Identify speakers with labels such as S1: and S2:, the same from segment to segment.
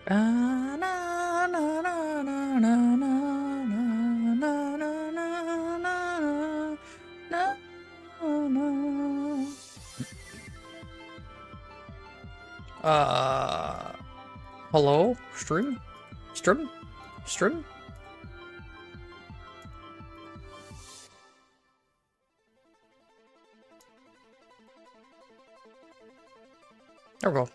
S1: Na, na, na, na, na, na, na, na, na, na, na, na. Hello? Stream? Stream? Stream? There we go.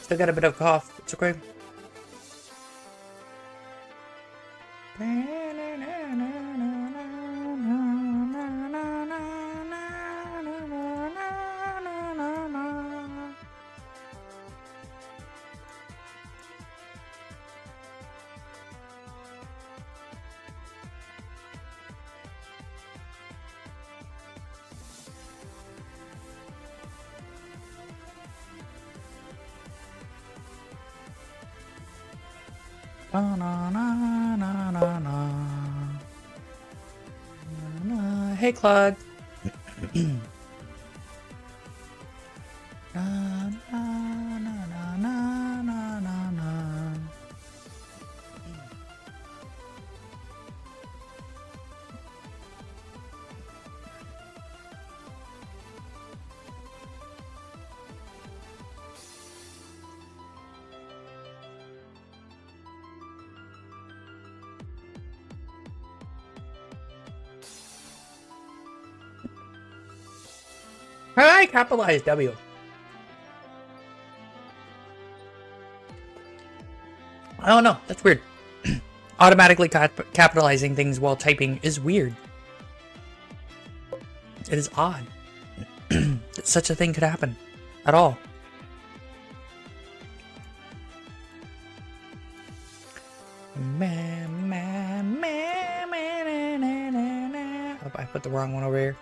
S1: Still got a bit of a cough. It's okay. Hey, Claude. I capitalized W. I don't know. That's weird. Automatically capitalizing things while typing is weird. It is odd that such a thing could happen at all. Oh, I put the wrong one over here.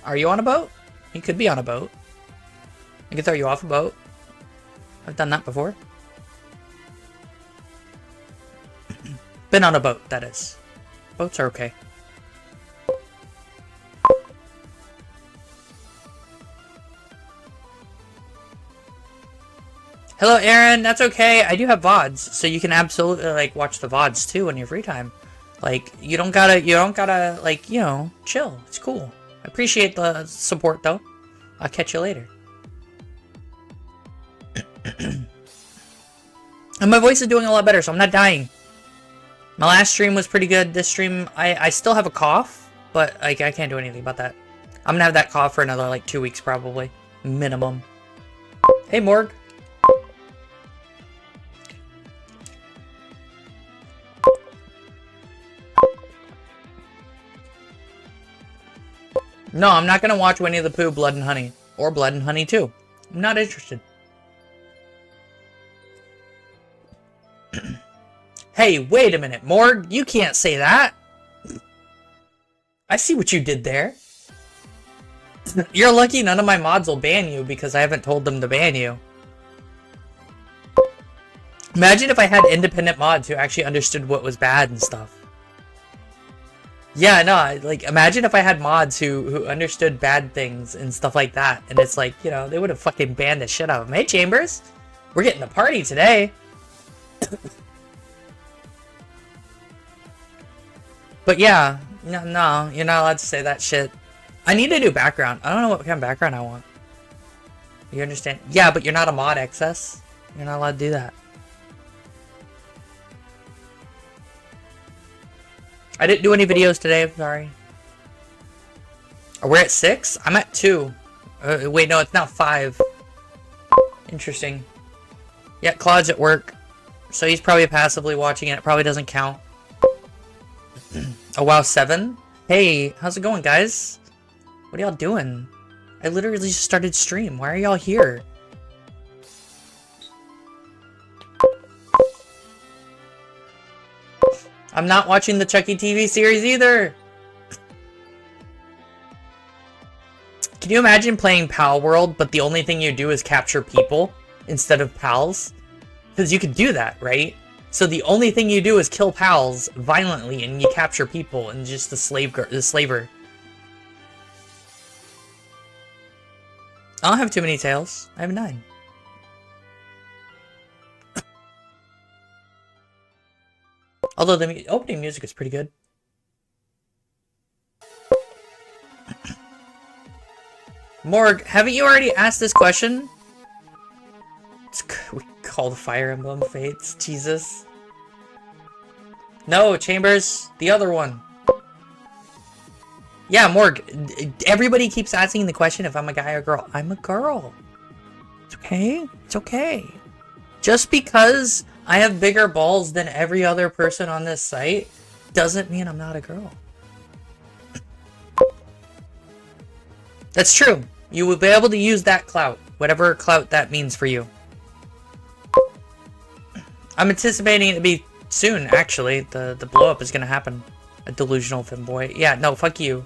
S1: Are you on a boat? You could be on a boat. I can throw you off a boat. I've done that before. Been on a boat, that is. Boats are okay. Hello, Aaron. That's okay. I do have VODs, so you can absolutely like watch the VODs too in your free time. Like you don't gotta like, you know, chill. It's cool. I appreciate the support though. I'll catch you later. And my voice is doing a lot better, so I'm not dying. My last stream was pretty good. This stream, I still have a cough, but like I can't do anything about that. I'm gonna have that cough for another like 2 weeks probably, minimum. Hey, Morg. No, I'm not gonna watch Winnie the Pooh, Blood and Honey. Or Blood and Honey 2. I'm not interested. Hey, wait a minute, Morg. You can't say that. I see what you did there. You're lucky none of my mods will ban you because I haven't told them to ban you. Imagine if I had independent mods who actually understood what was bad and stuff. Yeah, no, like, imagine if I had mods who understood bad things and stuff like that. And it's like, you know, they would have fucking banned the shit out of them. Hey, Chambers! We're getting a party today! But yeah, no, you're not allowed to say that shit. I need a new background. I don't know what kind of background I want. You understand? Yeah, but you're not a mod, XS. You're not allowed to do that. I didn't do any videos today, I'm sorry. We're at 6? I'm at 2. Wait, no, it's now 5. Interesting. Yeah, Claude's at work. So he's probably passively watching it. It probably doesn't count. Oh, wow, 7? Hey, how's it going, guys? What are y'all doing? I literally just started stream. Why are y'all here? I'm not watching the Chucky TV series either. Can you imagine playing Pal World, but the only thing you do is capture people instead of pals? Because you could do that, right? So the only thing you do is kill pals violently, and you capture people, and just the slaver. I don't have too many tails. I have 9. Although the opening music is pretty good. Morg, haven't you already asked this question? We call the Fire Emblem Fates. Jesus. No, Chambers. The other one. Yeah, Morg. Everybody keeps asking the question if I'm a guy or girl. I'm a girl. It's okay. It's okay. Just because I have bigger balls than every other person on this site doesn't mean I'm not a girl. That's true. You will be able to use that clout. Whatever clout that means for you. I'm anticipating it to be soon, actually. The blow-up is going to happen. A delusional femboy. Yeah, no, fuck you.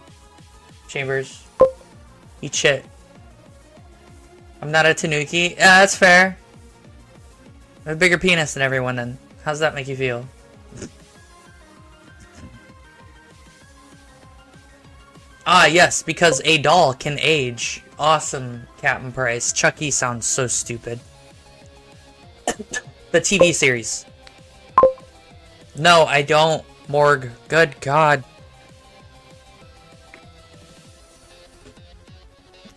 S1: Chambers. Eat shit. I'm not a tanuki. Yeah, that's fair. I have a bigger penis than everyone then. How does that make you feel? Ah, yes, because a doll can age. Awesome, Captain Price. Chucky sounds so stupid. The TV series. No, I don't, Morg. Good God.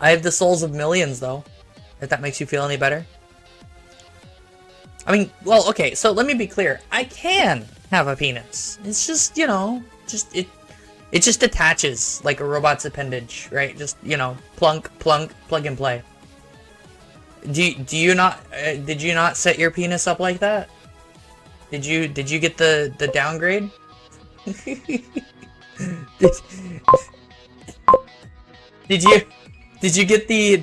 S1: I have the souls of millions, though. If that makes you feel any better. I mean, well, okay, so let me be clear. I can have a penis. It's just, you know, it just attaches like a robot's appendage, right? Just, you know, plunk, plunk, plug and play. Do you not, did you not set your penis up like that? Did you get the downgrade? Did you get the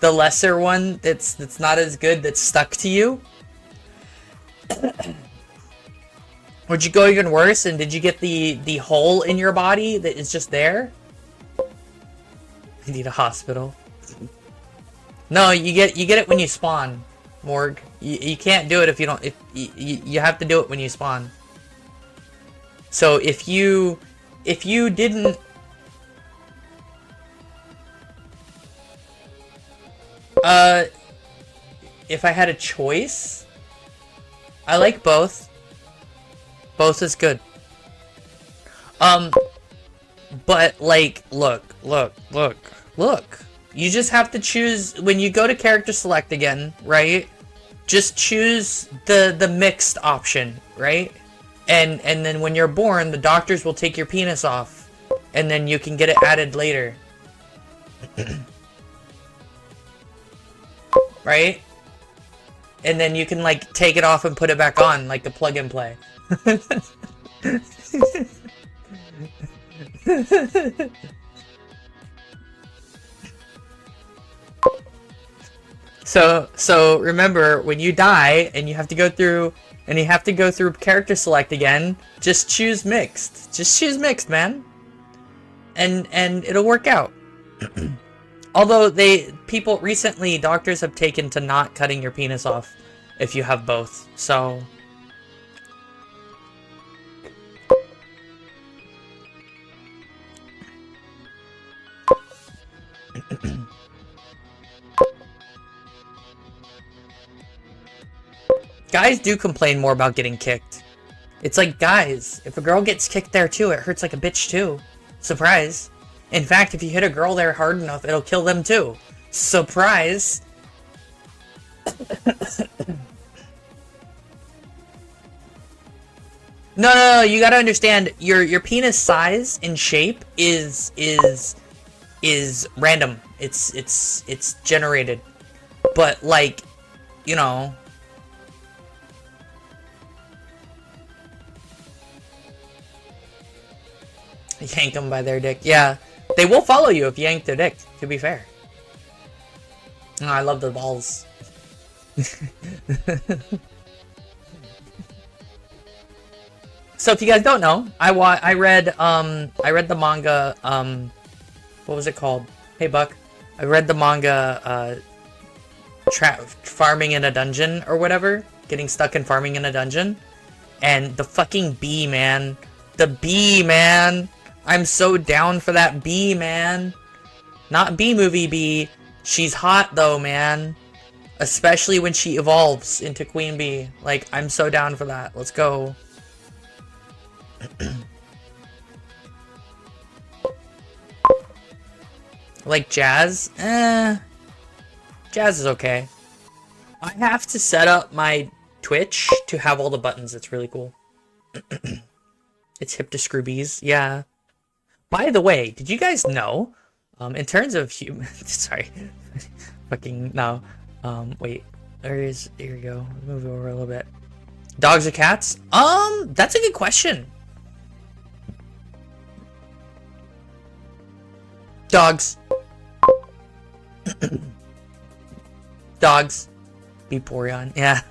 S1: lesser one that's not as good, that's stuck to you? Would you go even worse, and did you get the hole in your body that is just there? You need a hospital. No, you get it when you spawn, Morg. You can't do it if you don't. If you have to do it when you spawn. So if you didn't. If I had a choice, I like both. Both is good. But like, look. You just have to choose when you go to character select again, right? Just choose the mixed option, right? And then when you're born, the doctors will take your penis off, and then you can get it added later. Right? And then you can like take it off and put it back on like the plug and play. So remember, when you die and you have to go through character select again, just choose mixed. Just choose mixed, man. And it'll work out. Although people recently, doctors have taken to not cutting your penis off if you have both. So guys do complain more about getting kicked. It's like, guys, if a girl gets kicked there too, it hurts like a bitch too. Surprise. In fact, if you hit a girl there hard enough, it'll kill them too. Surprise. No, you gotta understand, your penis size and shape is is random. It's generated. But like, you know, yank them by their dick. Yeah, they will follow you if you yank their dick, to be fair. Oh, I love the balls. So if you guys don't know, I read the manga, what was it called? Hey Buck. I read the manga farming in a dungeon or whatever, getting stuck in farming in a dungeon, and the fucking bee, man. The bee, man. I'm so down for that bee, man. Not bee movie bee. She's hot though, man. Especially when she evolves into Queen Bee. Like, I'm so down for that. Let's go. Like Jazz? Jazz is okay. I have to set up my Twitch to have all the buttons. It's really cool. It's hip to scroobies. Yeah. By the way, did you guys know, in terms of human... Sorry. Fucking, no. Wait. Here we go. Move over a little bit. Dogs or cats? That's a good question. Dogs. Dogs. Vaporeon. Yeah.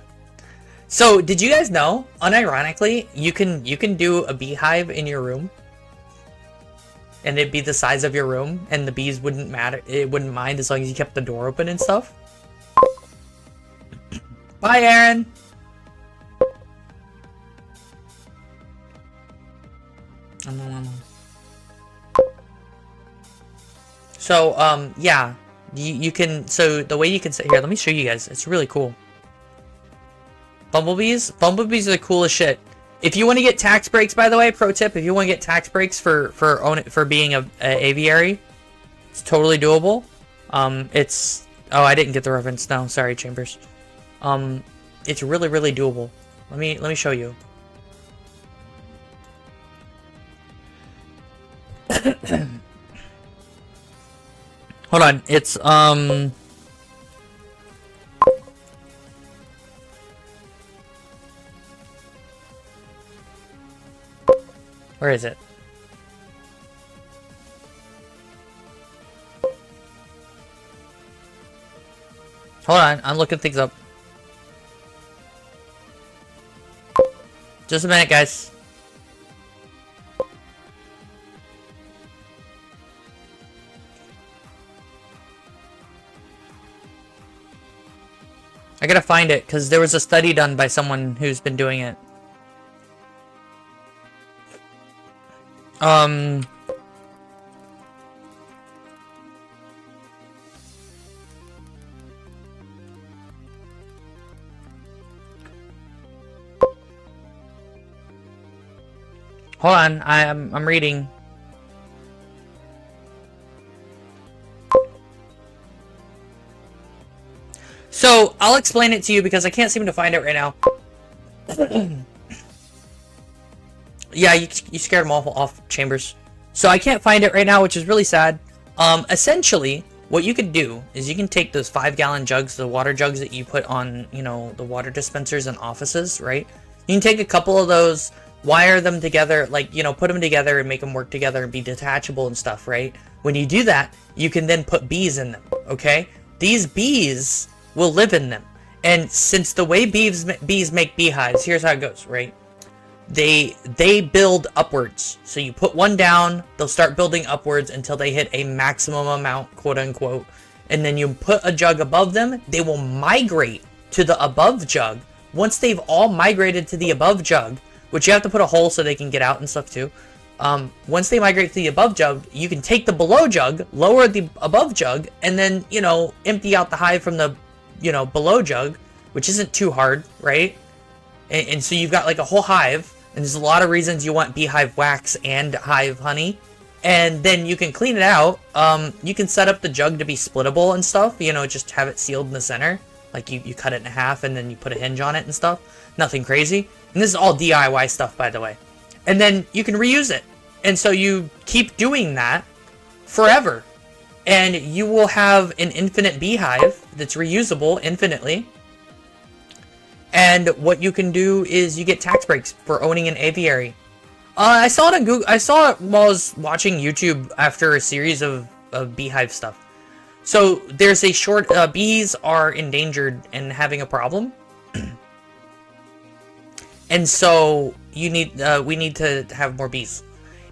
S1: So, did you guys know, unironically, you can do a beehive in your room? And it'd be the size of your room, and the bees wouldn't matter. It wouldn't mind as long as you kept the door open and stuff. Bye, Aaron. So, yeah. You can, so the way you can sit here, let me show you guys. It's really cool. Bumblebees? Bumblebees are the coolest shit. If you want to get tax breaks, by the way, pro tip, if you want to get tax breaks for being a aviary, it's totally doable. It's, oh, I didn't get the reference. No, sorry, Chambers. It's really, really doable. Let me show you. Hold on, it's, where is it? Hold on, I'm looking things up. Just a minute, guys. I gotta find it, because there was a study done by someone who's been doing it. Hold on, I'm reading. So, I'll explain it to you because I can't seem to find it right now. Yeah, you scared them off, Chambers. So I can't find it right now, which is really sad. Essentially, what you could do is you can take those 5-gallon jugs, the water jugs that you put on, you know, the water dispensers in offices, right? You can take a couple of those, wire them together, like, you know, put them together and make them work together and be detachable and stuff, right? When you do that, you can then put bees in them, okay? These bees will live in them. And since the way bees make beehives, here's how it goes, right? They build upwards. So you put one down, they'll start building upwards until they hit a maximum amount, quote unquote. And then you put a jug above them, they will migrate to the above jug. Once they've all migrated to the above jug, which you have to put a hole so they can get out and stuff too. Once they migrate to the above jug, you can take the below jug, lower the above jug, and then, you know, empty out the hive from the, you know, below jug, which isn't too hard, right? And so you've got like a whole hive, and there's a lot of reasons you want beehive wax and hive honey. And then you can clean it out. You can set up the jug to be splittable and stuff, you know, just have it sealed in the center. Like you cut it in half and then you put a hinge on it and stuff. Nothing crazy. And this is all DIY stuff, by the way. And then you can reuse it. And so you keep doing that forever. And you will have an infinite beehive that's reusable infinitely. And what you can do is you get tax breaks for owning an aviary. I saw it on Google. I saw it while I was watching YouTube after a series of beehive stuff. So there's a short, bees are endangered and having a problem. And so we need to have more bees.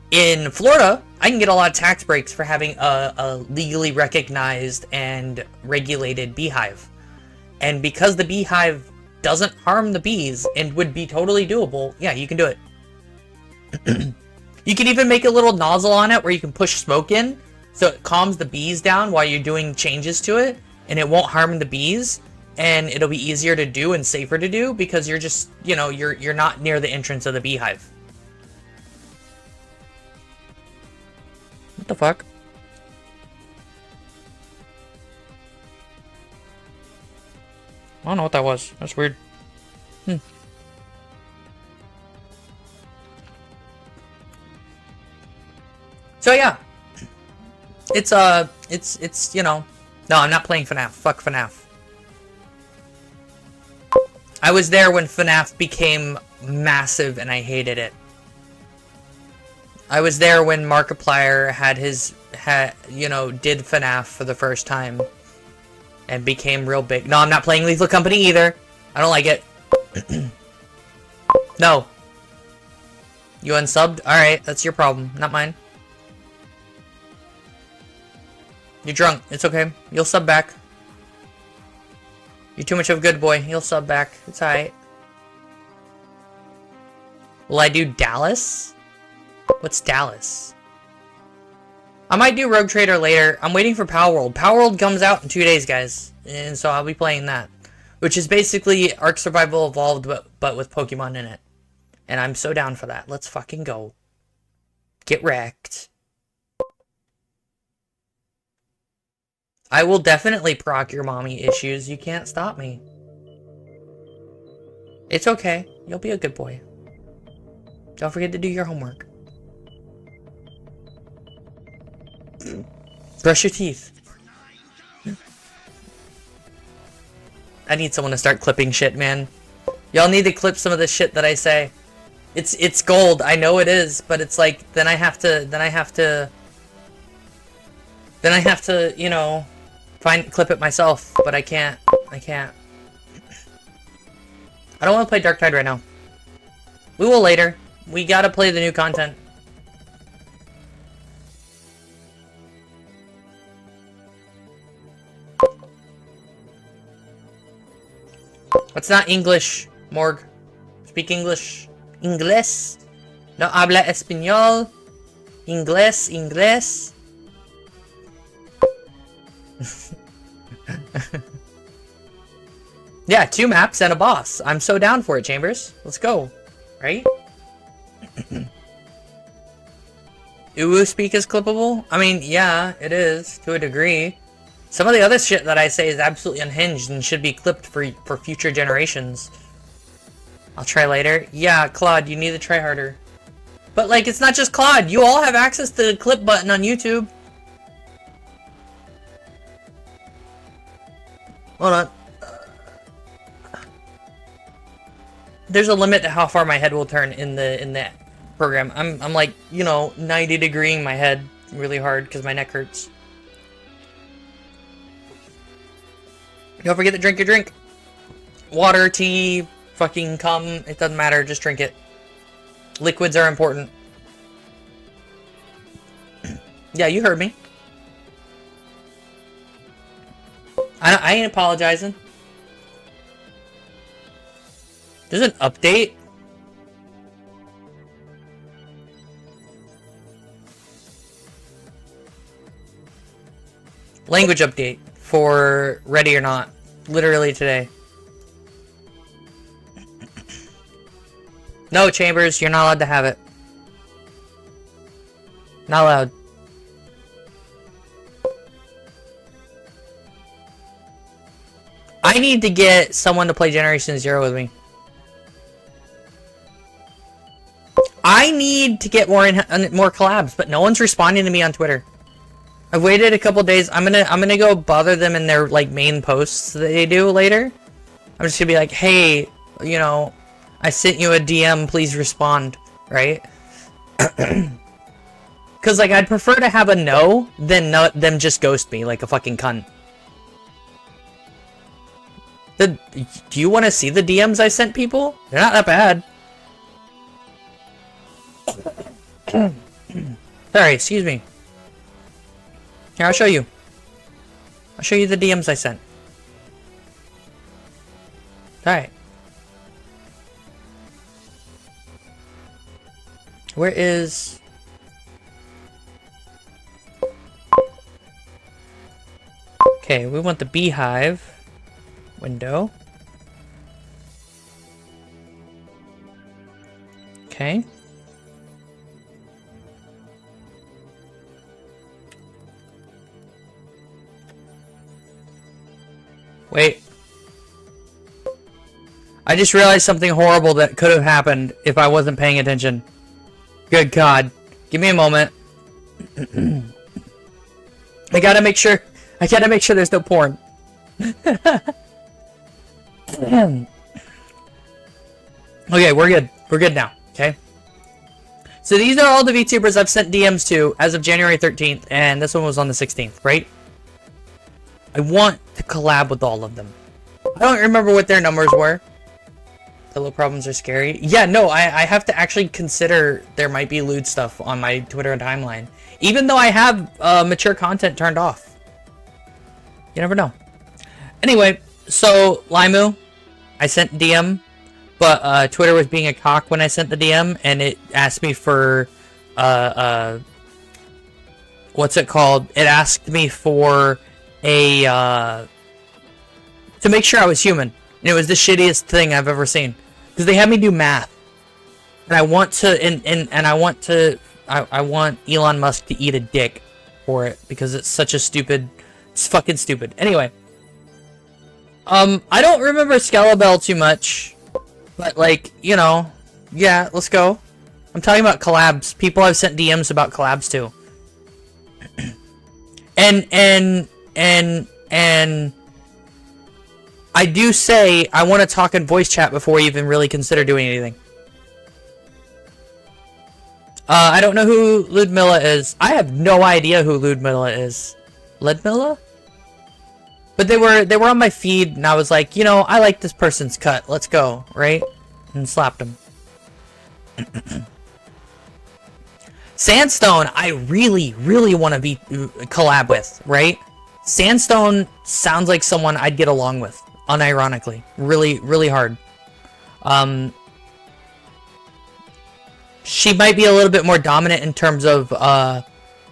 S1: In Florida, I can get a lot of tax breaks for having a legally recognized and regulated beehive. And because the beehive doesn't harm the bees and would be totally doable, yeah, you can do it. You can even make a little nozzle on it where you can push smoke in, so it calms the bees down while you're doing changes to it, and it won't harm the bees, and it'll be easier to do and safer to do because you're just, you know, you're not near the entrance of the beehive. What the fuck? I don't know what that was. That's weird. So yeah. It's, you know... No, I'm not playing FNAF. Fuck FNAF. I was there when FNAF became massive and I hated it. I was there when Markiplier you know, did FNAF for the first time. And became real big. No, I'm not playing Lethal Company either. I don't like it. No. You unsubbed? Alright, that's your problem, not mine. You're drunk. It's okay. You'll sub back. You're too much of a good boy. You'll sub back. It's alright. Will I do Dallas? What's Dallas? I might do Rogue Trader later. I'm waiting for Power World. Power World comes out in 2 days, guys. And so I'll be playing that. Which is basically Ark Survival Evolved, but with Pokemon in it. And I'm so down for that. Let's fucking go. Get wrecked. I will definitely proc your mommy issues. You can't stop me. It's okay. You'll be a good boy. Don't forget to do your homework. Brush your teeth. I need someone to start clipping shit, man. Y'all need to clip some of the shit that I say. It's gold. I know it is, but it's like then I have to, you know, clip it myself, but I can't. I don't want to play Dark Tide right now. We will later. We gotta play the new content. It's not English, Morg. Speak English. Inglés. No habla español. Inglés. Yeah, 2 maps and a boss. I'm so down for it, Chambers. Let's go. Right? Uwu speak is clippable? I mean, yeah, it is, to a degree. Some of the other shit that I say is absolutely unhinged and should be clipped for future generations. I'll try later. Yeah, Claude, you need to try harder. But, like, it's not just Claude. You all have access to the clip button on YouTube. Hold on. There's a limit to how far my head will turn in the program. I'm like, you know, 90-degreeing my head really hard because my neck hurts. Don't forget to drink your drink. Water, tea, fucking cum, it doesn't matter, just drink it. Liquids are important. Yeah, you heard me. I ain't apologizing. There's an update? Language update for Ready or Not. Literally today. No, Chambers, you're not allowed to have it. Not allowed. I need to get someone to play Generation Zero with me. I need to get more collabs, but no one's responding to me on Twitter. I've waited a couple days. I'm gonna go bother them in their like main posts that they do later. I'm just gonna be like, hey, you know, I sent you a DM, please respond, right? Cause like I'd prefer to have a no than them just ghost me like a fucking cunt. Do you want to see the DMs I sent people? They're not that bad. Sorry, excuse me. Here, I'll show you. I'll show you the DMs I sent. Alright. Where is... Okay, we want the beehive window. Okay. Wait. I just realized something horrible that could have happened if I wasn't paying attention. Good God. Give me a moment. I gotta make sure there's no porn. Okay, we're good. We're good now. Okay. So these are all the VTubers I've sent DMs to as of January 13th, and this one was on the 16th, right? I want to collab with all of them. I don't remember what their numbers were. Pillow problems are scary. Yeah, no, I have to actually consider there might be lewd stuff on my Twitter timeline. Even though I have mature content turned off. You never know. Anyway, so Limu, I sent DM, but Twitter was being a cock when I sent the DM, and it asked me for what's it called? It asked me for a to make sure I was human. And it was the shittiest thing I've ever seen, because they had me do math, and I want to and I want to I want Elon Musk to eat a dick for it, because it's such a stupid, it's fucking stupid. Anyway, I don't remember Skelebell too much, but like, you know, yeah, let's go. I'm talking about collabs. People I've sent DMs about collabs to. And I do say I want to talk in voice chat before we even really consider doing anything. I don't know who Ludmilla is. I have no idea who Ludmilla is. Ludmilla? But they were on my feed, and I was like, you know, I like this person's cut. Let's go, right? And slapped them. Sandstone, I really, really want to be collab with, right? Sandstone sounds like someone I'd get along with, unironically. Really, really hard. She might be a little bit more dominant in terms of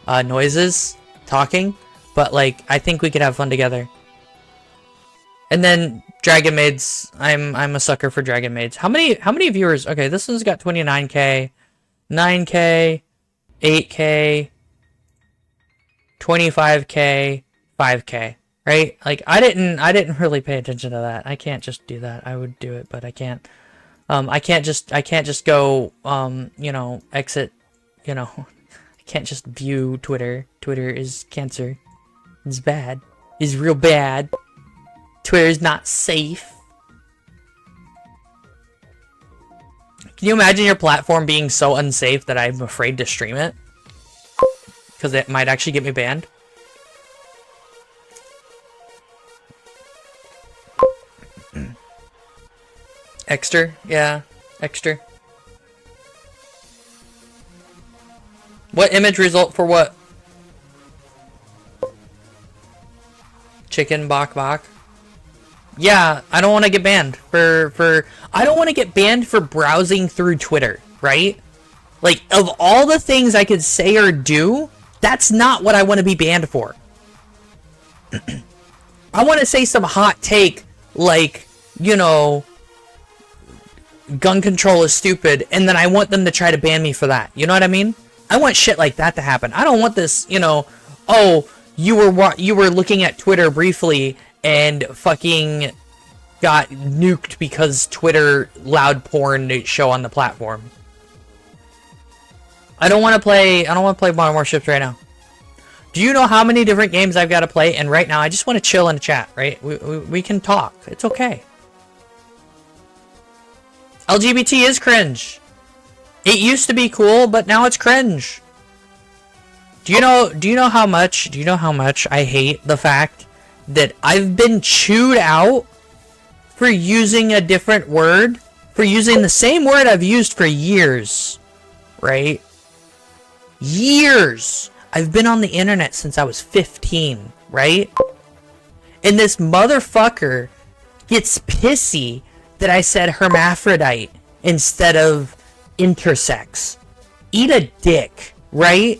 S1: noises, talking, but like, I think we could have fun together. And then Dragon Maids, I'm a sucker for Dragon Maids. How many viewers? Okay, this one's got 29k, 9k, 8k, 25k, 5k, right? Like, I didn't really pay attention to that. I can't just do that. I would do it, but I can't. I can't just go, you know, exit, you know, I can't just view Twitter. Twitter is cancer. It's bad. It's real bad. Twitter is not safe. Can you imagine your platform being so unsafe that I'm afraid to stream it? Because it might actually get me banned. Extra? Yeah, extra. What image result for what? Chicken bok bok? Yeah, I don't want to get banned I don't want to get banned for browsing through Twitter, right? Like, of all the things I could say or do, that's not what I want to be banned for. I want to say some hot take, like, you know, gun control is stupid, and then I want them to try to ban me for that. You know what I mean? I want shit like that to happen. I don't want this, you know, oh, you were looking at Twitter briefly and fucking got nuked because Twitter allowed porn to show on the platform. I don't want to play Modern Warships right now. Do you know how many different games I've got to play? And right now, I just want to chill in the chat, right? We can talk. It's okay. LGBT is cringe. It used to be cool, but now it's cringe. Do you know how much I hate the fact that I've been chewed out for using a different word, for using the same word I've used for years, right? Years. I've been on the internet since I was 15, right? And this motherfucker gets pissy that I said hermaphrodite instead of intersex. Eat a dick, right?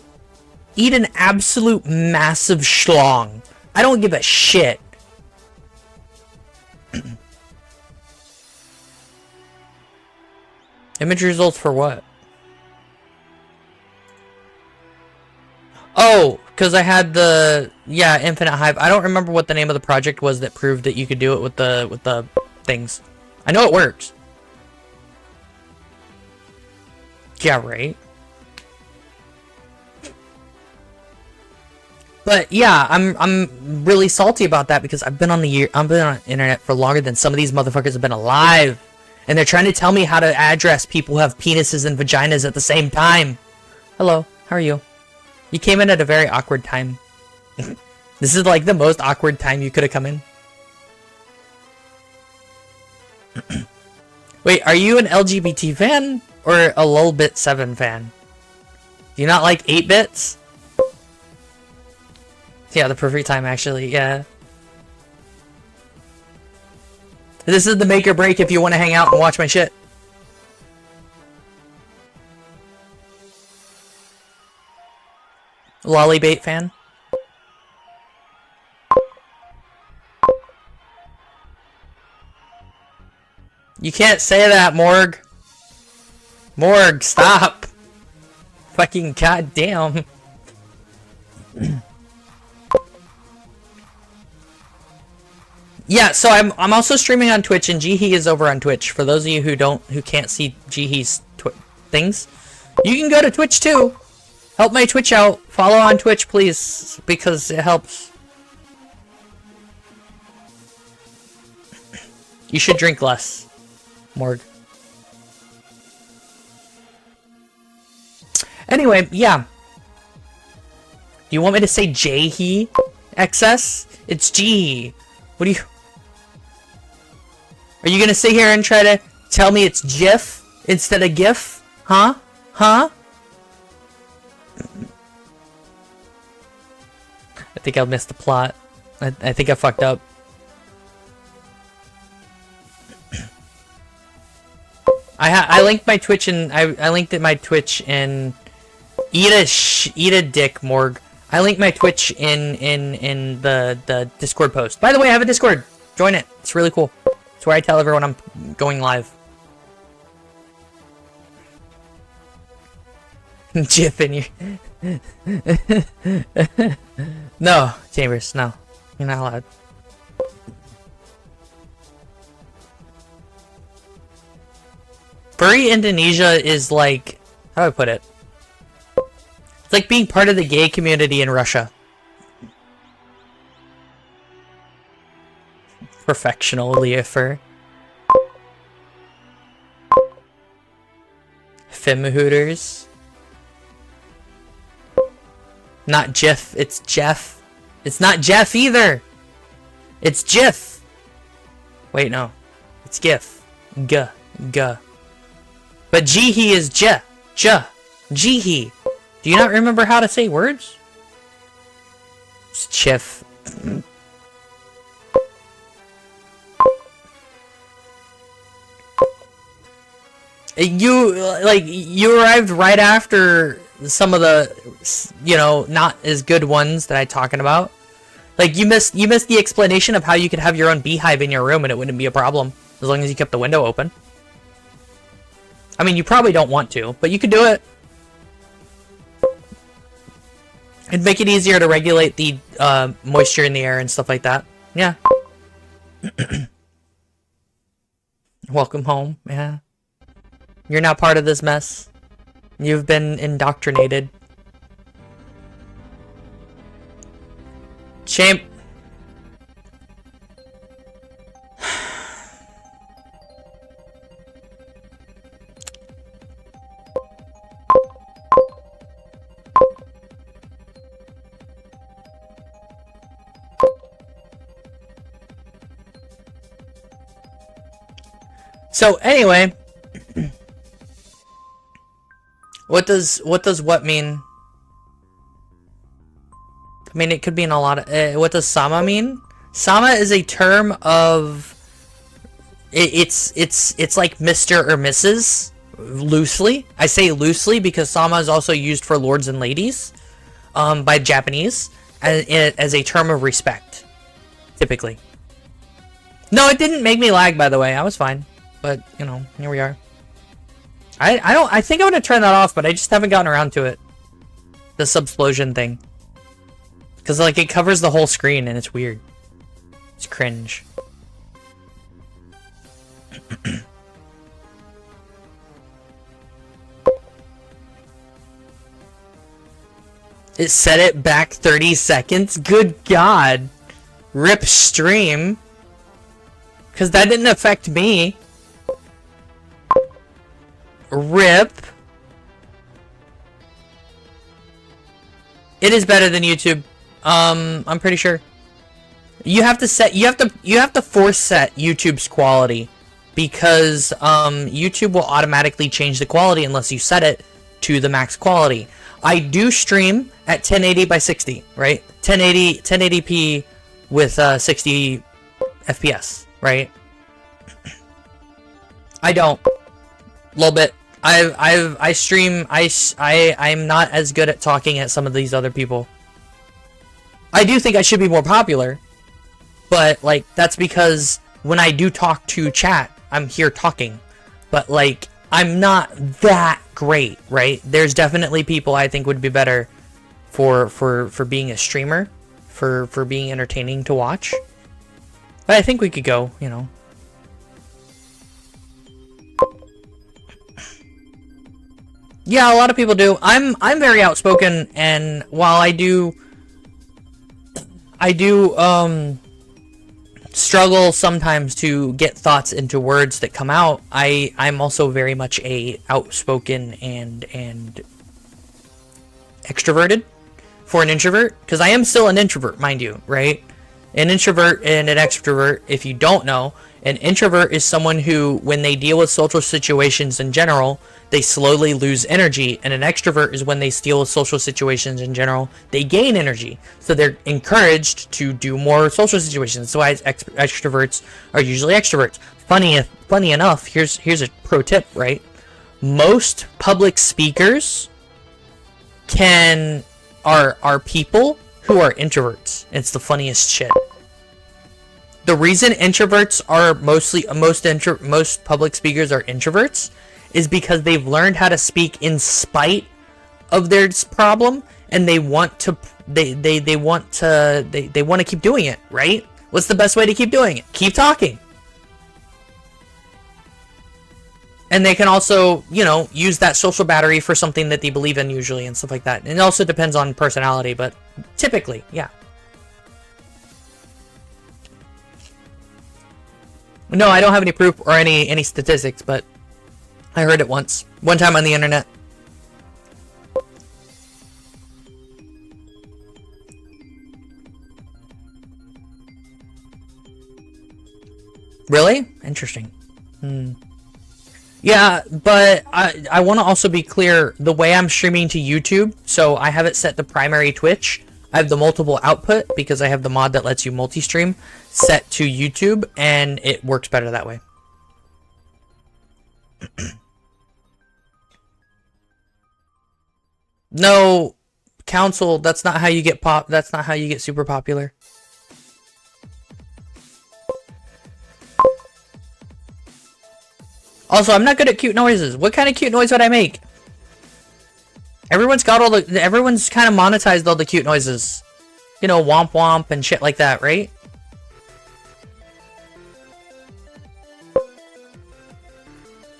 S1: Eat an absolute massive schlong. I don't give a shit. Image results for what? Oh, because I had the Infinite Hive. I don't remember what the name of the project was that proved that you could do it with the things. I know it works. Yeah, right. But yeah, I'm really salty about that because I've been on the internet for longer than some of these motherfuckers have been alive, and they're trying to tell me how to address people who have penises and vaginas at the same time. Hello, how are you? You came in at a very awkward time. This is like the most awkward time you could have come in. Wait, are you an LGBT fan or a Lolbit 7 fan? Do you not like 8-bits? Yeah, the perfect time actually, yeah. This is the make or break if you want to hang out and watch my shit. Lollybait fan? You can't say that, Morg. Morg, stop. Fucking goddamn. Yeah, so I'm also streaming on Twitch, and Jihi is over on Twitch. For those of you who can't see Jihi's things, you can go to Twitch too. Help my Twitch out. Follow on Twitch, please, because it helps. You should drink less, Morg. Anyway, yeah. Do you want me to say Jihi XS? It's Jihi. What do you... Are you gonna sit here and try to tell me it's GIF instead of GIF? Huh? Huh? I think I missed the plot. I think I fucked up. I linked my Twitch and I linked my Twitch in eat a dick, Morg. I linked my Twitch in the Discord post. By the way, I have a Discord. Join it. It's really cool. It's where I tell everyone I'm going live. Jif in your... No, Chambers, no. You're not allowed. Furry Indonesia is like... How do I put it? It's like being part of the gay community in Russia. Perfectional Leofer. Femhooters. Not Jeff, it's Jeff. It's not Jeff either. It's Jif. Wait, no. It's GIF. G. But Jihi is J. Jihi. Do you not remember how to say words? It's Chif. You arrived right after some of the, you know, not as good ones that I'm talking about. Like, you missed the explanation of how you could have your own beehive in your room and it wouldn't be a problem, as long as you kept the window open. I mean, you probably don't want to, but you could do it. It'd make it easier to regulate the moisture in the air and stuff like that. Yeah. Welcome home, yeah. You're not part of this mess. You've been indoctrinated. Shame. So anyway, what does what mean? I mean, it could mean a lot of. What does sama mean? Sama is a term of. It's like Mr. or Mrs. loosely. I say loosely because sama is also used for lords and ladies, by Japanese as a term of respect, typically. No, it didn't make me lag, by the way. I was fine. But, you know, here we are. I think I want to turn that off, but I just haven't gotten around to it. The subsplosion thing. Because, like, it covers the whole screen, and it's weird. It's cringe. It set it back 30 seconds? Good God. Rip stream. Because that didn't affect me. Rip. It is better than YouTube. I'm pretty sure. You have to force set YouTube's quality because YouTube will automatically change the quality unless you set it to the max quality. I do stream at 1080 by 60, right? 1080p with 60 FPS, right? I don't. A little bit. I stream. I'm not as good at talking as some of these other people. I do think I should be more popular, but like that's because when I do talk to chat, I'm here talking, but like I'm not that great, right? There's definitely people I think would be better for being a streamer, for being entertaining to watch. But I think we could go, you know. Yeah, a lot of people do. I'm very outspoken, and while I do struggle sometimes to get thoughts into words that come out, I'm also very much a outspoken and extroverted for an introvert, because I am still an introvert, mind you, right? An introvert and an extrovert, if you don't know, an introvert is someone who, when they deal with social situations in general, they slowly lose energy, and an extrovert is when they deal with social situations in general, they gain energy. So they're encouraged to do more social situations. That's why extroverts are usually extroverts. Funny enough, here's a pro tip, right? Most public speakers are people who are introverts. It's the funniest shit. The reason introverts are most public speakers are introverts is because they've learned how to speak in spite of their problem, and they want to keep doing it, right? What's the best way to keep doing it? Keep talking. And they can also, you know, use that social battery for something that they believe in usually and stuff like that. And it also depends on personality, but typically, yeah. No, I don't have any proof or any statistics, but I heard it one time on the internet. Really? Interesting. Yeah, but I want to also be clear, the way I'm streaming to YouTube, so I have it set to primary Twitch. I have the multiple output because I have the mod that lets you multi-stream set to YouTube, and it works better that way. No, Council, that's not how you get that's not how you get super popular. Also, I'm not good at cute noises. What kind of cute noise would I make? Everyone's kind of monetized all the cute noises. You know, womp womp and shit like that, right?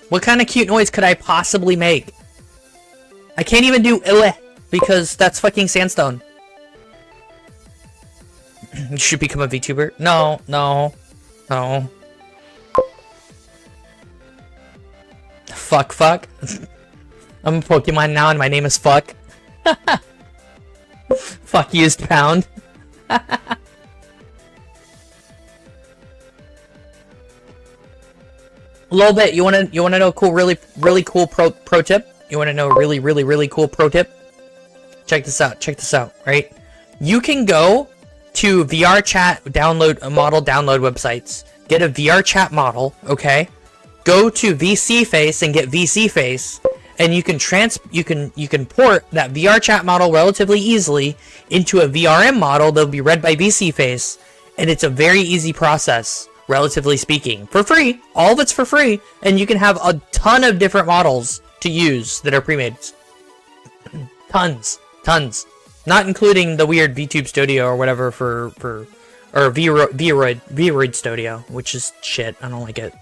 S1: What kind of cute noise could I possibly make? I can't even do ileh because that's fucking sandstone. You should become a VTuber. No, no, no. Fuck. I'm a Pokemon now and my name is Fuck. Fuck used pound. A little bit. You wanna know a cool, really cool pro tip? You wanna know a really cool pro tip? Check this out. Right? You can go to VR chat model download websites. Get a VR chat model. Okay. Go to VC Face and get VC Face, and you can port that VR chat model relatively easily into a VRM model that'll be read by VC Face, and it's a very easy process. Relatively speaking, for free. All of it's for free, and you can have a ton of different models to use that are pre-made. Tons. Not including the weird VTube Studio or whatever or Vroid Studio, which is shit. I don't like it.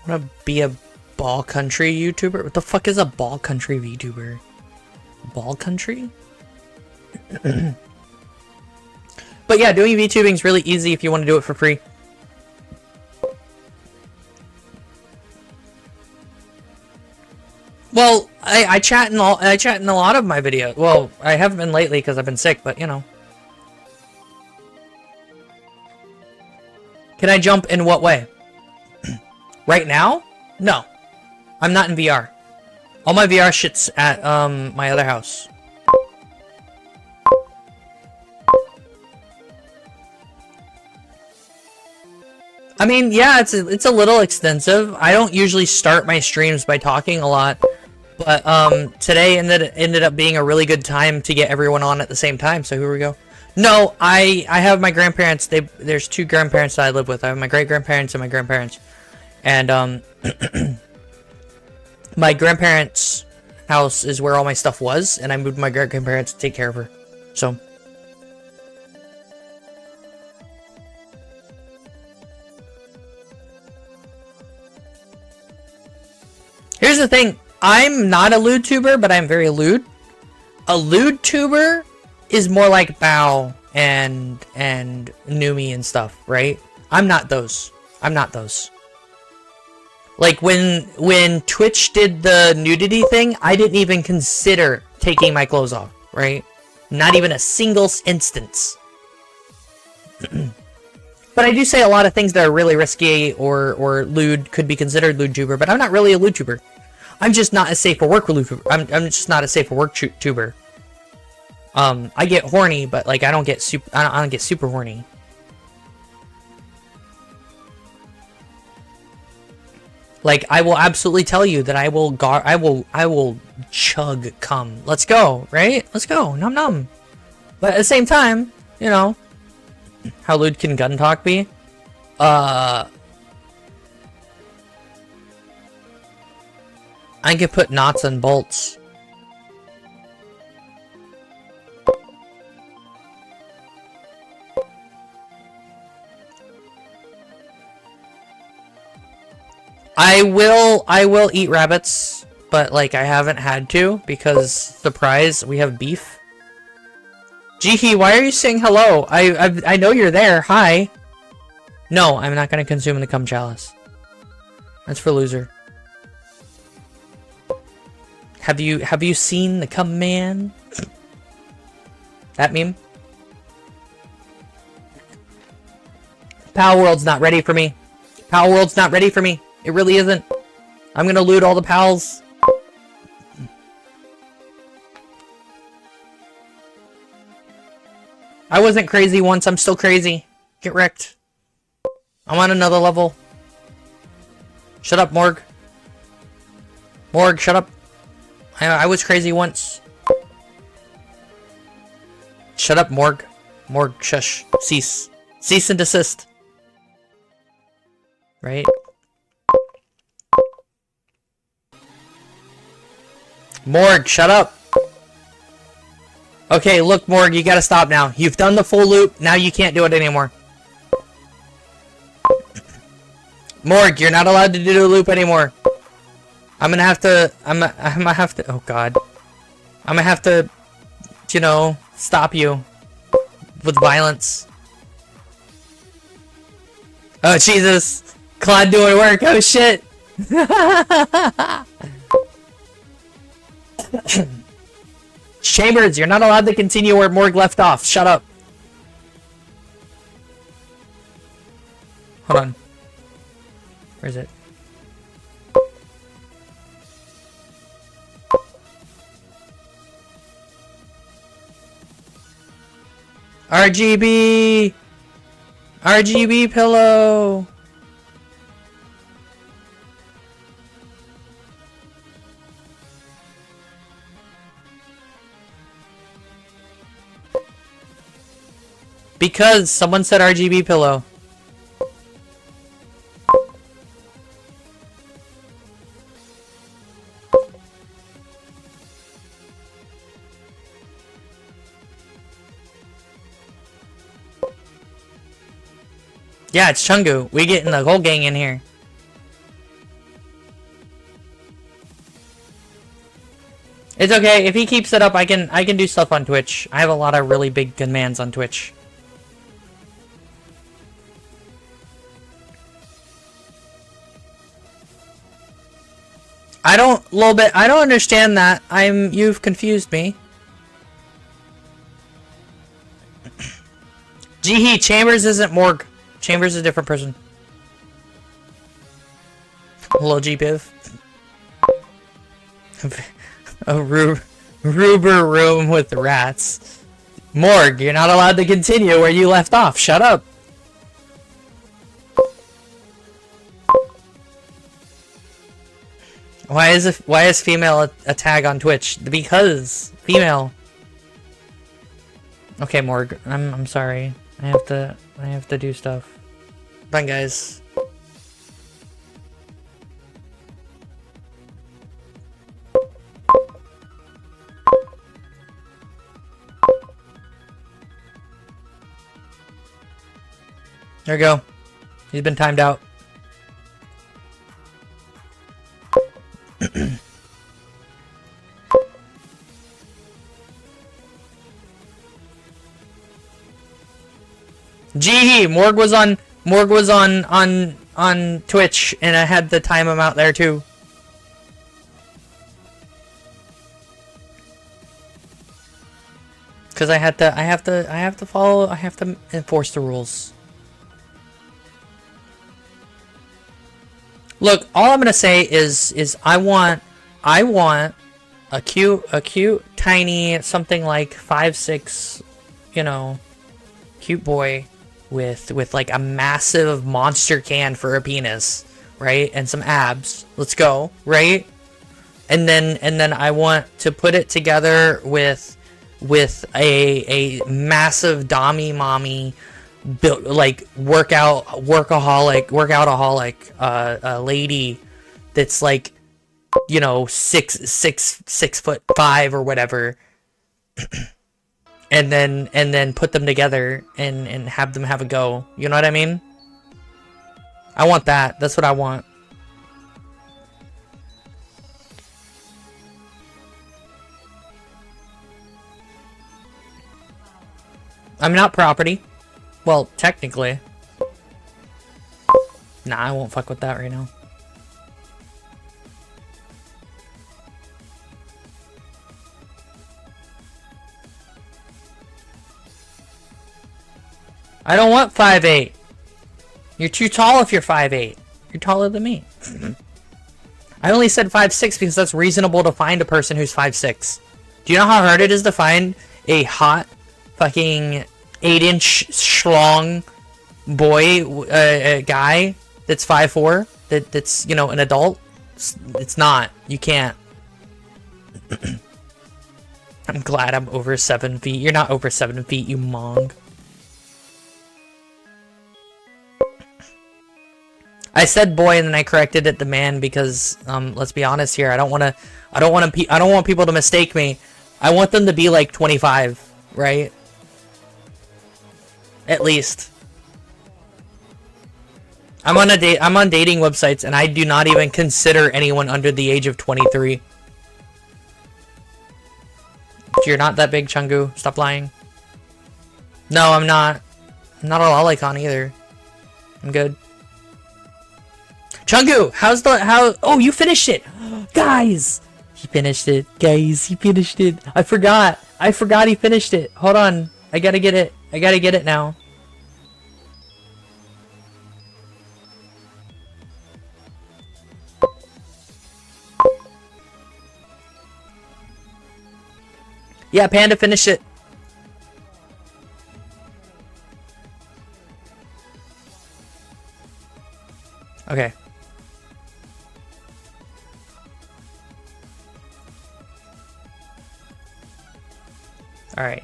S1: I wanna be a ball country YouTuber? What the fuck is a ball country VTuber? Ball country? But yeah, doing VTubing is really easy if you want to do it for free. Well, I chat in a lot of my videos. Well, I haven't been lately because I've been sick, but you know. Can I jump in what way? Right now? No. I'm not in VR. All my VR shit's at my other house. I mean, yeah, it's a little extensive. I don't usually start my streams by talking a lot, but today ended up being a really good time to get everyone on at the same time. So here we go. No, I have my grandparents. There's two grandparents that I live with. I have my great grandparents and my grandparents, and my grandparents' house is where all my stuff was, and I moved my great grandparents to take care of her. So. Here's the thing, I'm not a lewd tuber, but I'm very lewd. A lewd tuber is more like Bao and Numi and stuff, right? I'm not those. Like when Twitch did the nudity thing, I didn't even consider taking my clothes off, right? Not even a single instance. But I do say a lot of things that are really risky or lewd could be considered lewd tuber, but I'm not really a lewd tuber. I'm just not a safe for work lewd tuber. I'm just not a safe for work tuber. I get horny, but like I don't get super horny. Like I will absolutely tell you that I will chug cum. Let's go, right? Let's go. Num num. But at the same time, you know, how lewd can gun talk be? I could put knots and bolts. I will eat rabbits, but like I haven't had to because surprise, we have beef. Jihi, why are you saying hello? I know you're there. Hi. No, I'm not gonna consume the cum chalice. That's for loser. Have you seen the cum man? That meme? Pal World's not ready for me. Pal World's not ready for me. It really isn't. I'm gonna loot all the pals. I wasn't crazy once, I'm still crazy. Get wrecked. I'm on another level. Shut up, Morg. Morg, shut up. I was crazy once. Shut up, Morg. Morg, shush. Cease. Cease and desist. Right? Morg, shut up. Okay, look, Morg, you gotta stop now. You've done the full loop, now you can't do it anymore. Morg, you're not allowed to do the loop anymore. I'm gonna have to, oh god. I'm gonna have to, you know, stop you with violence. Oh, Jesus. Claude doing work. Oh, shit. Chambers, you're not allowed to continue where Morg left off. Shut up. Hold on. Where is it? RGB! RGB pillow! Because someone said RGB pillow. Yeah, it's Chungu. We getting the whole gang in here. It's okay. If he keeps it up, I can do stuff on Twitch. I have a lot of really big commands on Twitch. I don't understand that. You've confused me. Jihi, Chambers isn't Morg. Chambers is a different person. Hello, G-Biv. A Ruber room with rats. Morg, you're not allowed to continue where you left off. Shut up. Why is female a tag on Twitch? Because female. Okay, Morg. I'm sorry. I have to do stuff. Bye, guys. There we go. He's been timed out. Gee, Morg was on Twitch, and I had to time him out there too. Cause I have to enforce the rules. Look, all I'm gonna say is I want a cute, tiny, something like 5'6", you know, cute boy with like a massive monster can for a penis, right? And some abs. Let's go, right? And then I want to put it together with a massive dommy mommy built like workaholic lady that's like, you know, 6'5" or whatever. and then put them together and have them have a go. You know what I mean? I want that. That's what I want. I'm not property. Well, technically. Nah, I won't fuck with that right now. I don't want 5'8". You're too tall if you're 5'8". You're taller than me. I only said 5'6" because that's reasonable to find a person who's 5'6". Do you know how hard it is to find a hot fucking 8-inch schlong boy, guy that's 5'4", that's, you know, an adult? It's not. You can't. I'm glad I'm over 7 feet. You're not over 7 feet, you mong. I said boy and then I corrected it to man because let's be honest here. I don't want people to mistake me. I want them to be like 25, right? At least. I'm on a date. I'm on dating websites, and I do not even consider anyone under the age of 23. You're not that big, Chungu. Stop lying. No, I'm not. I'm not a lolicon either. I'm good. Chungu, how? Oh, you finished it, guys. He finished it, guys. He finished it. I forgot. He finished it. Hold on. I gotta get it. I gotta get it now. Yeah, Panda finished it. Okay. All right.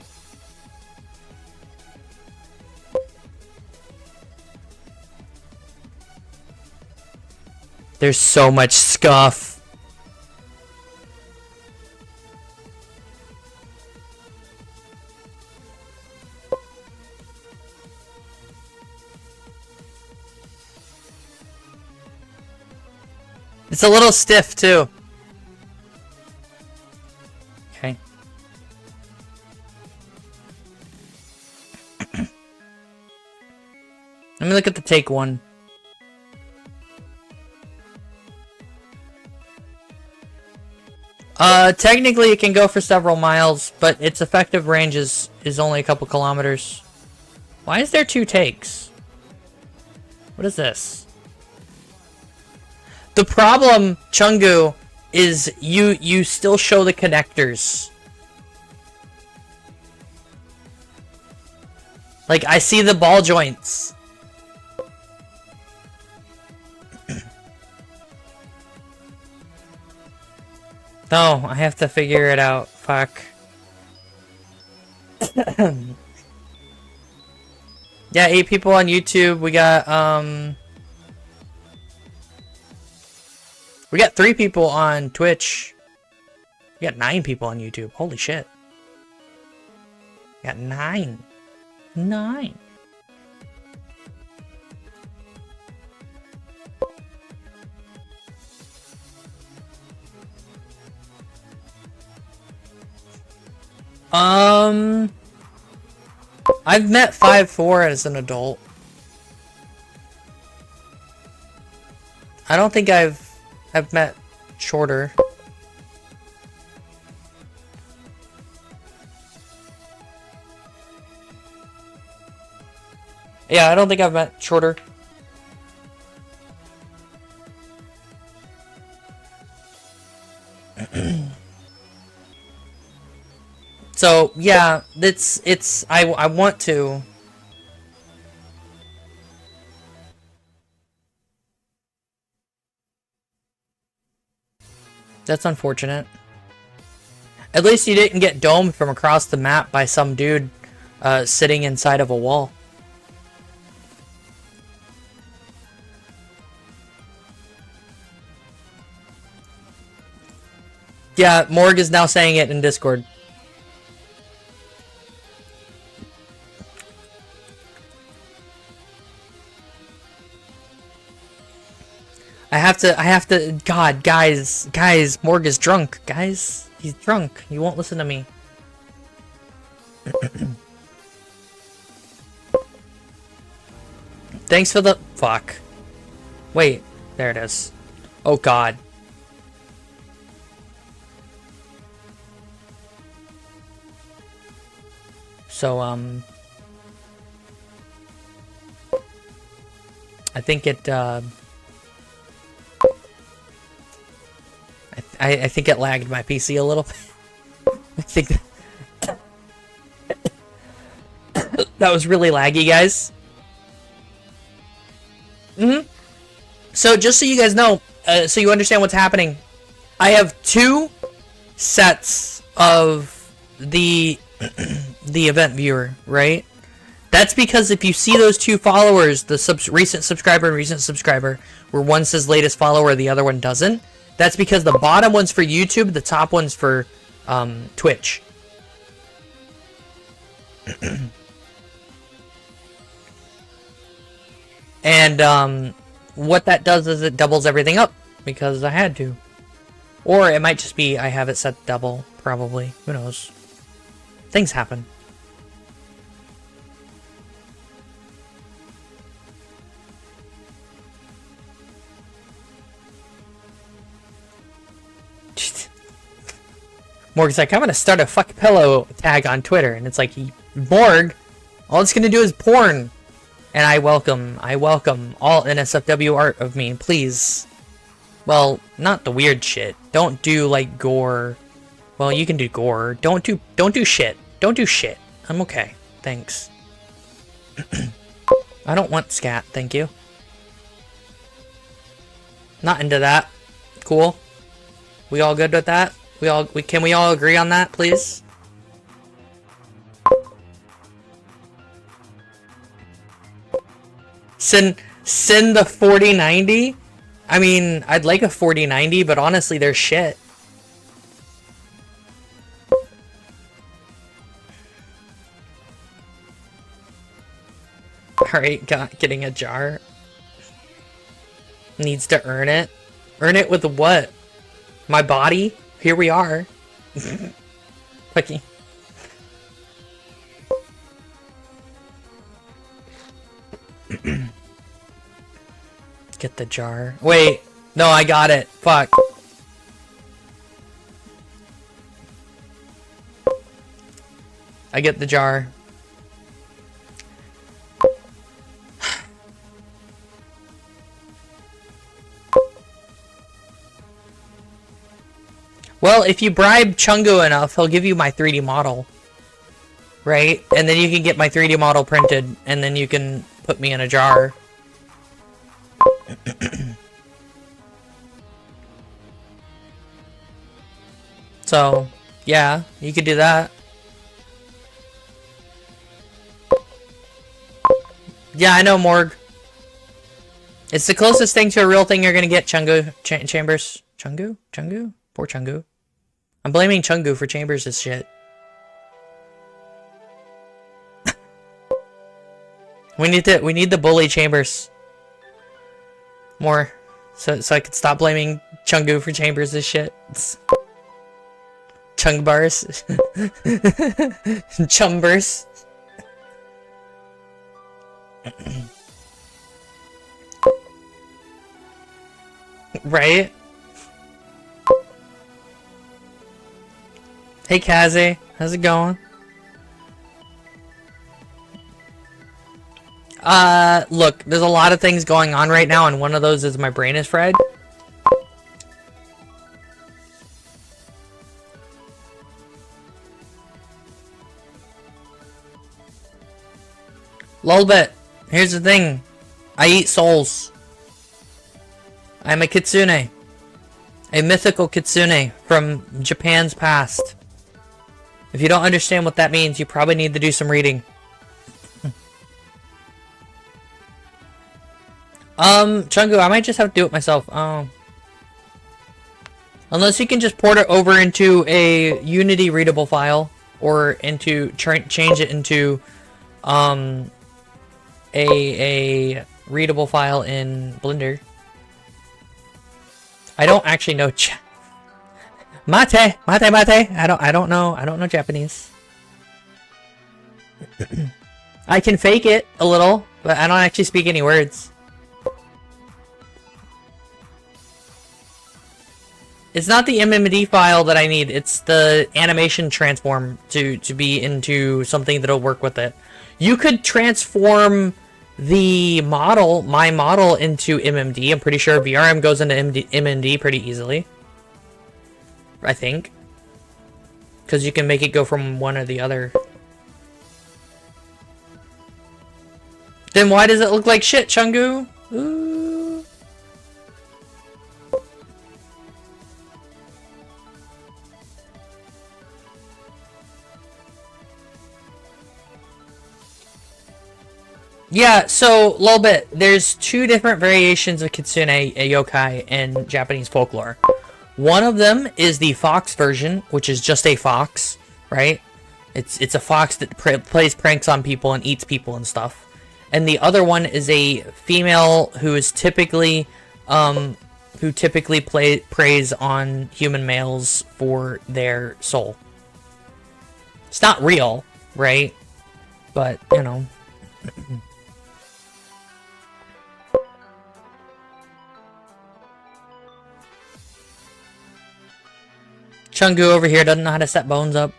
S1: There's so much scuff. It's a little stiff too. Okay. Let me look at the take one. Technically it can go for several miles, but its effective range is only a couple kilometers. Why is there 2 takes? What is this? The problem, Chungu, is you still show the connectors. Like, I see the ball joints. No, I have to figure it out. Fuck. Yeah, 8 people on YouTube. We got 3 people on Twitch. We got 9 people on YouTube. Holy shit. We got 9. 9. I've met 5'4" as an adult. I don't think I've met shorter. Yeah, I don't think I've met shorter. So yeah, I want to. That's unfortunate. At least you didn't get domed from across the map by some dude sitting inside of a wall. Yeah, Morg is now saying it in Discord. I have to, God, guys, Morg is drunk, guys. He's drunk. He won't listen to me. Thanks for the, fuck. Wait, there it is. Oh, God. So, I think it, I think it lagged my PC a little bit. I think that was really laggy, guys. So just so you guys know, so you understand what's happening, I have 2 sets of the event viewer, right? That's because if you see those 2 followers, the recent subscriber and recent subscriber, where one says latest follower, the other one doesn't. That's because the bottom one's for YouTube, the top one's for Twitch. And what that does is it doubles everything up because I had to. Or it might just be I have it set to double, probably. Who knows? Things happen. Morg's like, I'm gonna start a fuck pillow tag on Twitter, and it's like, Morg, all it's gonna do is porn. And I welcome all NSFW art of me, please. Well, not the weird shit. Don't do like gore. Well, you can do gore. Don't do shit. Don't do shit. I'm okay. Thanks. I don't want scat, thank you. Not into that. Cool. We all good with that? Can we all agree on that, please? Send the 4090? I mean, I'd like a 4090, but honestly, they're shit. Alright, getting a jar. Needs to earn it. Earn it with what? My body? Here we are. Fucking. Get the jar. Wait. No, I got it. Fuck. I get the jar. Well, if you bribe Chungo enough, he'll give you my 3D model. Right? And then you can get my 3D model printed, and then you can put me in a jar. So, yeah, you could do that. Yeah, I know, Morg. It's the closest thing to a real thing you're gonna get, Chungo. Chambers. Chungo? Chungo? Poor Chungo. I'm blaming Chungo for Chambers' shit. we need the bully Chambers more, so I could stop blaming Chungo for Chambers' shit. Chung bars. Chumbers. Right? Hey Kaze, how's it going? Look, there's a lot of things going on right now, and one of those is my brain is fried. Lolbit, here's the thing. I eat souls. I'm a Kitsune. A mythical Kitsune from Japan's past. If you don't understand what that means, you probably need to do some reading. Chungu, I might just have to do it myself. Unless you can just port it over into a Unity readable file, or into change it into a readable file in Blender. I don't actually know Mate. I don't know Japanese. I can fake it a little, but I don't actually speak any words. It's not the MMD file that I need, it's the animation transform to be into something that'll work with it. You could transform the model, my model, into MMD. I'm pretty sure VRM goes into MMD pretty easily. I think. Because you can make it go from one or the other. Then why does it look like shit, Chungu? Ooh. Yeah, so, a little bit. There's two different variations of Kitsune, a yokai, in Japanese folklore. One of them is the fox version, which is just a fox, right? It's a fox that plays pranks on people and eats people and stuff. and the other one is a female who is typically preys on human males for their soul. It's not real, right? But, you know. Chungu over here doesn't know how to set bones up.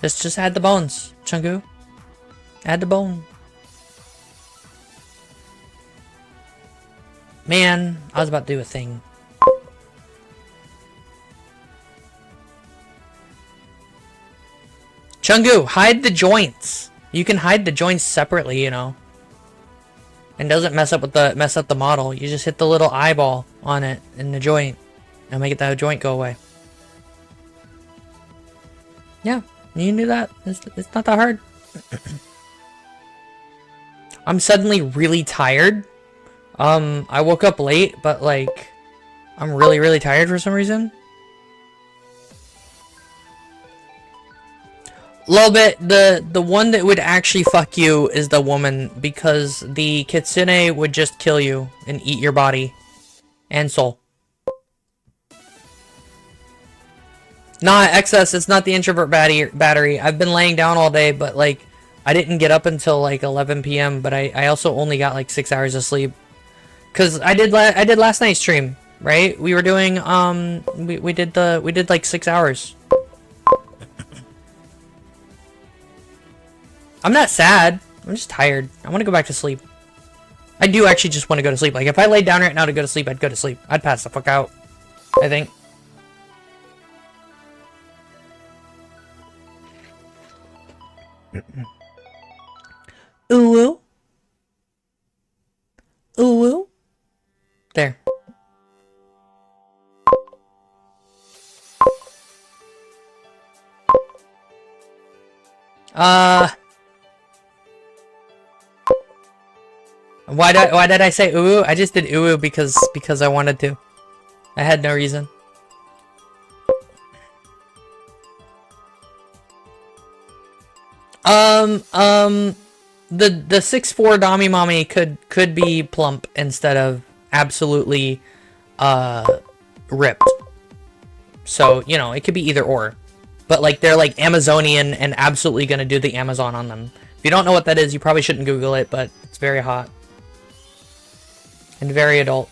S1: Just add the bones, Chungu. Add the bone. Man, I was about to do a thing. Chungu, hide the joints. You can hide the joints separately, you know. And doesn't mess up the model. You just hit the little eyeball on it in the joint and make the joint go away. Yeah, you can do that. It's not that hard. I'm suddenly really tired. I woke up late, but like, I'm really tired for some reason. A little bit. The one that would actually fuck you is the woman, because the Kitsune would just kill you and eat your body and soul. Nah, excess, it's not the introvert battery. I've been laying down all day, but like, I didn't get up until like 11 p.m., but I also only got like 6 hours of sleep. Cause I did last night's stream, right? We were doing, we did like 6 hours. I'm not sad. I'm just tired. I want to go back to sleep. I do actually just want to go to sleep. Like, if I laid down right now to go to sleep, I'd go to sleep. I'd pass the fuck out, I think. Ooh. Ooh. There. Why did I say ooh? I just did ooh because I wanted to. I had no reason. The 6'4" Dami Mommy could be plump instead of absolutely ripped. So, you know, it could be either or. But like, they're like Amazonian and absolutely gonna do the Amazon on them. If you don't know what that is, you probably shouldn't Google it, but it's very hot. And very adult.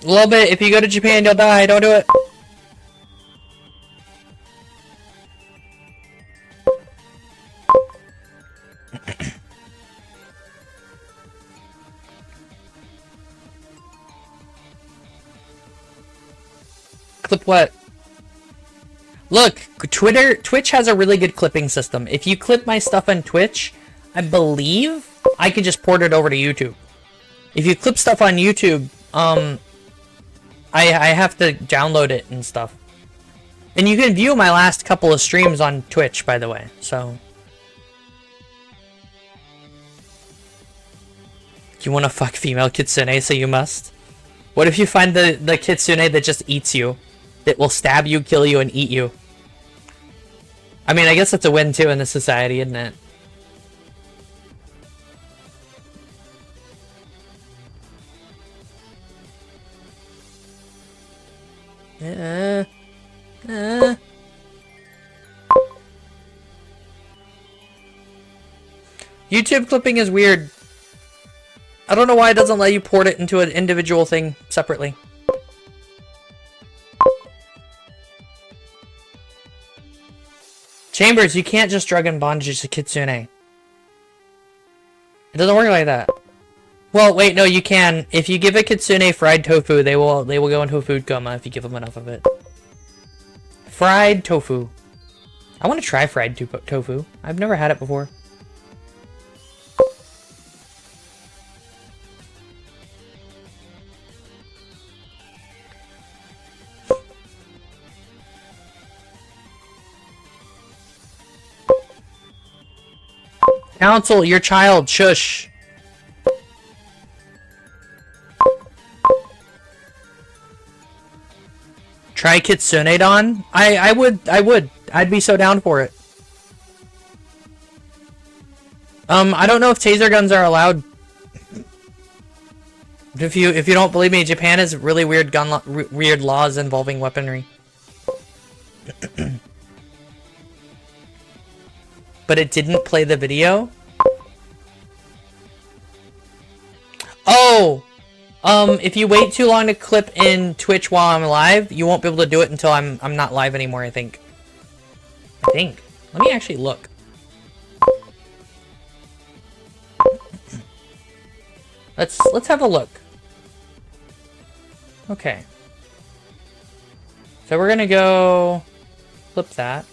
S1: A little bit. If you go to Japan, you'll die. Don't do it. Clip what? Look, Twitch has a really good clipping system. If you clip my stuff on Twitch, I believe I can just port it over to YouTube. If you clip stuff on YouTube, I have to download it and stuff. And you can view my last couple of streams on Twitch, by the way, so. You wanna fuck female Kitsune, so you must? What if you find the Kitsune that just eats you? That will stab you, kill you, and eat you? I mean, I guess that's a win too in this society, isn't it? YouTube clipping is weird. I don't know why it doesn't let you port it into an individual thing separately. Chambers, you can't just drug and bondage a Kitsune. It doesn't work like that. Well, wait, no, you can. If you give a Kitsune fried tofu, they will go into a food coma if you give them enough of it. Fried tofu. I want to try fried tofu. I've never had it before. Counsel your child, shush. Try Kitsune Don? I would. I'd be so down for it. I don't know if taser guns are allowed. If you don't believe me, Japan has really weird weird laws involving weaponry. But it didn't play the video. Oh, if you wait too long to clip in Twitch while I'm live, you won't be able to do it until I'm not live anymore. I think. Let me actually look. Let's have a look. Okay. So we're gonna go clip that.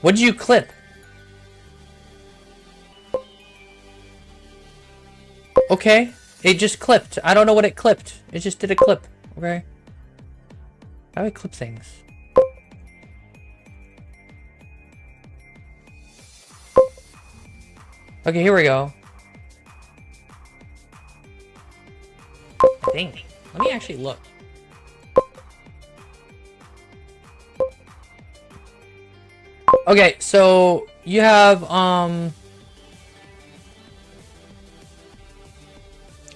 S1: What did you clip? Okay, it just clipped. I don't know what it clipped. It just did a clip. Okay. How do I clip things? Okay, here we go. Dang. Let me actually look. Okay, so you have a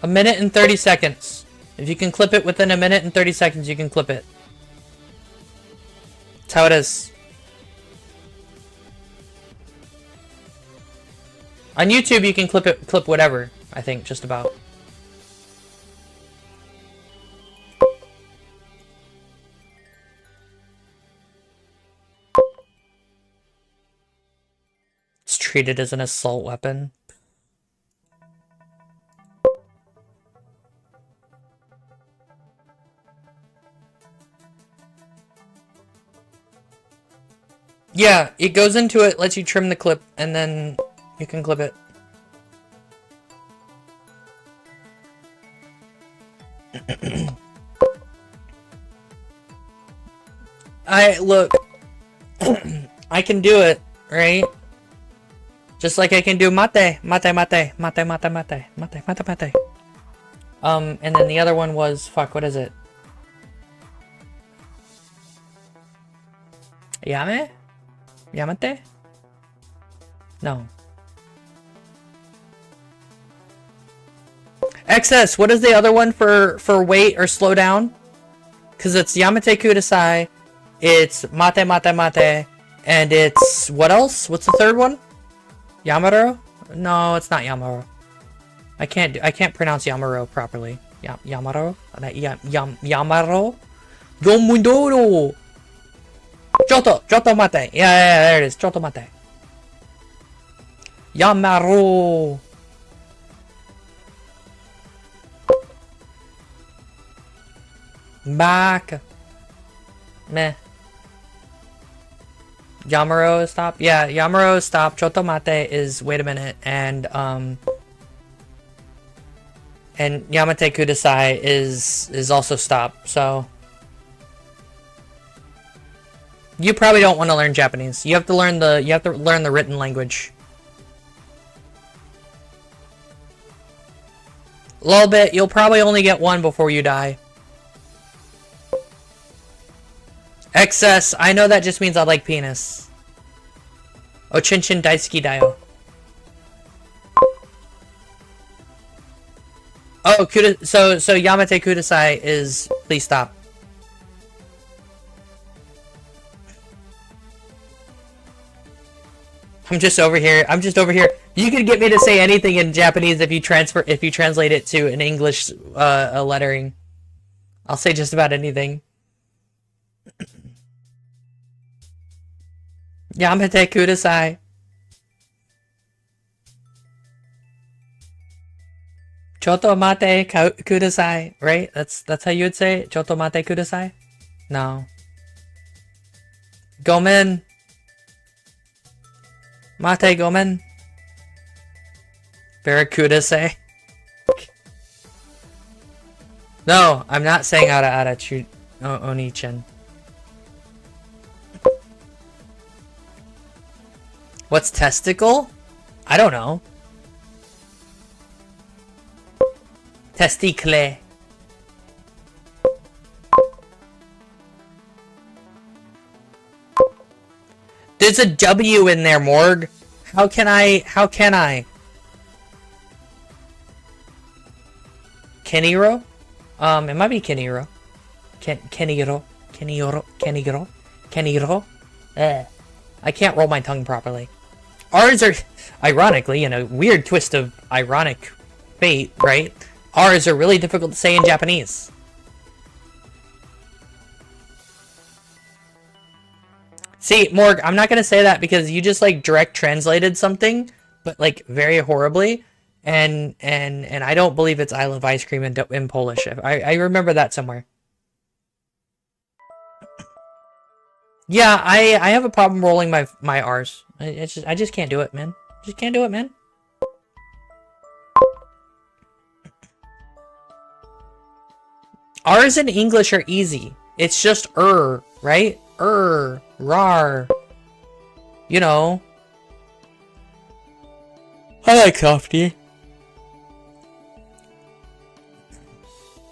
S1: minute and 30 seconds. If you can clip it within a minute and 30 seconds, you can clip it. That's how it is. On YouTube, you can clip whatever, I think, just about. It's treated as an assault weapon. Yeah, it goes into it, lets you trim the clip, and then you can clip it. Look, I can do it, right? Just like I can do mate. And then the other one was, fuck, what is it? Yame? Yamate? No. Excess, what is the other one for wait or slow down? Because it's Yamate Kudasai, it's Mate, and it's, what else? What's the third one? Yamaro? No, it's not Yamaro. I can't pronounce Yamaro properly. Yamaro? Yamaro? Yomundoro! Choto mate. Yeah, there it is. Choto mate. Yamaro. Back. Meh. Yamaro is stop. Yeah, Yamaro is stop. Choto mate is wait a minute, and Yamate Kudasai is also stop. So you probably don't want to learn Japanese. You have to learn the written language. A little bit. You'll probably only get one before you die. Excess. I know that just means I like penis. Ochinchin daisuki dayo. Oh, so Yamate Kudasai is please stop. I'm just over here. You can get me to say anything in Japanese if you translate it to an English lettering. I'll say just about anything. Yamate Kudasai. Choto mate kudasai, right? That's how you would say it? Choto mate kudasai? No. Gomen. Mate gomen. Barracuda say. No, I'm not saying ara Onichin. What's testicle? I don't know. Testicle. There's a W in there, Morg. How can I? Keniro? It might be Keniro. Keniro. I can't roll my tongue properly. R's are, ironically, in a weird twist of ironic fate, right? R's are really difficult to say in Japanese. See, Morg, I'm not gonna say that because you just like direct translated something, but like very horribly, and I don't believe it's I love ice cream in Polish. I remember that somewhere. Yeah, I have a problem rolling my R's. I just can't do it, man. Just can't do it, man. R's in English are easy. It's just right? Rar. You know. I like coffee.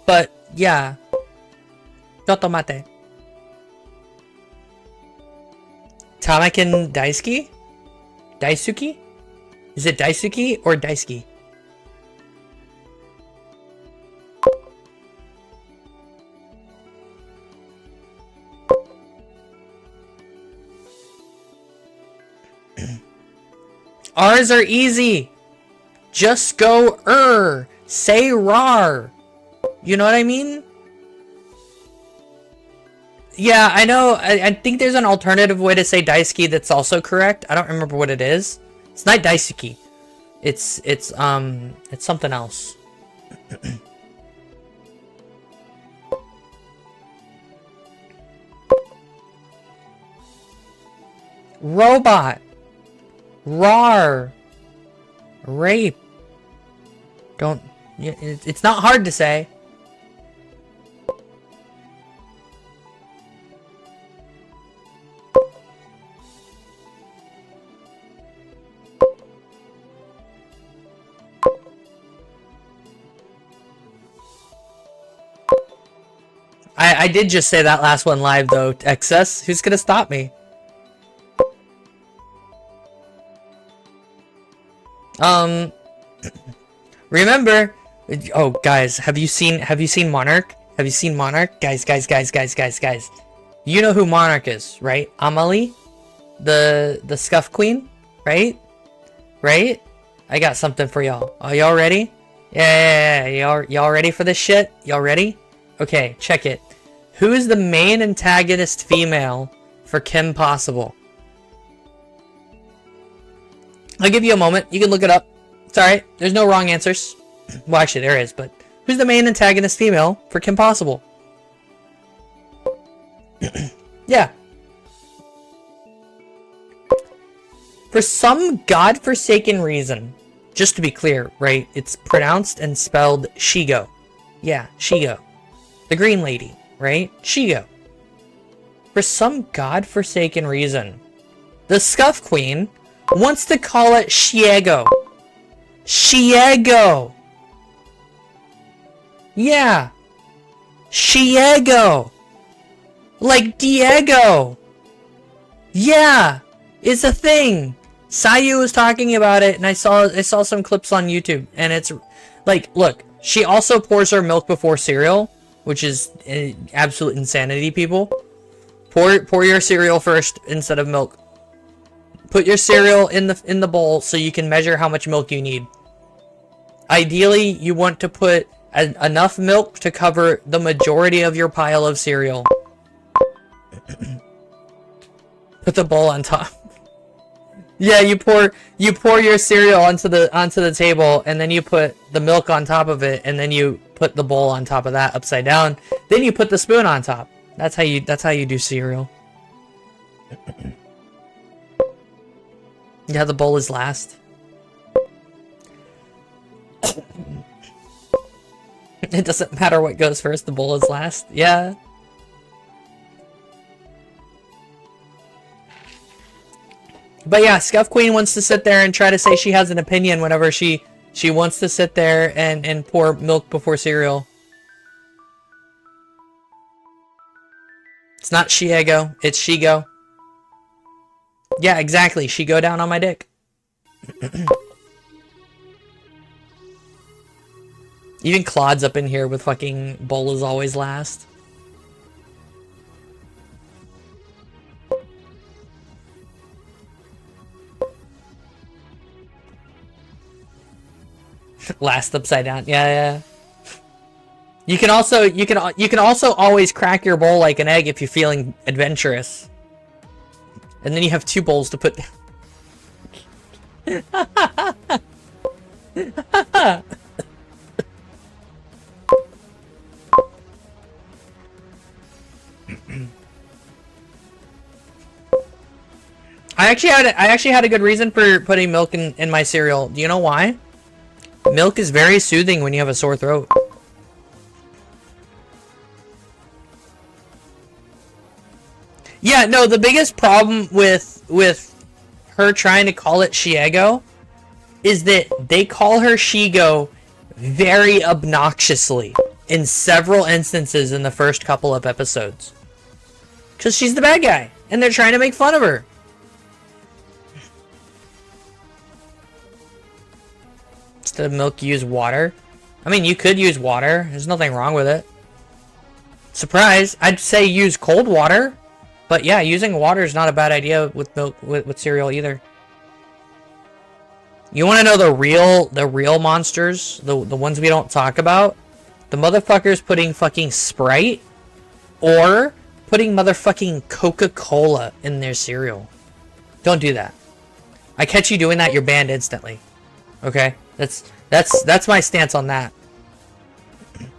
S1: But, yeah. Totomate. Tamakin Daisuke? Daisuke? Is it Daisuke or Daisuke? R's are easy. Just go say rar. You know what I mean? Yeah, I know. I think there's an alternative way to say Daisuke that's also correct. I don't remember what it is. It's not Daisuke. It's something else. Robot. Rar. Rape. Don't... It's not hard to say. I did just say that last one live though, Excess. Who's gonna stop me? Remember, oh guys, have you seen Monarch? Have you seen Monarch? Guys. You know who Monarch is, right? Amalie? The Scuff Queen, right? Right? I got something for y'all. Are y'all ready? Yeah. Y'all ready for this shit? Y'all ready? Okay, check it. Who is the main antagonist female for Kim Possible? I'll give you a moment. You can look it up. It's alright. There's no wrong answers. Well, actually, there is, but who's the main antagonist female for Kim Possible? Yeah. For some godforsaken reason, just to be clear, right? It's pronounced and spelled Shigo. Yeah, Shigo. The green lady, right? Shigo. For some godforsaken reason, the Scuff Queen wants to call it Shiego. Shiego. Yeah. Shiego. Like Diego. Yeah. It's a thing. Sayu was talking about it, and I saw some clips on YouTube, and it's like, look, she also pours her milk before cereal, which is absolute insanity, people. Pour your cereal first instead of milk. Put your cereal in the bowl so you can measure how much milk you need. Ideally, you want to put enough milk to cover the majority of your pile of cereal. Put the bowl on top. Yeah, you pour your cereal onto the table, and then you put the milk on top of it, and then you put the bowl on top of that upside down. Then you put the spoon on top. That's how you do cereal. Yeah, the bowl is last. It doesn't matter what goes first, the bowl is last. Yeah. But yeah, Scuff Queen wants to sit there and try to say she has an opinion whenever she wants to sit there and pour milk before cereal. It's not Shiego, it's Shigo. Yeah, exactly. She go down on my dick. Even Claude's up in here with fucking bowl is always last. Last upside down. Yeah, yeah. You can also always crack your bowl like an egg if you're feeling adventurous. And then you have 2 bowls to put I actually had a good reason for putting milk in my cereal. Do you know why? Milk is very soothing when you have a sore throat. Yeah, no, the biggest problem with her trying to call it Shiego is that they call her Shigo very obnoxiously in several instances in the first couple of episodes. Because she's the bad guy, and they're trying to make fun of her. Instead of milk, use water. I mean, you could use water. There's nothing wrong with it. Surprise! I'd say use cold water. But yeah, using water is not a bad idea with milk with cereal either. You want to know the real monsters, the ones we don't talk about? The motherfuckers putting fucking Sprite or putting motherfucking Coca-Cola in their cereal. Don't do that. I catch you doing that, you're banned instantly. Okay? That's my stance on that.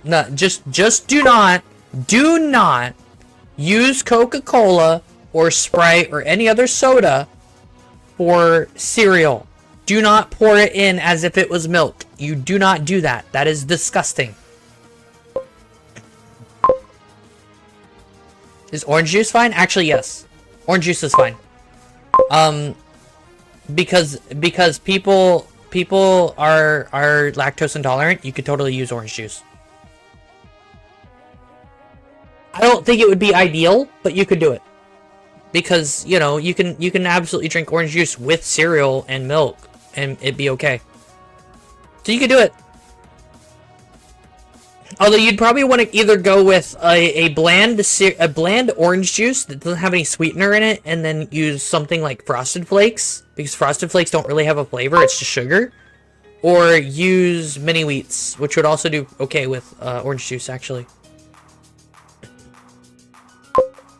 S1: No, just do not use Coca-Cola or Sprite or any other soda for cereal. Do not pour it in as if it was milk. You do not do that. That is disgusting. Is orange juice fine? Actually, yes. Orange juice is fine. Because people are lactose intolerant, you could totally use orange juice. I don't think it would be ideal, but you could do it. Because, you know, you can absolutely drink orange juice with cereal and milk and it'd be okay. So you could do it. Although you'd probably want to either go with a bland orange juice that doesn't have any sweetener in it, and then use something like Frosted Flakes, because Frosted Flakes don't really have a flavor, it's just sugar. Or use mini wheats, which would also do okay with orange juice, actually.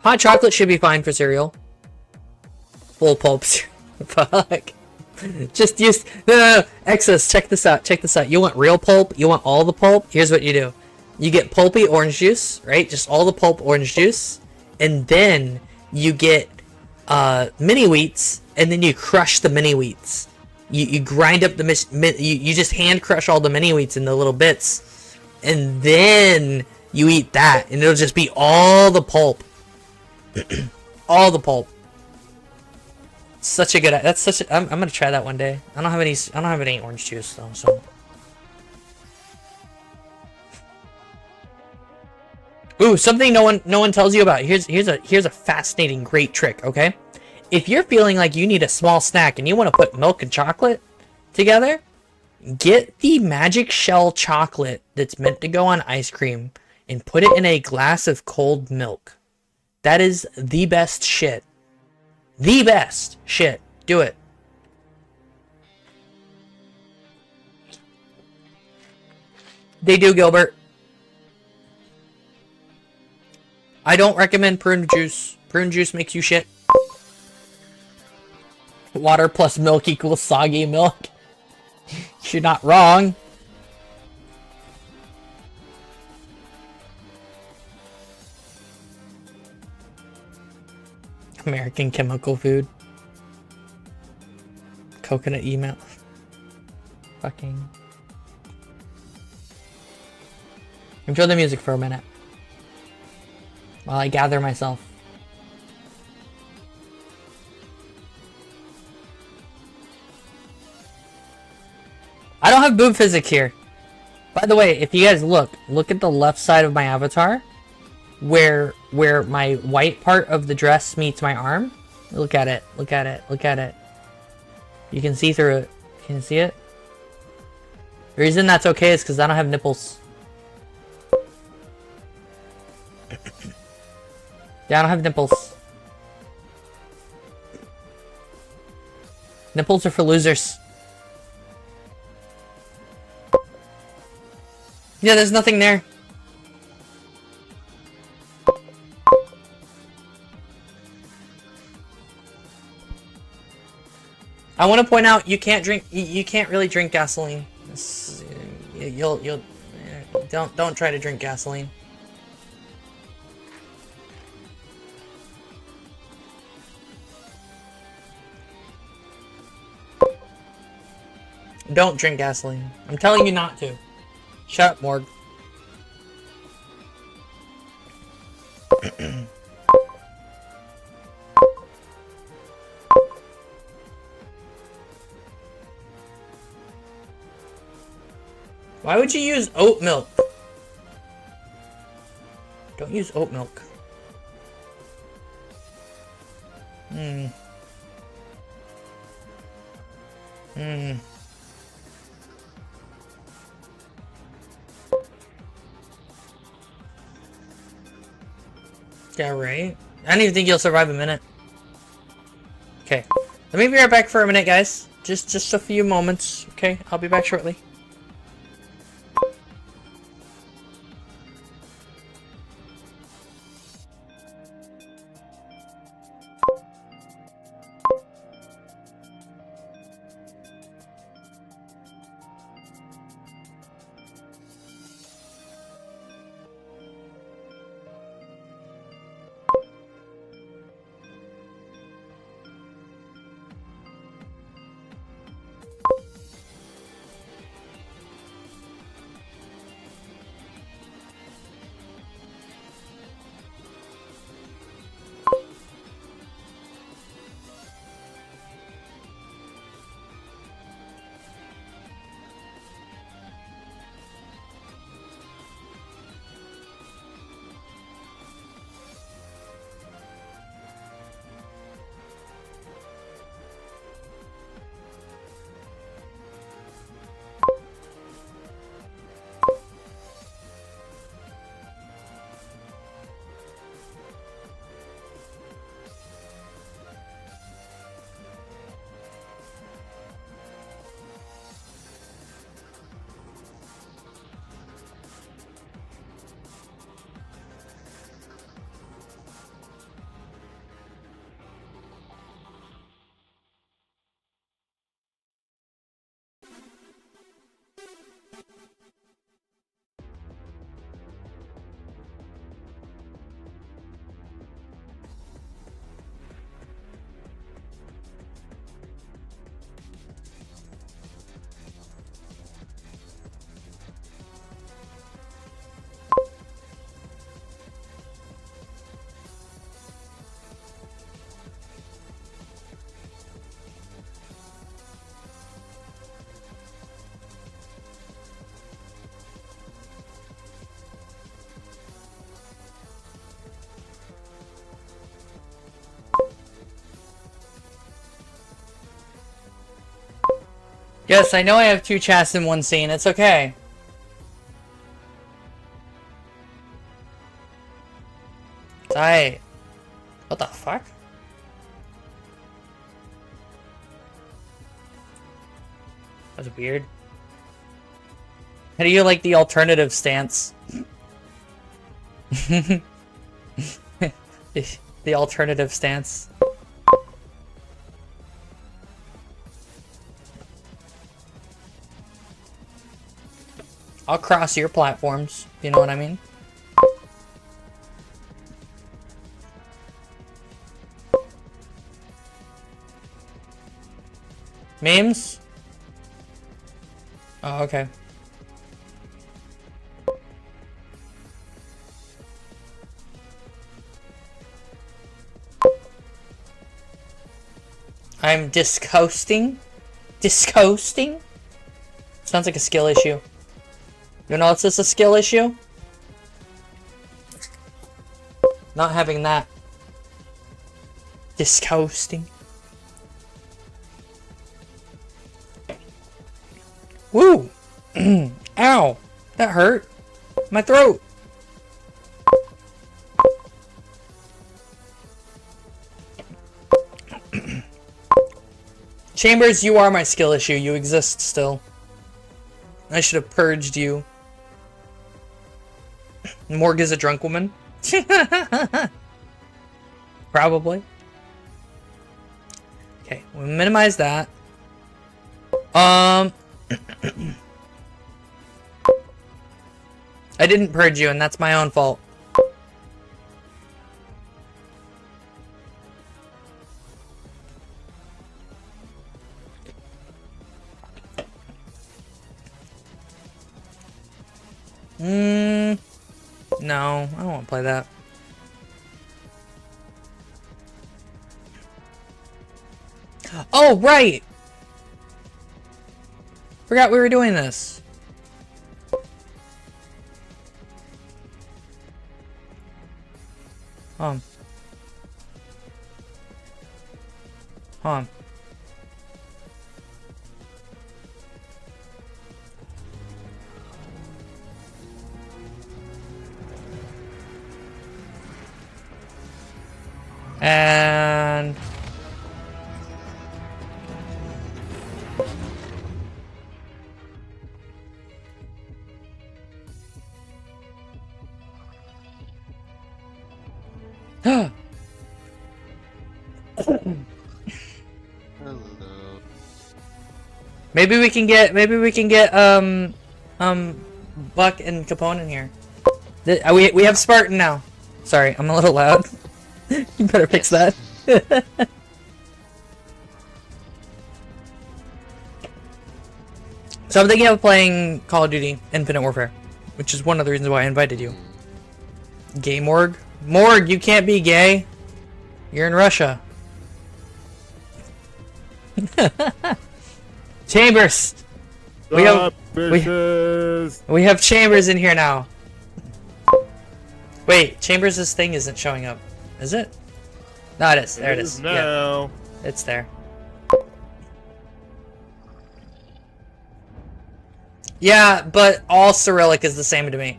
S1: Hot chocolate should be fine for cereal. Full pulps. Fuck. Just use... No. Excess, check this out. You want real pulp? You want all the pulp? Here's what you do. You get pulpy orange juice, right? Just all the pulp orange juice. And then you get mini wheats, and then you crush the mini wheats. You grind up the... You just hand crush all the mini wheats into little bits. And then you eat that, and it'll just be all the pulp. All the pulp. Such a good... That's such a... I'm gonna try that one day. I don't have any orange juice though, so... Ooh, something no one tells you about. Here's a fascinating, great trick, okay? If you're feeling like you need a small snack and you want to put milk and chocolate together, get the magic shell chocolate that's meant to go on ice cream and put it in a glass of cold milk. That is the best shit. The best shit. Do it. They do, Gilbert. I don't recommend prune juice. Prune juice makes you shit. Water plus milk equals soggy milk. You're not wrong. American chemical food. Coconut email. Fucking. Enjoy the music for a minute while I gather myself. I don't have boob physics here. By the way, if you guys look at the left side of my avatar, where my white part of the dress meets my arm, Look at it. Look at it. Look at it. You can see through it. Can you see it? The reason that's okay is because I don't have nipples. Yeah, I don't have nipples. Nipples are for losers. Yeah, there's nothing there. I want to point out you can't drink. You can't really drink gasoline. You'll don't try to drink gasoline. Don't drink gasoline. I'm telling you not to. Shut up, Morg. Why would you use oat milk? Don't use oat milk. Yeah, right? I don't even think you'll survive a minute. Okay. Let me be right back for a minute, guys. Just a few moments, okay? I'll be back shortly. Yes, I know I have 2 chats in one scene. It's okay. What the fuck? That was weird. How do you like the alternative stance? The alternative stance. I'll cross your platforms, you know what I mean? Memes? Oh, okay. I'm discoasting? Discoasting? Sounds like a skill issue. You know, it's just a skill issue? Not having that. Disgusting. Woo! Ow! That hurt. My throat. Chambers, you are my skill issue. You exist still. I should have purged you. Morg is a drunk woman. Probably. Okay, we'll minimize that. I didn't purge you, and that's my own fault. No, I don't want to play that. Oh, right! Forgot we were doing this. Hold on. And
S2: Hello.
S1: maybe we can get Buck and Capone in here. We have Spartan now. Sorry, I'm a little loud. You better fix that. So I'm thinking of playing Call of Duty Infinite Warfare, which is one of the reasons why I invited you. Gay Morg? Morg, you can't be gay. You're in Russia. Chambers! We have Chambers in here now. Wait, Chambers' thing isn't showing up. Is it? No, it is. There it is.
S3: No.
S1: Yeah, it's there. Yeah, but all Cyrillic is the same to me.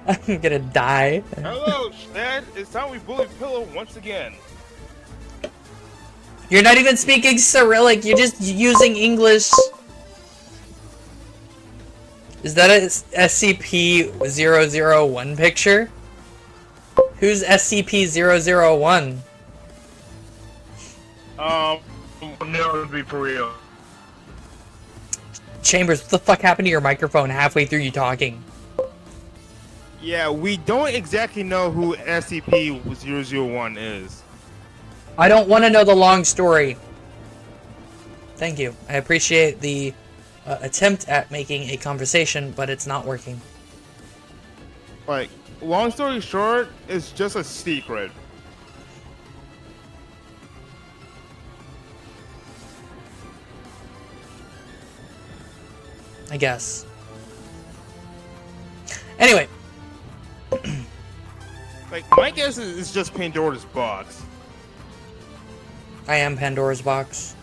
S1: I'm gonna die.
S3: Hello, Chad. It's time we bully Pillow once again.
S1: You're not even speaking Cyrillic, you're just using English. Is that a SCP-001 picture? Who's SCP-001?
S3: No, to be for real.
S1: Chambers, what the fuck happened to your microphone halfway through you talking?
S3: Yeah, we don't exactly know who SCP-001 is.
S1: I don't want to know the long story. Thank you. I appreciate the attempt at making a conversation, but it's not working.
S3: Like, long story short, it's just a secret.
S1: I guess. Anyway.
S3: Like, my guess is it's just Pandora's box.
S1: I am Pandora's box.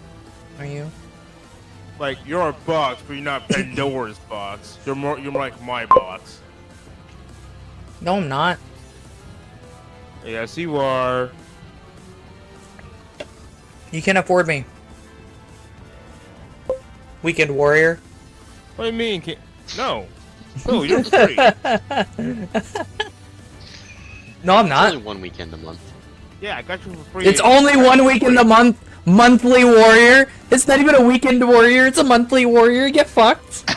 S1: Are you?
S3: Like, you're a box, but you're not Pandora's box. You're more like my box.
S1: No, I'm not.
S3: Yes, you are.
S1: You can't afford me. Weekend Warrior.
S3: What do you mean? No. No, you're free.
S1: No, I'm not.
S2: It's only one weekend a month.
S3: Yeah, I got you for free.
S1: It's only 1 week in the month. Monthly warrior. It's not even a weekend warrior. It's a monthly warrior. Get fucked.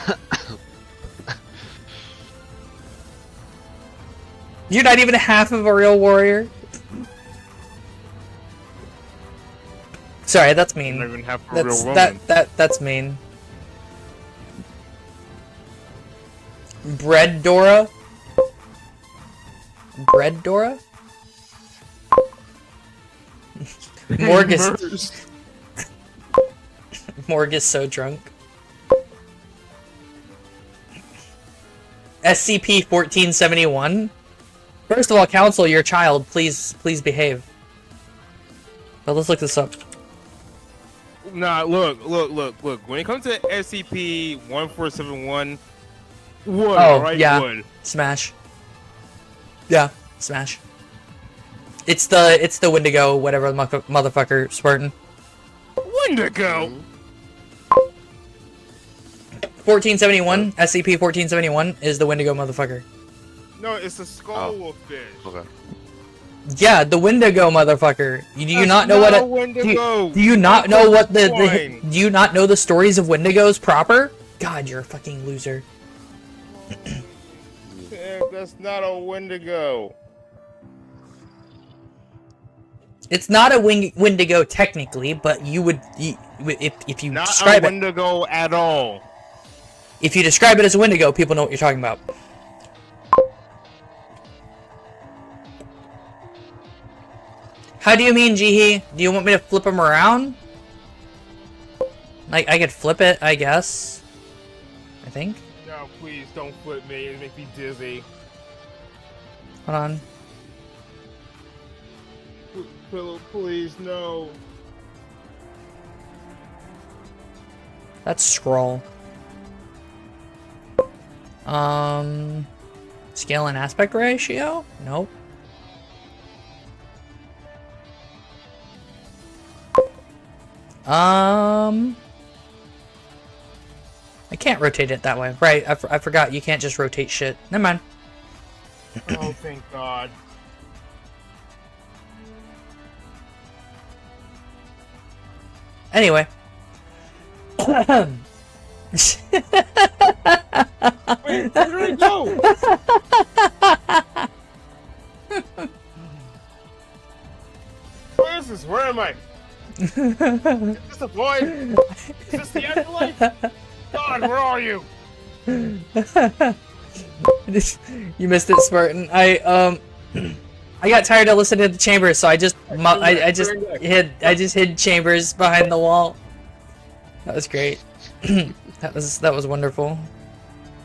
S1: You're not even half of a real warrior. Sorry, that's mean.
S3: Not even half a real
S1: That's
S3: woman.
S1: that's mean. Bread Dora. Bread Dora. Morg is so drunk. SCP-1471. First of all, counsel your child. Please behave. But let's look this up.
S3: Nah, look. When it comes to SCP-1471, wood, right?
S1: Yeah.
S3: Wood.
S1: Smash. Yeah, smash. It's the Wendigo, whatever the motherfucker, Spartan.
S3: Wendigo!
S1: 1471, SCP-1471 is the Wendigo motherfucker.
S3: No, it's a skull fish.
S2: Okay.
S1: Yeah, the Wendigo motherfucker. Do you not know what
S3: Wendigo.
S1: do you not know what the do you not know the stories of Wendigos proper? God, you're a fucking loser.
S3: That's not a Wendigo.
S1: It's not a Wendigo technically, but you would if you
S3: Not
S1: describe
S3: a Wendigo at all.
S1: If you describe it as a Wendigo, people know what you're talking about. How do you mean, Jihi? Do you want me to flip him around? Like, I could flip it, I guess. I think.
S3: No, please don't flip me. It makes me dizzy.
S1: Hold on.
S3: Please, no.
S1: That's scroll. Scale and aspect ratio? Nope. I can't rotate it that way. Right, I forgot you can't just rotate shit. Never mind.
S3: Oh, thank God.
S1: Anyway.
S3: Wait, where did it go? Where is this? Where am I? Is this a void? Is this the afterlife? God, where are you?
S1: You missed it, Spartan. I got tired of listening to the Chambers, so I just hid Chambers behind the wall. That was great. that was wonderful.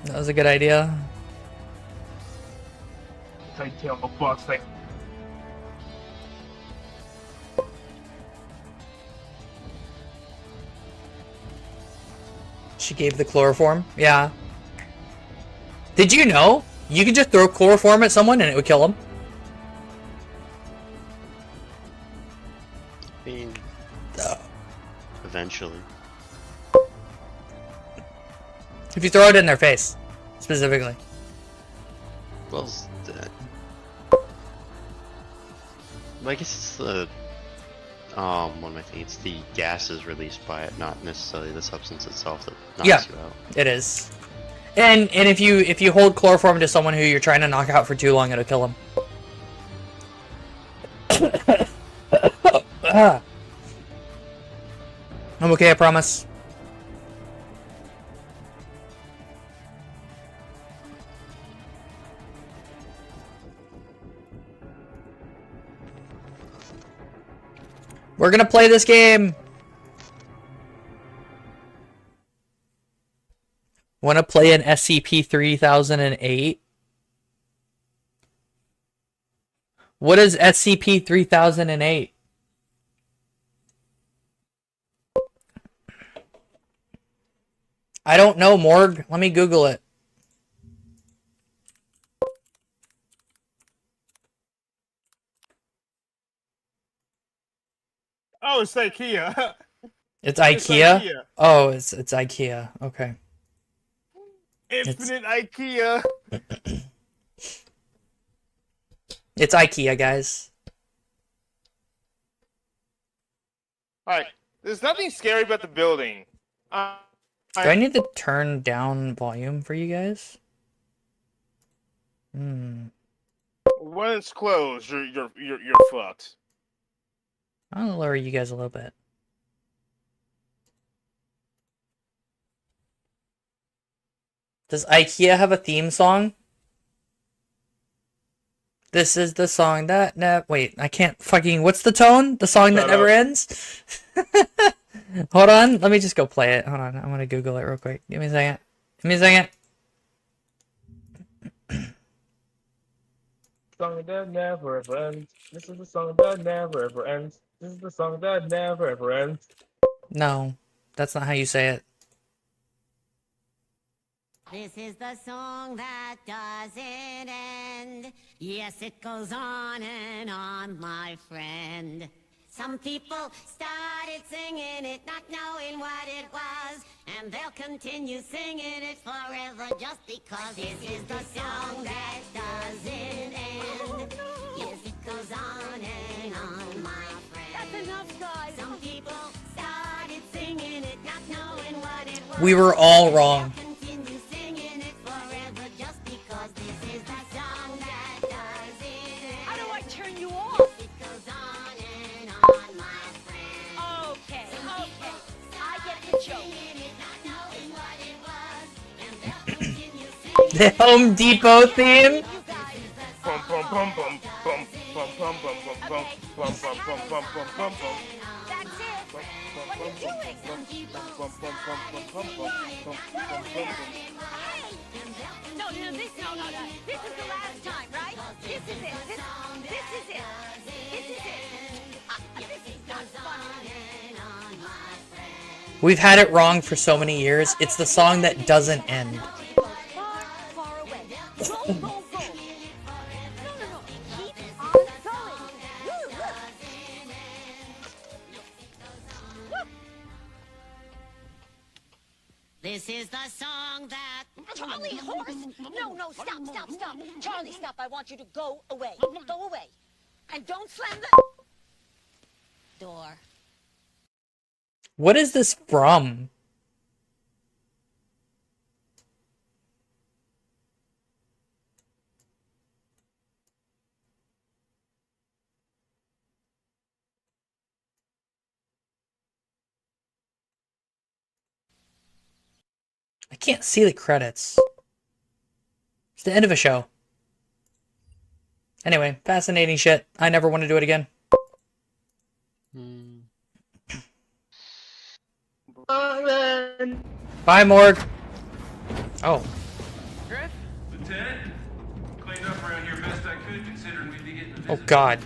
S1: That was a good idea.
S3: Tight tail box thing.
S1: She gave the chloroform. Yeah. Did you know you could just throw chloroform at someone and it would kill them?
S2: I mean, eventually.
S1: If you throw it in their face, specifically.
S2: Well, I guess it's the what am I thinking? It's the gases released by it, not necessarily the substance itself that knocks you out.
S1: It is. And if you hold chloroform to someone who you're trying to knock out for too long, it'll kill them. I'm okay, I promise. We're gonna play this game. Wanna play an SCP-3008? What is SCP-3008? I don't know, Morg. Let me Google it.
S3: Oh, it's IKEA.
S1: It's IKEA?
S3: IKEA.
S1: Oh, it's IKEA. Okay.
S3: Infinite IKEA.
S1: It's IKEA, guys.
S3: Alright, there's nothing scary about the building.
S1: Do I need to turn down volume for you guys?
S3: When it's closed, you're fucked.
S1: I'll lower you guys a little bit. Does IKEA have a theme song? This is the song that wait, I can't fucking... What's the tone? The song that never ends? Hold on, let me just go play it. Hold on, I want to Google it real quick. Give me a second. Give me a second.
S3: song that never ever ends. This is the song that never ever ends. This is the song that never ever ends.
S1: No, that's not how you say it.
S4: This is the song that doesn't end. Yes, it goes on and on, my friend. Some people started singing it, not knowing what it was, and they'll continue singing it forever just because this is the song that doesn't end. Yes, it goes on and on, my friend. That's enough, guys. Some people started singing it, not knowing what it was.
S1: We were all wrong.
S4: Continue singing it forever just because this is the song that doesn't end.
S5: How do I turn you off?
S4: It goes on and on, my friend.
S5: Okay, I get the joke.
S1: The Home Depot theme?
S3: Bum bum bum bum bum bum bum bum bum bum bum bum bum bum bum bum bum.
S5: That's it. What are you doing? Hey! No, this is the last time, right? This is it. This is it. This is not funny.
S1: We've had it wrong for so many years. It's the song that doesn't end.
S5: Far, far away. Go, go, go. No. Keep on going.
S4: This is the song that...
S5: Charlie, horse! No, stop. Charlie, stop. I want you to go away. Go away. And don't slam the
S4: door.
S1: What is this from? I can't see the credits. It's the end of a show. Anyway, fascinating shit. I never want to do it again. Bye, Morg. Oh.
S6: Griff? Lieutenant? Cleaned up around here best I could, considering we'd be getting a visit.
S1: Oh, God.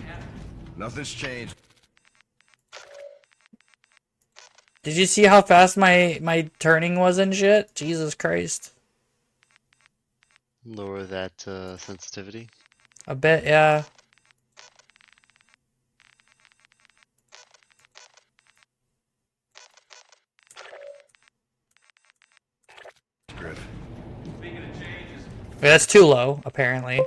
S7: Nothing's changed.
S1: Did you see how fast my turning was and shit? Jesus Christ.
S2: Lower that sensitivity.
S1: A bit, yeah.
S7: Griff.
S6: Speaking of changes,
S1: Wait, that's too low, apparently.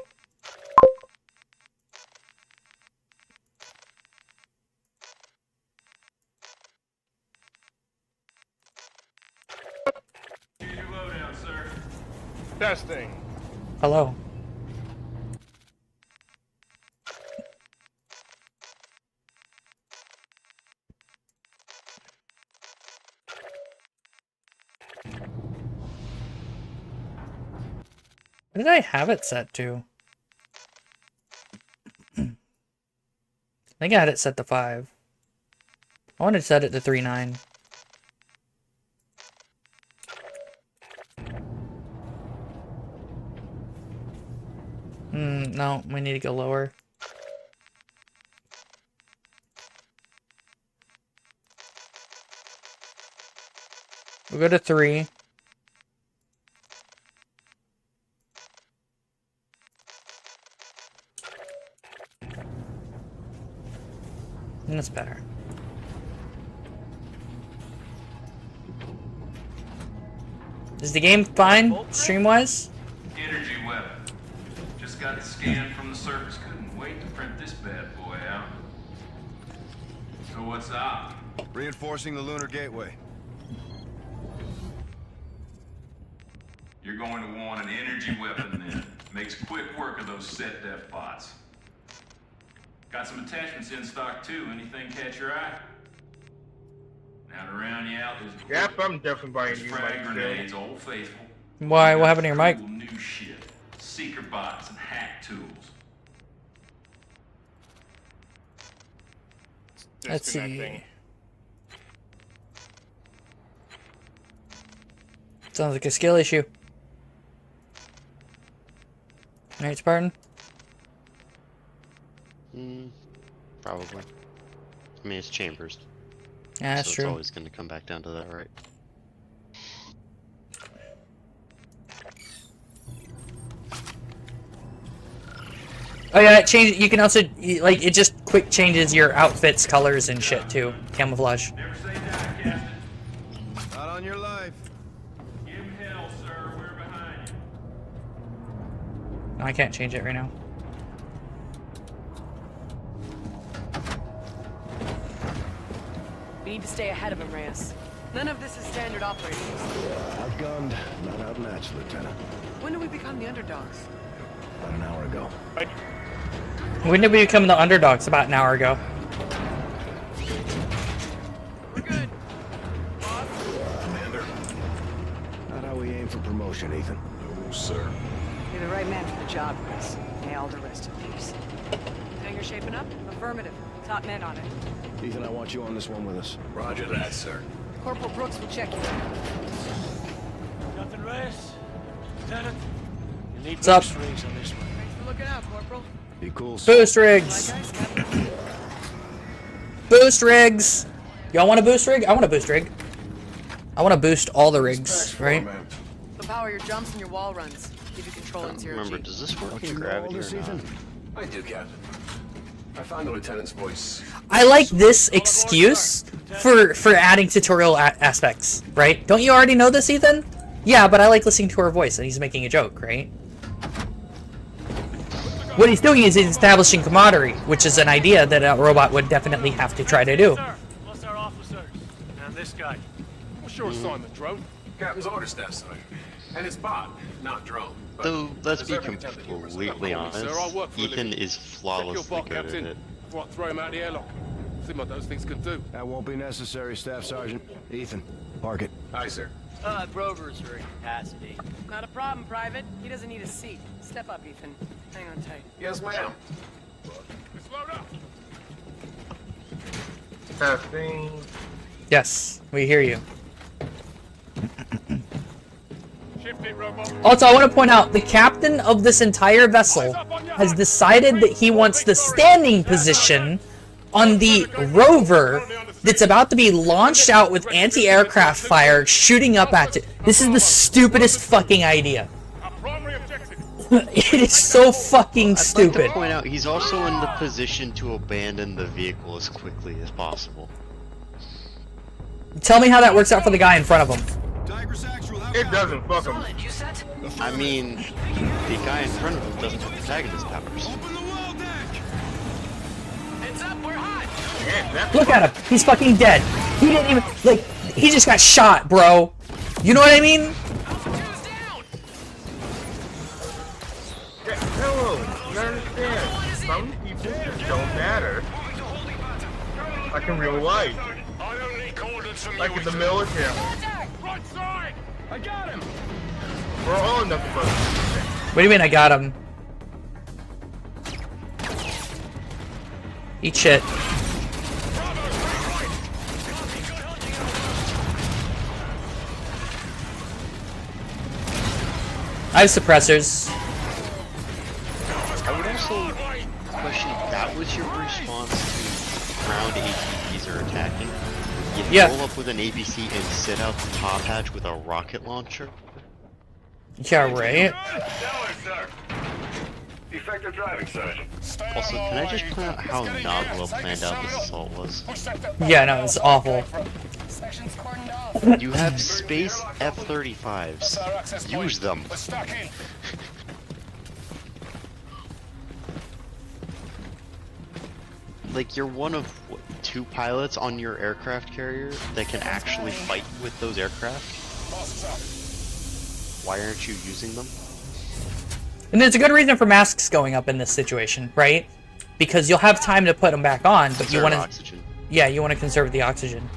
S6: here's your lowdown, sir.
S3: Testing.
S1: Hello. What did I have it set to? I think I had it set to 5. I wanted to set it to 3.9. No, we need to go lower. We'll go to 3. And that's better. Is the game fine, stream-wise?
S6: Energy weapon. Just got the scan from the surface. Couldn't wait to print this bad boy out. So what's up?
S7: Reinforcing the lunar gateway.
S6: You're going to want an energy weapon then. Makes quick work of those set def bots. Got some attachments in stock too. Anything catch your eye? Now to round you out, there's
S3: Yep, I'm definitely buying you
S6: frag
S3: mic
S6: grenades, Old Faithful.
S1: Why? What happened to your mic?
S6: Cool new shit. Seeker bots and hack tools.
S1: Let's see.
S3: Disconnecting.
S1: Sounds like a skill issue. Alright, Spartan.
S2: Probably. I mean, it's chambers.
S1: Yeah, that's
S2: so
S1: true.
S2: It's always going to come back down to that, right?
S1: Oh yeah, it change. You can also like it just quick changes your outfits, colors, and shit too. Camouflage.
S6: Never say die, Captain.
S7: Not on your life.
S6: Give him hell, sir. We're behind you.
S1: No, I can't change it right now.
S8: We need to stay ahead of him, Reyes. None of this is standard operating.
S7: Outgunned, not outmatched, Lieutenant.
S8: When do we become the underdogs?
S7: About an hour ago.
S1: When did we become the underdogs? About an hour ago.
S8: We're good.
S7: Commander. Not how we aim for promotion, Ethan.
S3: No, sir.
S8: You're the right man for the job, Reyes. May all the rest in peace. Hangar shaping up? Affirmative. Top men on it.
S7: Ethan, I want you on this one with us.
S3: Roger that, sir.
S8: Corporal Brooks will check you.
S9: Captain Reyes, Lieutenant, you need
S1: What's up?
S9: boost rings on this one.
S8: Thanks for looking out, Corporal.
S7: Be cool, sir.
S1: Boost rigs.
S8: Like ice, Captain.
S1: Boost rigs. Y'all want a boost rig? I want a boost rig. I want to boost all the rigs, right?
S8: They'll power your jumps and your wall runs. Give you control in zero
S2: Remember,
S8: G.
S2: does this work
S7: Don't
S2: in
S7: you know all
S2: gravity or
S7: this,
S2: not?
S7: Ethan?
S3: I do, Captain. I found the lieutenant's voice.
S1: I like this excuse for adding tutorial aspects, right? Don't you already know this, Ethan? Yeah, but I like listening to her voice, and he's making a joke, right? What he's doing is he's establishing camaraderie, which is an idea that a robot would definitely have to try to do.
S9: Sir, plus our officers. And this guy.
S3: What's your assignment, drone? Captain's orders, Staff Sergeant. And it's bot, not drone. But
S2: Though, let's be
S3: deserving attempt at humor, so
S2: completely
S3: don't call me,
S2: honest,
S3: sir. I work for a
S2: Ethan
S3: living.
S2: is
S3: Check your
S2: flawlessly
S3: bot,
S2: good at
S3: Captain,
S2: it.
S3: before I throw him out the airlock. See what those things can do.
S7: That won't be necessary, Staff Sergeant. Ethan, park it.
S3: Aye, sir.
S9: Rovers are in capacity.
S8: Not a problem, Private. He doesn't need a seat. Step up, Ethan. Hang on tight.
S3: Yes, ma'am. Let's load up.
S10: Testing.
S1: Yes, we hear you.
S3: Shift it, robot.
S1: Also, I want to point out, the captain of this entire vessel has decided that he wants the standing position on the rover that's about to be launched out with anti-aircraft fire shooting up at it. This is the stupidest fucking idea.
S3: Our primary objective.
S1: It is so fucking
S2: I'd like
S1: stupid.
S2: to point out, he's also in the position to abandon the vehicle as quickly as possible.
S1: Tell me how that works out for the guy in front of him.
S10: It doesn't fuck him.
S2: I mean, the guy in front of him doesn't have protagonist powers.
S8: Heads up, we're hot!
S10: Yeah, that's
S1: Look at him. He's fucking dead. He didn't even, like, he just got shot, bro. You know what I mean?
S8: Altitude's down!
S10: hello. You understand? Some people just don't matter. Like in real life.
S3: I only called it some
S10: Like in the military.
S3: Right side! I got him!
S10: We're all nothing but.
S1: What do you mean I got him? Eat shit. I have suppressors.
S2: I would also question if that was your response to ground ATVs are attacking. You
S1: Yeah.
S2: roll up with an ABC and sit out the top hatch with a rocket launcher.
S1: Yeah, right?
S3: Sir. Effective driving, Sergeant.
S2: Also, can I just point out how not well planned out this assault was?
S1: Yeah, no, it's awful.
S8: Section's cordoned off.
S2: You have space F-35s. Use them.
S3: We're stuck in.
S2: Like, you're one of, what, 2 pilots on your aircraft carrier that can actually fight with those aircraft? Why aren't you using them?
S1: And there's a good reason for masks going up in this situation, right? Because you'll have time to put them back on, but you
S2: Conserve
S1: want to,
S2: oxygen.
S1: yeah, you want to conserve the oxygen.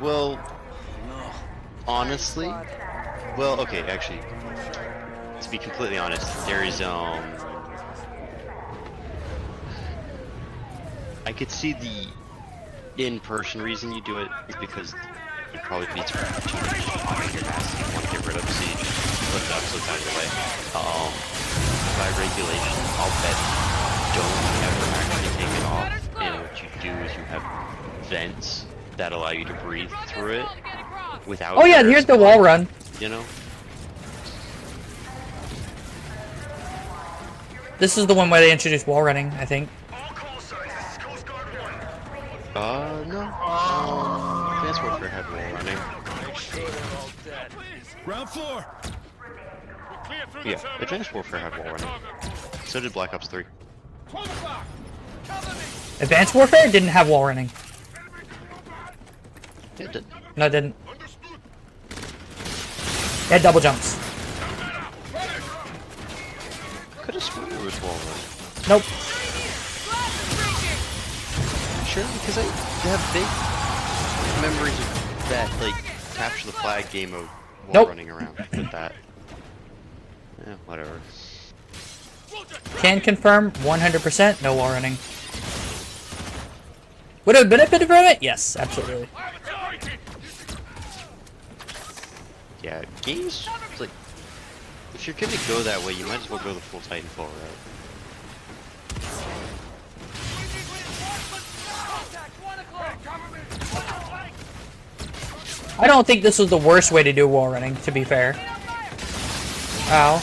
S2: Well, honestly, well, okay, actually, to be completely honest, there is, I could see the in-person reason you do it is because you probably need to too much on your mask. You want to get rid of siege, put it up so it's out of your way. By regulation, I'll bet don't ever actually take it off, and what you do is you have vents that allow you to breathe through it without.
S1: Oh yeah, here's the wall run.
S2: You know.
S1: This is the one where they introduced wall running, I think.
S2: No. Advanced Warfare had wall running.
S7: Ground floor.
S2: Yeah, Advanced Warfare had wall running. So did Black Ops 3.
S1: Advanced Warfare didn't have wall running.
S2: Yeah, it did.
S1: No, it didn't. It had double jumps.
S2: Could have sworn it was wall running.
S1: Nope.
S2: Sure, because I have big memories of that, like, capture the flag game of wall running around with that. Yeah, whatever.
S1: Can confirm 100% no wall running. Would have benefited from it? Yes, absolutely.
S2: Yeah, games, like, if you're gonna go that way, you might as well go the full Titanfall route.
S1: I don't think this was the worst way to do wall running, to be fair. Ow.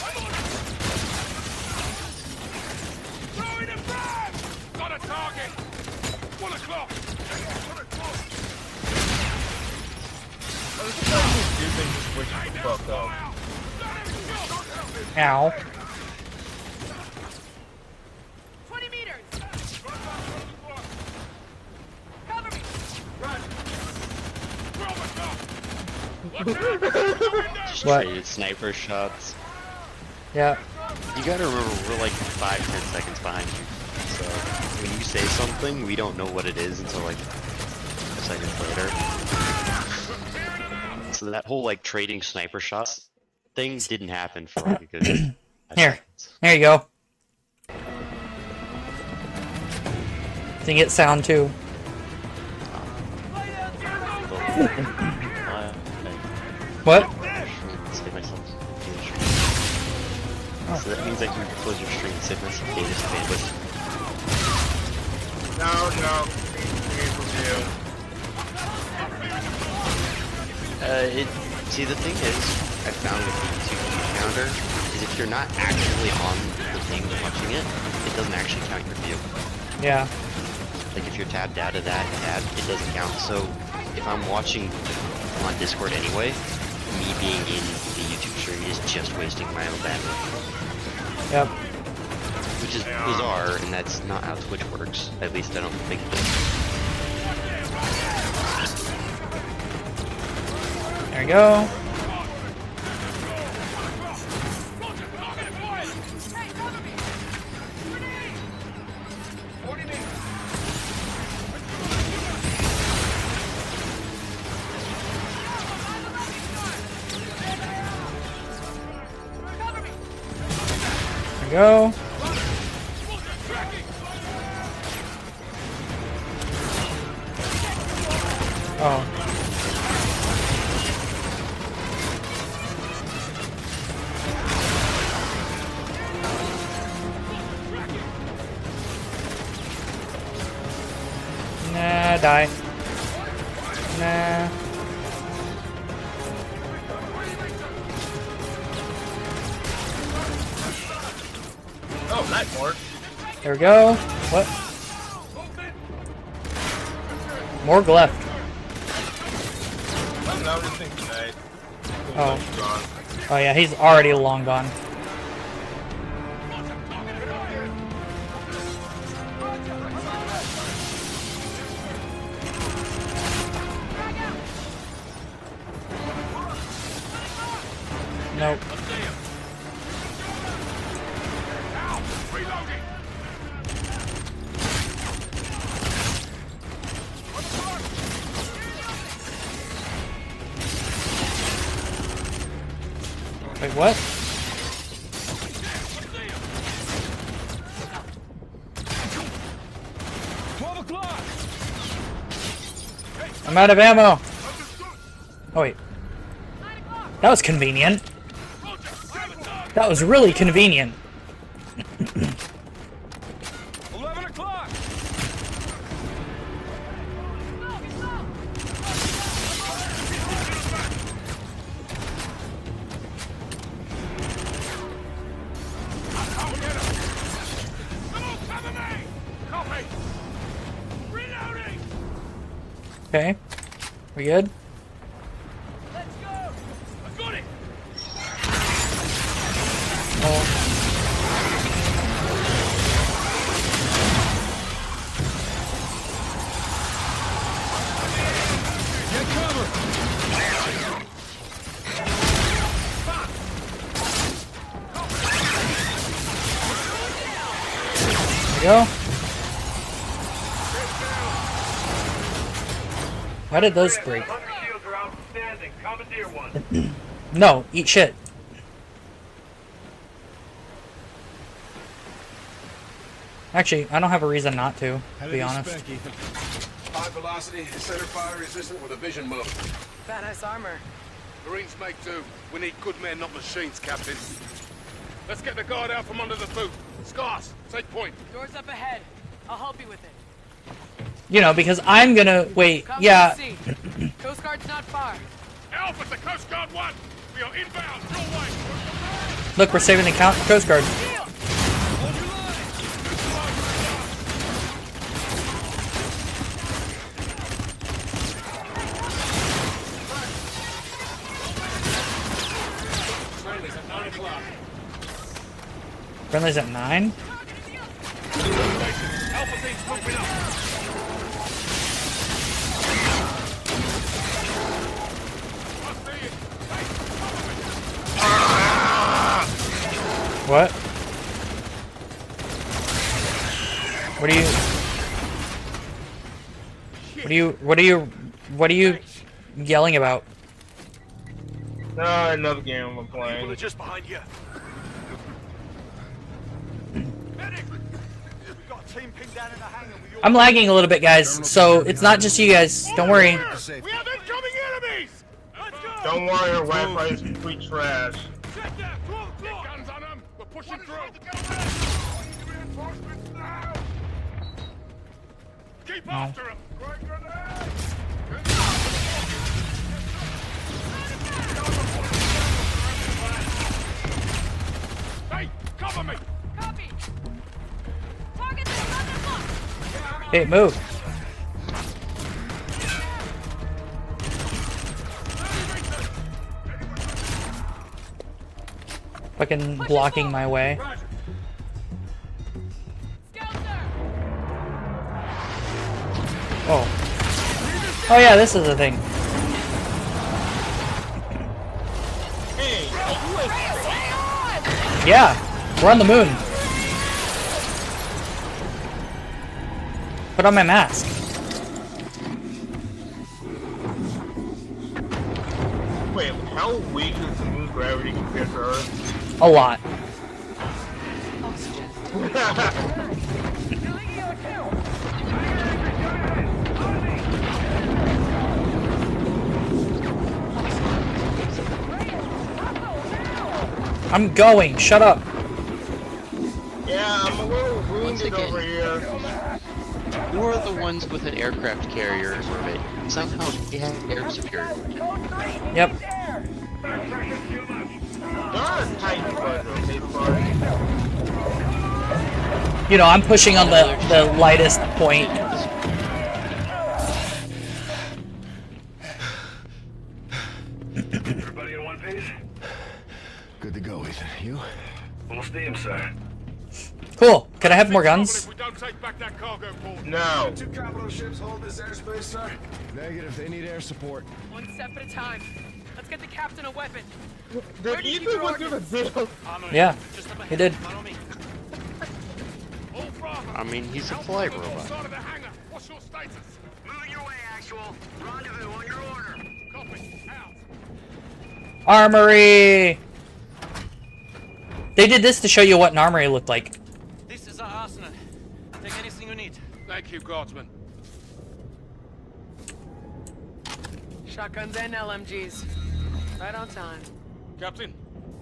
S1: Ow.
S5: 20 meters. Cover me.
S2: Just
S1: What?
S2: traded sniper shots.
S1: Yeah.
S2: You gotta remember, we're like 5-10 seconds behind you. So, when you say something, we don't know what it is until like a second later. So that whole like trading sniper shots thing didn't happen for like a good 5
S1: Here.
S2: seconds.
S1: There you go. To get sound too. What?
S2: Save myself data stream. So that means I can close your stream and save myself data bandwidth.
S10: No.
S2: See, the thing is, I found with the YouTube counter is if you're not actively on the thing watching it, it doesn't actually count your view.
S1: Yeah.
S2: Like if you're tabbed out of that tab, it doesn't count. So if I'm watching on Discord anyway, me being in the YouTube stream is just wasting my own bandwidth.
S1: Yep.
S2: Which is bizarre, and that's not how Twitch works. At least I don't think it is.
S1: There we go. There we go. Oh. Nah, die. Nah.
S10: Oh, that worked.
S1: There we go. What? Morg left.
S10: I'm not really thinking tonight.
S1: Oh. Oh yeah, he's already long gone. Nope. Wait, what? I'm out of ammo. Oh wait. That was convenient. That was really convenient. Okay. We good?
S9: Let's go! I got it!
S1: Oh.
S7: Get cover!
S1: There we go. Why did those break?
S3: Shields are outstanding. Commandeer one.
S1: No, eat shit. Actually, I don't have a reason not to be honest.
S11: High velocity, center fire resistant with a vision mode.
S8: Badass armor.
S11: Marines make do. We need good men, not machines, Captain. Let's get the guard out from under the boot. Scars, take point.
S8: Doors up ahead. I'll help you with it.
S1: You know, because I'm gonna wait.
S8: Come
S1: Yeah.
S8: and see. Coast Guard's not far.
S11: Alpha to Coast Guard 1. We are inbound. Your way.
S1: Look, we're saving the Coast Guard. Friendly's at 9.
S11: Alpha team's moving up.
S1: What? What are you yelling about?
S10: Another game I'm
S9: People
S10: playing.
S9: are just behind you. Medic! We've got a team pinned down in the hangar with your...
S1: I'm lagging a little bit, guys, so it's not just you guys. Don't worry.
S11: We have incoming enemies. Let's go.
S10: Don't worry, our Wi-Fi is complete trash.
S11: Check that. Get guns on them. We're pushing through. Reinforcements now. Keep after them. Hey, cover me.
S5: Copy. Target is on their mark.
S1: Hey, move. Fucking blocking my way. Oh. Oh yeah, this is the thing. Yeah, we're on the moon. Put on my mask.
S10: Wait, how weak is the moon gravity compared to Earth?
S1: A lot. I'm going. Shut up.
S10: Yeah, I'm a little wounded
S2: again.
S10: over here.
S2: You're the ones with an aircraft carrier orbit. Somehow they have air superiority.
S1: Yep. You know, I'm pushing on the lightest point.
S6: Everybody in one piece?
S7: Good to go, Ethan. You?
S6: Full steam, sir.
S1: Cool. Could I have more guns?
S11: If we don't take back that cargo port.
S10: No.
S11: Two capital ships hold this airspace, sir.
S7: Negative. They need air support.
S8: One step at a time. Let's get the captain a weapon.
S10: Did Ethan went through the deal?
S1: Yeah, he did.
S2: I mean, he's a flight robot.
S11: What's your status?
S3: Moving your way, actual. Rendezvous on your order.
S11: Copy. Out.
S1: Armory! They did this to show you what an armory looked like.
S9: This is our arsenal. Take anything you need.
S11: Thank you, Guardsman.
S8: Shotguns and LMGs. Right on time.
S11: Captain,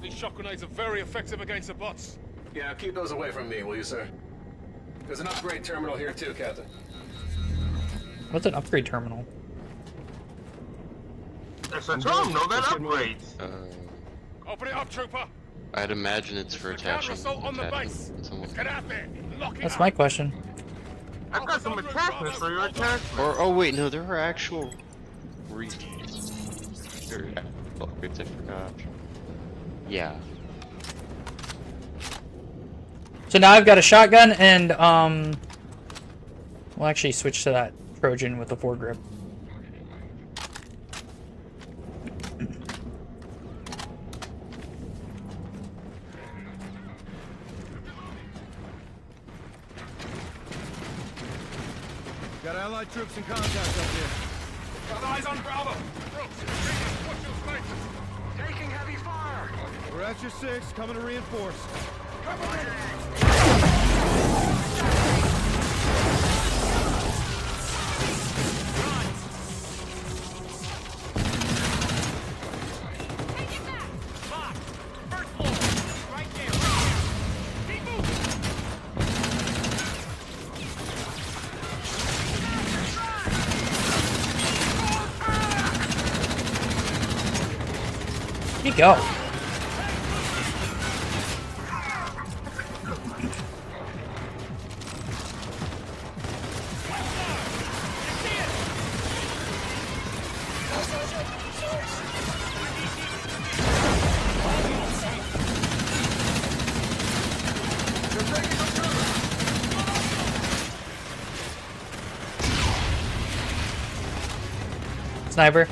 S11: these shock grenades are very effective against the bots.
S6: Yeah, keep those away from me, will you, sir? There's an upgrade terminal here too, Captain.
S1: What's an upgrade terminal?
S10: It's a terminal that upgrades.
S11: Open it up, trooper.
S2: I'd imagine it's for attaching.
S11: Counter-assault on the base.
S2: someone.
S11: Get out there. Lock it
S1: That's
S11: up.
S1: my question.
S10: I've got some attachments for your attachment.
S2: Or, oh wait, no, there are actual upgrades, I forgot. Yeah.
S1: So now I've got a shotgun and, we'll actually switch to that Trojan with the foregrip.
S7: Got allied troops in contact up here.
S11: Got eyes on Bravo. Brooks, what's your status? Taking heavy fire.
S7: We're at your 6, coming to reinforce.
S1: Here you go. Sniper.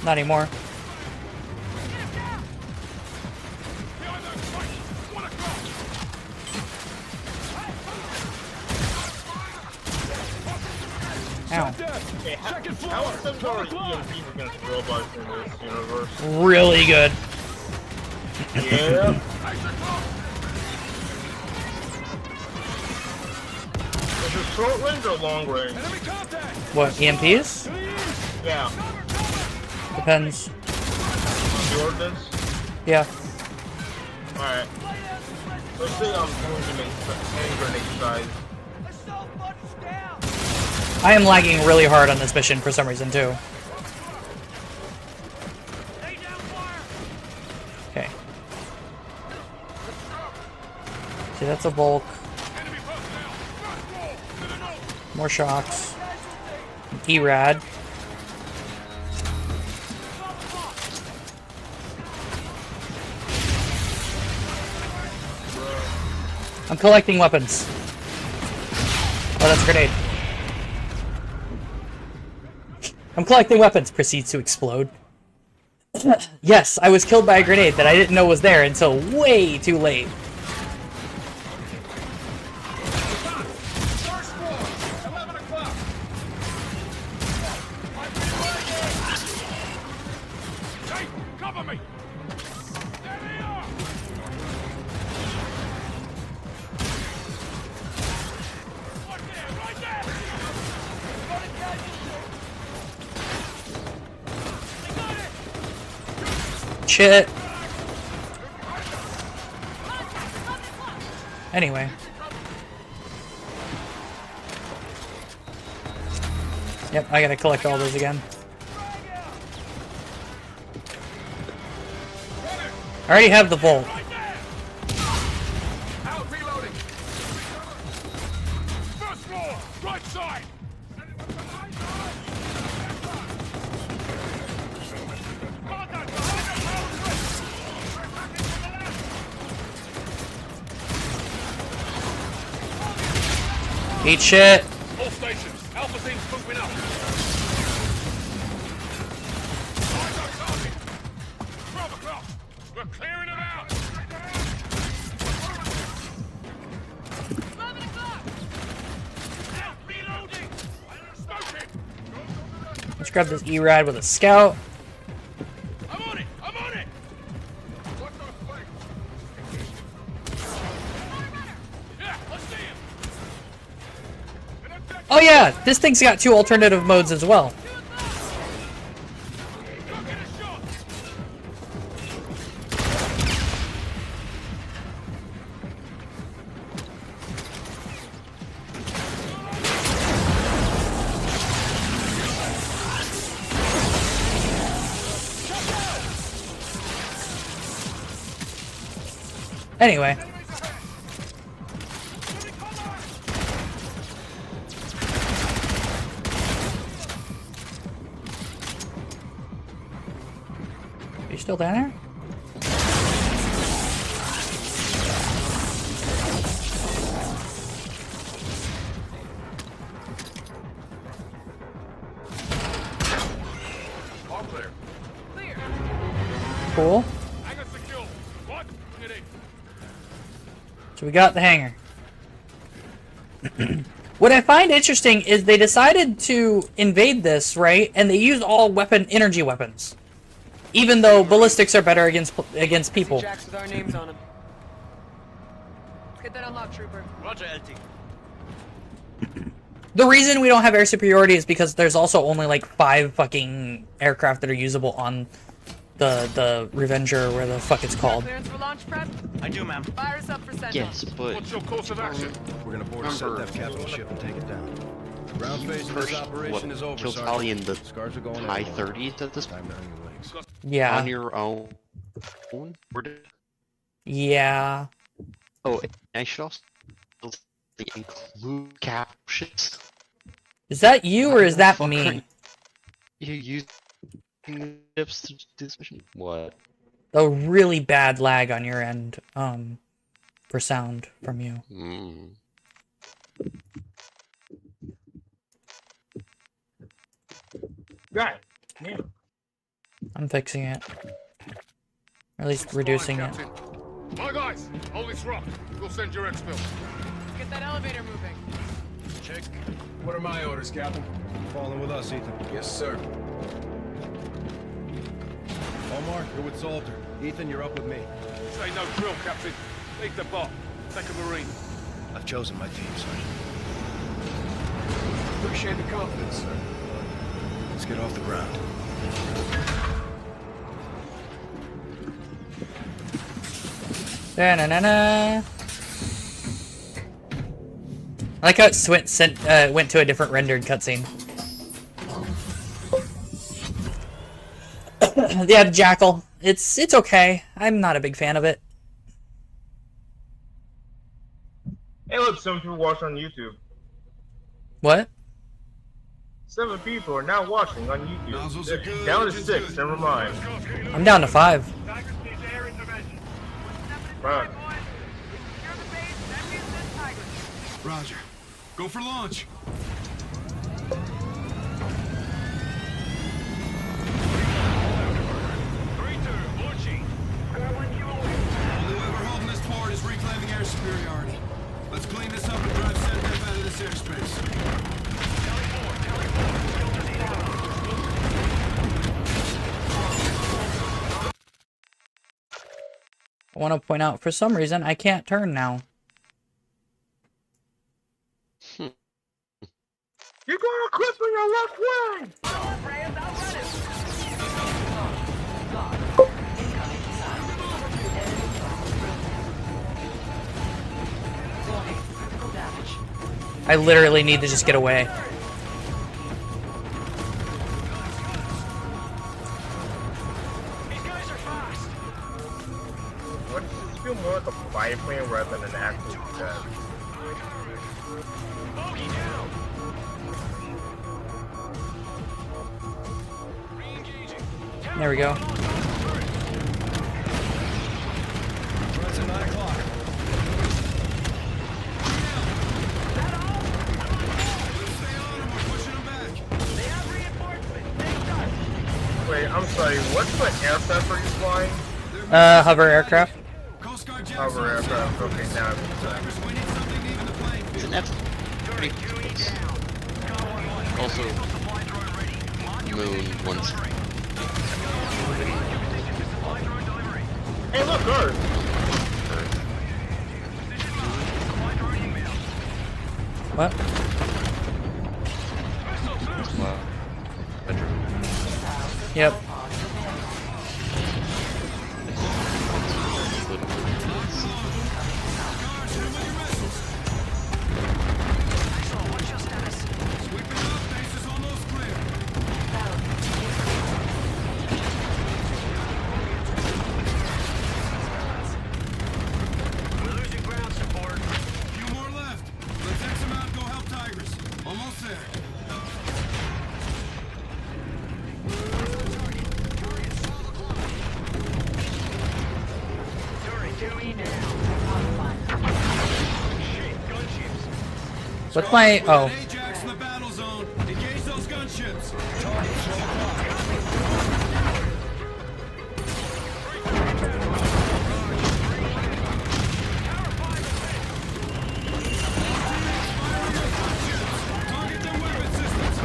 S1: Not anymore. Ow.
S10: Hey, how simple are EMPs against robots in this universe?
S1: Really good.
S10: Yeah. Is it short range or long range?
S1: What, EMPs?
S10: Yeah.
S1: Depends.
S10: The ordnance?
S1: Yeah.
S10: Alright. Let's say I'm going to make hand grenade size.
S1: I am lagging really hard on this mission for some reason too. Okay. See, that's a bulk. More shocks. E-rad. I'm collecting weapons. Oh, that's a grenade. I'm collecting weapons. Proceeds to explode. Yes, I was killed by a grenade that I didn't know was there until way too late.
S11: Cover me! There they are! Right there!
S1: Shit. Anyway. Yep, I gotta collect all those again. I already have the Volt.
S11: Out reloading! First floor! Right side!
S1: Eat shit.
S11: All stations, Alpha team's moving up. Eyes on target. 12 o'clock. We're clearing them out. 11 o'clock. Out reloading. Smoking.
S1: Let's grab this E-Rad with a scout.
S11: I'm on it. I'm on it. What's our flank? Yeah, let's see him.
S1: Oh yeah, this thing's got 2 alternative modes as well. Anyway. Are you still down there?
S11: All clear.
S8: Clear.
S1: Cool.
S11: Hangar secure. What? Get in.
S1: So we got the hangar. What I find interesting is they decided to invade this, right? And they use all energy weapons. Even though ballistics are better against people.
S8: Jacks with our names on them. Let's get that unlocked, trooper.
S9: Roger, LT.
S1: The reason we don't have air superiority is because there's also only like 5 fucking aircraft that are usable on the Revenger, or where the fuck it's called.
S8: Clearance for launch prep?
S9: I do, ma'am.
S8: Fire us up for send.
S2: Yes, but
S11: What's your course of action?
S7: We're gonna board a
S2: Remember-
S7: SETDEF capital ship and take it down. The ground phase of this
S2: first,
S7: operation is over,
S2: kills probably in
S7: Sergeant.
S2: the
S7: Scars are going
S2: high
S7: everywhere.
S2: 30s at this point.
S7: Time to earn your wings.
S1: Yeah.
S2: On your own.
S1: Yeah.
S2: Oh, I should also include captions.
S1: Is that you or is that me?
S2: You use tips to do this mission? What?
S1: A really bad lag on your end, for sound from you.
S10: Right. Yeah.
S1: I'm fixing it. Or at least reducing it.
S11: Captain. My guys, hold this rock. We'll send your exfil.
S8: Get that elevator moving.
S7: Check.
S9: What are my orders, Captain?
S7: Falling with us, Ethan.
S9: Yes, sir.
S7: Omar, you're with Salter. Ethan, you're up with me.
S11: Say no drill, Captain. Lead the bot. Take a Marine.
S7: I've chosen my team, Sergeant.
S9: Appreciate the confidence, sir.
S7: Let's get off the ground.
S1: Da-na-na-na. I like how it went to a different rendered cutscene. Yeah, Jackal. It's okay. I'm not a big fan of it.
S10: Hey, look, some people watch on YouTube.
S1: What?
S10: 7 people are now watching on YouTube.
S9: Nozzles are good,
S10: Down to
S9: engine's
S10: 6,
S9: good.
S10: never mind.
S1: I'm down to 5.
S10: Right.
S9: Roger. Go for launch. The only way we're holding this forward is reclaiming air superiority. Let's clean this up and drive SETDEF out of this airspace.
S1: I want to point out, for some reason, I can't turn now.
S10: You're gonna clip on your left wing!
S1: I literally need to just get away.
S10: What does this feel more like a biplane rather than an actual jet?
S1: There we go.
S7: It's at 9 o'clock.
S10: Wait, I'm sorry, what's the aircraft are you flying?
S1: Hover aircraft.
S10: Hover aircraft, okay, now I'm
S2: It's an F. Also, moon once.
S10: Hey, look, Earth!
S1: What? Yep. What's my... Oh.
S9: Ajax in the battle zone. Engage those gunships. Target their weapon systems.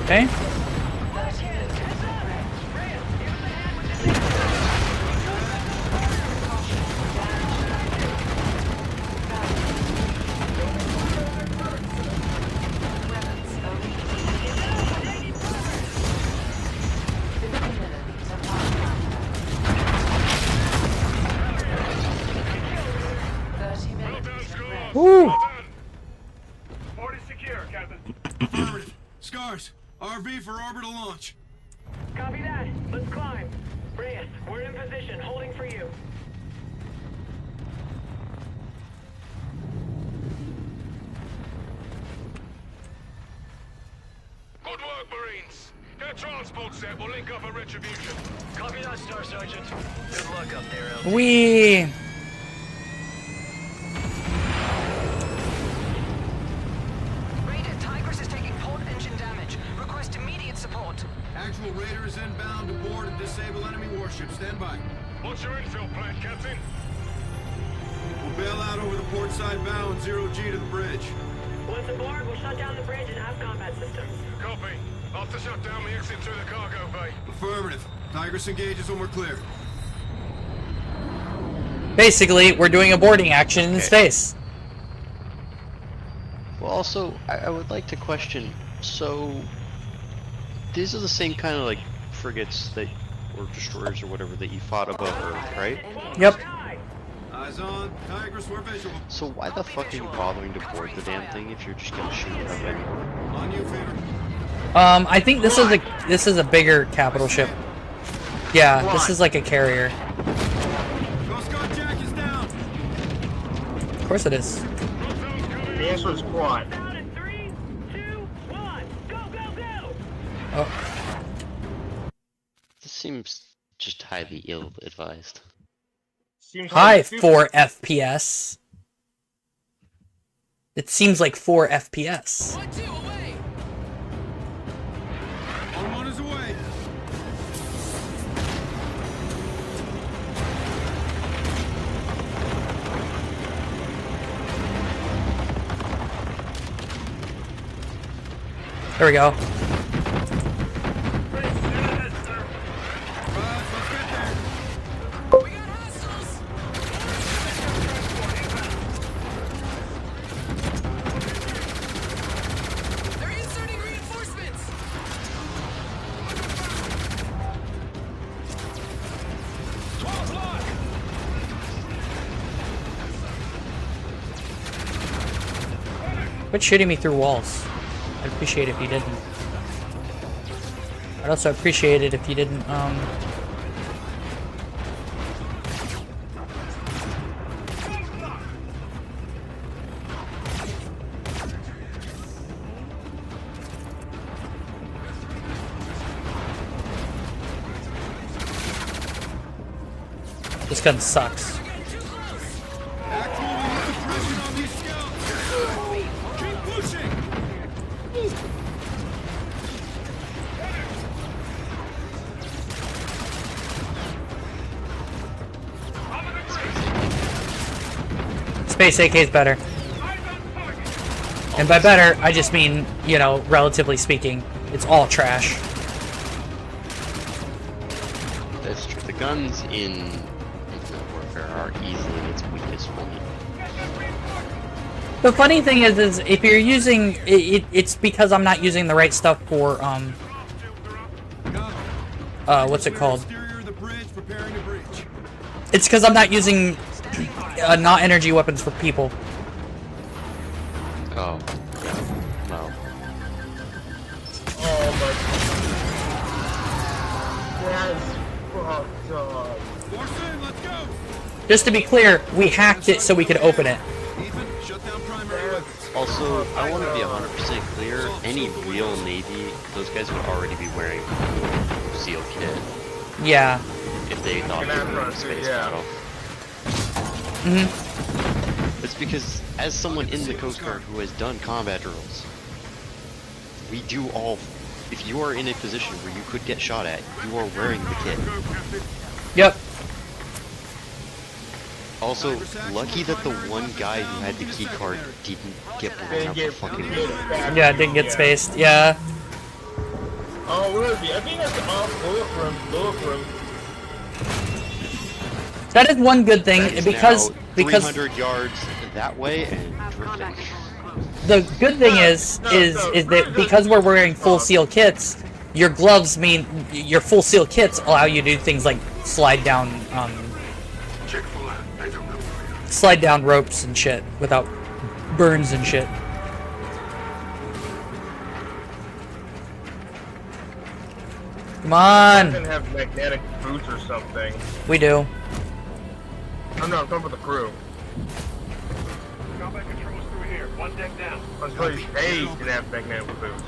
S1: Okay. Woo!
S3: Port is secure, Captain.
S9: Affirmative. Scars. RV for orbital launch.
S8: Copy that. Let's climb. Reyes, we're in position, holding for you.
S11: Good work, Marines. Get a transport set. We'll link up at Retribution.
S12: Copy that, Star Sergeant. Good luck up there, LT.
S1: Wee!
S8: Raider, Tigris is taking port engine damage. Request immediate support.
S9: Actual Raider is inbound to board and disable enemy warships. Stand by.
S11: What's your infill plan, Captain?
S9: We'll bail out over the port side bow and 0G to the bridge.
S8: Once aboard, we'll shut down the bridge and have combat systems.
S11: Copy. After shut down, we exit through the cargo bay.
S9: Affirmative. Tigris engages when we're clear.
S1: Basically, we're doing a boarding action in space.
S2: Well, also, I would like to question, so these are the same kind of like frigates that, or destroyers or whatever that you fought above Earth, right?
S1: Yep.
S9: Eyes on. Tigris, we're visual.
S2: So why the fuck are you bothering to board the damn thing if you're just gonna shoot it up anyway?
S9: On you, Fever.
S1: I think this is a bigger capital ship. Yeah, this is like a carrier.
S9: Coast Guard Jack is down.
S1: Of course it is.
S10: The answer is quad.
S8: Down in 3, 2, 1. Go, go, go!
S1: Oh.
S2: This seems just highly ill-advised.
S10: Seems
S1: Hi,
S10: like
S1: 4 FPS. It seems like 4 FPS.
S9: One is away.
S1: There we go. Quit shooting me through walls. I'd appreciate it if you didn't. I'd also appreciate it if you didn't, This gun sucks. Space AK is better. And by better, I just mean, you know, relatively speaking, it's all trash.
S2: That's true. The guns in Infinite Warfare are easily its weakest point.
S1: The funny thing is if you're using it's because I'm not using the right stuff for what's it called? It's because I'm not using not energy weapons for people.
S2: Oh, no.
S10: Oh my. That is fucked up.
S9: Force in, let's go!
S1: Just to be clear, we hacked it so we could open it.
S9: Ethan, shut down primary weapons.
S2: Also, I want to be 100% clear, any real Navy, those guys would already be wearing the SEAL kit
S1: Yeah.
S2: if they thought they were in a space battle. It's because, as someone in the Coast Guard who has done combat drills, we do all... If you are in a position where you could get shot at, you are wearing the kit.
S1: Yep.
S2: Also, lucky that the one guy who had the key card didn't get blown out the fucking window.
S1: Yeah, it didn't get spaced. Yeah.
S10: Oh, where is he? I think that's bullet room.
S1: That is one good thing
S2: That is
S1: because
S2: now 300 yards that way and drifting.
S1: The good thing is that because we're wearing full seal kits, your gloves mean your full seal kits allow you to do things like slide down ropes and shit without burns and shit. Come on.
S10: Didn't have magnetic boots or something.
S1: We do.
S10: I'm not coming for the crew.
S3: Combat controls through here. One deck down.
S10: I was pretty they can have magnetic boots.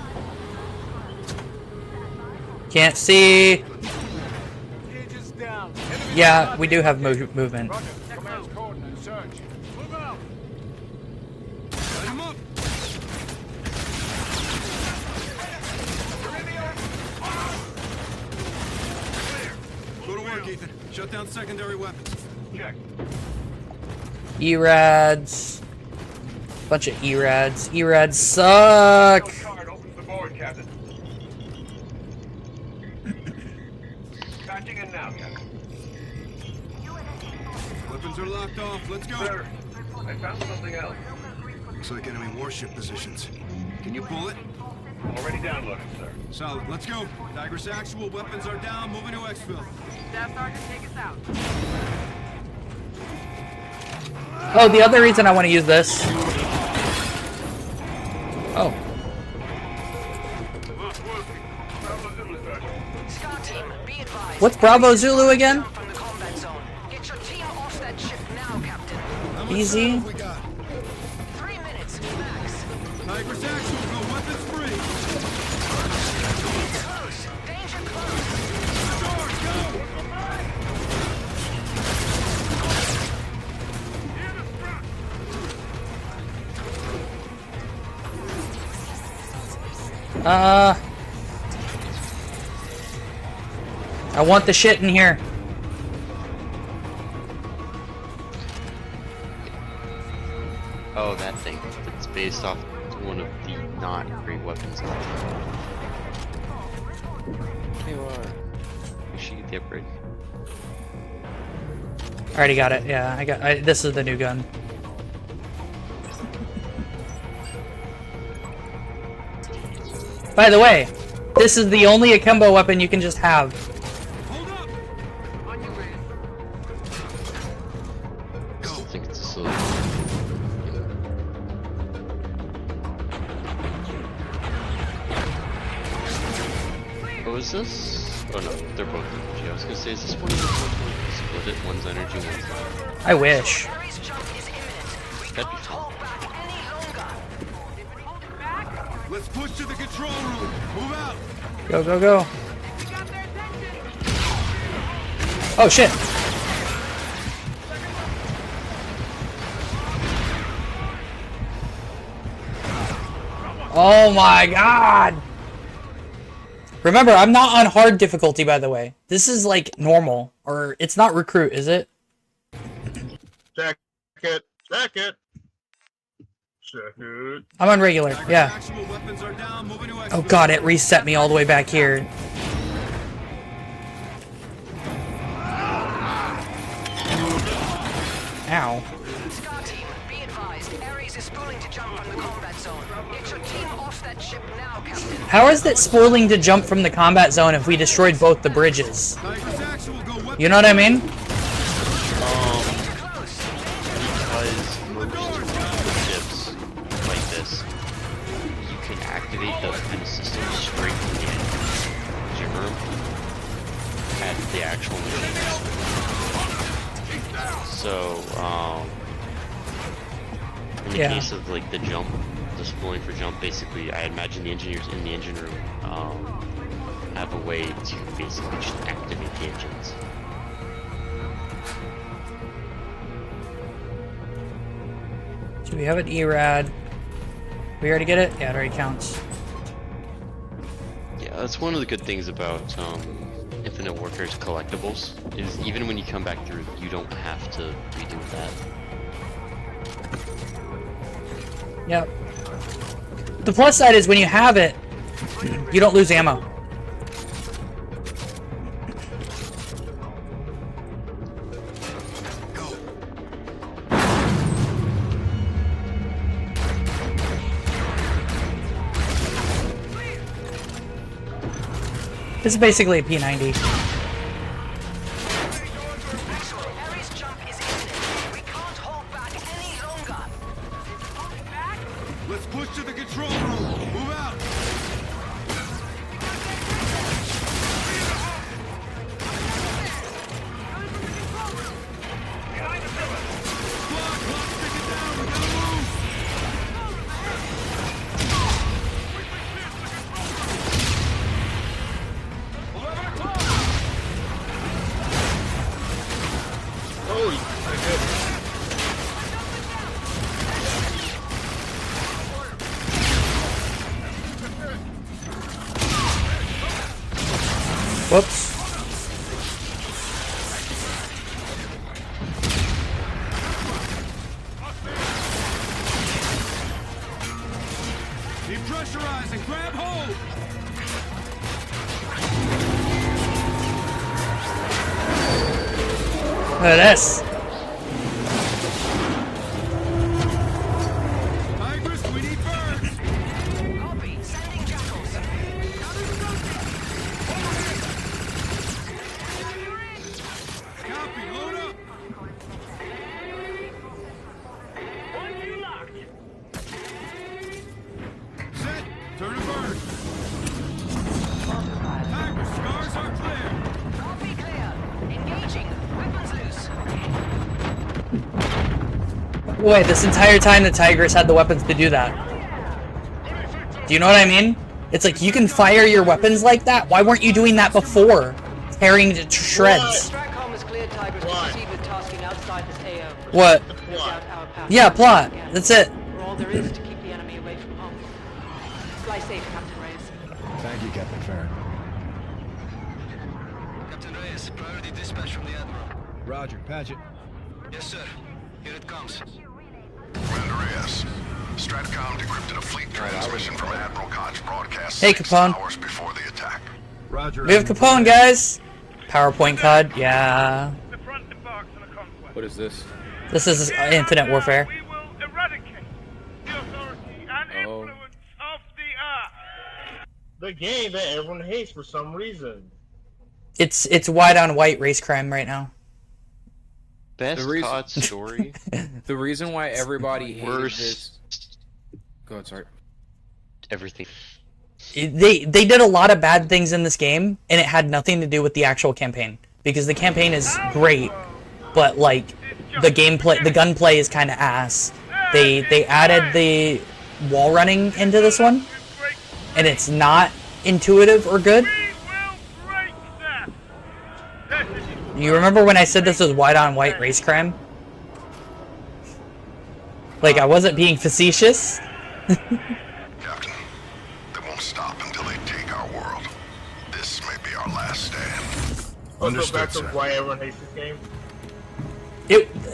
S1: Can't see.
S3: Cages down.
S1: Yeah, we do have movement.
S3: Roger. Command's coordinates. Search. Move out.
S9: Light him up! Go to work, Ethan. Shut down secondary weapons.
S3: Check.
S1: E-rads. Bunch of E-rads. E-rads suck.
S3: Card opens the board, Captain. Patching in now, Captain.
S9: Weapons are locked off. Let's go.
S3: Sir, I found something else.
S9: Looks like enemy warship positions. Can you pull it?
S3: Already downloaded, sir.
S9: Solid. Let's go. Tigris actual. Weapons are down. Moving to exfil.
S8: Staff Sergeant, take us out.
S1: Oh, the other reason I want to use this. Oh.
S8: Scar team, be advised.
S1: What's Bravo Zulu again?
S8: From the combat zone. Get your team off that ship now, Captain.
S1: Easy.
S9: We got
S8: 3 minutes, max.
S9: Tigris actual. Go weapons free.
S8: Close. Danger close.
S9: Doors, go.
S1: I want the shit in here.
S2: Oh, that thing. It's based off one of the not great weapons. Hey, we should get the upgrade.
S1: Already got it. Yeah, this is the new gun. By the way, this is the only akimbo weapon you can just have.
S9: Hold up.
S8: On your way.
S2: I still think it's a silly. Oh, is this? Oh no, they're both energy. I was gonna say, is this one of the split it? One's energy, one's not.
S1: I wish.
S8: Harry's jump is imminent. We
S2: That'd be
S8: can't
S2: fun.
S8: hold back any longer. They've been holding back.
S9: Let's push to the control room. Move out.
S1: Go, go, go.
S8: We got their attention.
S1: Oh shit. Oh my god. Remember, I'm not on hard difficulty, by the way. This is like normal. Or it's not recruit, is it?
S10: Check it. Check it.
S1: I'm on regular, yeah.
S9: Actual weapons are down. Moving to
S1: Oh
S9: exfil.
S1: god, it reset me all the way back here. Ow.
S8: Scar team, be advised. Ares is spooling to jump from the combat zone. Get your team off that ship now, Captain.
S1: How is it spooling to jump from the combat zone if we destroyed both the bridges?
S9: Tigris actual. Go weapons.
S1: You know what I mean?
S2: Because most ships like this, you can activate those kind of systems straight from the engine room at the actual machines. So, in the case of like the jump, the spooling for jump, basically, I imagine the engineers in the engine room have a way to basically just activate the engines.
S1: So we have an ERAD. We already get it? Yeah, it already counts.
S2: Yeah, that's one of the good things about Infinite Warfare's collectibles, is even when you come back through, you don't have to redo that.
S1: Yep. The plus side is when you have it, you don't lose ammo. This is basically a P90.
S9: Let's push to the control room. Move out.
S10: Holy shit.
S1: Whoops.
S9: Depressurizing. Grab hold.
S1: Look at this.
S9: Tigress, we need birds.
S8: Copy. Sending jackals.
S9: Copy. Load up. Set. Turn a bird. Tigress, scars are clear.
S8: Copy clear. Engaging. Weapons loose.
S1: Wait, this entire time the Tigers had the weapons to do that. Do you know what I mean? It's like, you can fire your weapons like that? Why weren't you doing that before? Tearing to shreds.
S8: Stratcom is cleared, Tigers, to proceed with tasking outside this AO.
S1: What?
S8: No doubt our path
S1: Yeah,
S8: is
S1: plot.
S8: again.
S1: That's it.
S8: We're all there is to keep the enemy away from home. Fly safe, Captain Reyes.
S7: Thank you, Captain Farron.
S12: Captain Reyes, priority dispatch from the Admiral.
S7: Roger, patch it.
S12: Yes, sir. Here it comes.
S13: Commander Reyes, Stratcom decrypted a fleet transmission from Admiral Koch broadcast
S1: Hey,
S13: 6
S1: Capone.
S13: hours before the attack.
S7: Roger.
S1: We have Capone, guys. PowerPoint CUD, yeah.
S3: What is this?
S1: This is Infinite Warfare.
S6: We will eradicate the authority and influence of the earth.
S10: The game that everyone hates for some reason.
S1: It's white on white race crime right now.
S2: Best COD story.
S3: The reason why everybody hated
S2: Worst.
S3: this. Go ahead, sorry.
S2: Everything.
S1: They did a lot of bad things in this game, and it had nothing to do with the actual campaign. Because the campaign is great, but like the gameplay, the gunplay is kind of ass. They added the wall running into this one, and it's not intuitive or good. You remember when I said this was white on white race crime? Like, I wasn't being facetious.
S13: Captain, they won't stop until they take our world. This may be our last stand.
S10: Also, that's why everyone hates this game.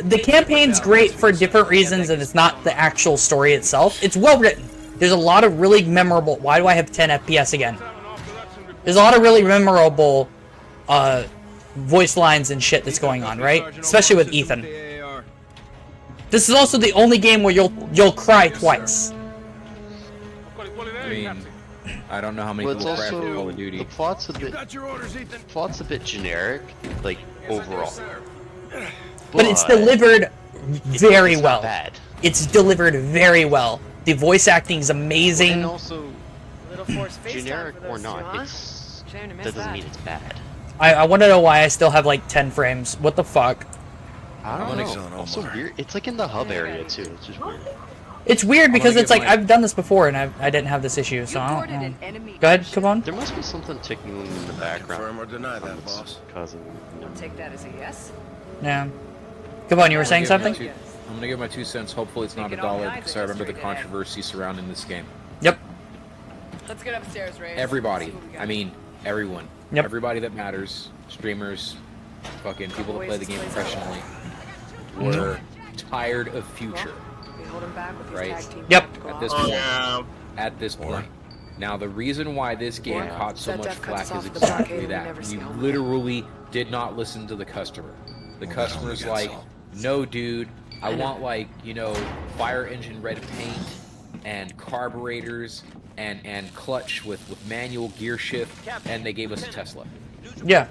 S1: The campaign's great for different reasons, and it's not the actual story itself. It's well written. There's a lot of really memorable... Why do I have 10 FPS again? There's a lot of really memorable voice lines and shit that's going on, right? Especially with Ethan. This is also the only game where you'll cry twice.
S3: I mean, I don't know how many
S2: Well, it's
S3: people craft
S2: also
S3: Call of Duty.
S2: the plot's a bit generic, like overall.
S1: But it's delivered very
S2: it's
S1: well.
S2: Not bad.
S1: It's delivered very well. The voice acting is amazing.
S2: And also,
S8: Little force face
S2: generic
S8: time for
S2: or
S8: those
S2: not,
S8: two, huh?
S2: it's
S8: Shame to miss
S2: that doesn't
S8: that.
S2: mean it's bad.
S1: I want to know why I still have like 10 frames. What the fuck?
S2: I don't know.
S7: Zone
S2: Also
S7: Omar.
S2: weird. It's like in the hub area too. It's just weird.
S1: It's weird because
S7: gonna
S1: it's
S7: get
S1: like
S7: my-
S1: I've done this before and I didn't have this issue, so I don't know. Go ahead, come on.
S2: There must be something ticking in the background.
S7: Confirm or deny
S2: on
S7: that,
S2: this
S7: boss.
S2: Cousin.
S8: I'll take that as a yes.
S1: Yeah. Come on, you were saying something?
S14: I'm gonna give my 2 cents. Hopefully it's not a dollar because I remember the controversy surrounding this game.
S1: Yep.
S8: Let's get upstairs, Ray.
S14: Everybody. I mean, everyone.
S1: Yep.
S14: Everybody that matters. Streamers, fucking people that play the game professionally. Were tired of Future.
S8: We hold him back with these
S14: Right.
S8: tag team
S1: Yep.
S14: At this
S10: Oh,
S14: point.
S10: yeah.
S14: At this point. Now the reason why this game
S8: Or
S14: caught so
S8: that
S14: much
S8: Def cuts
S14: flack
S8: us
S14: is
S8: off the blockade
S14: exactly
S8: and we
S14: that.
S8: never see
S14: You
S8: home.
S14: literally did not listen to the customer. The customer's like, no dude, I want like, you know, fire engine red paint and carburetors and clutch with manual gear shift, and they gave us a Tesla.
S1: Yeah.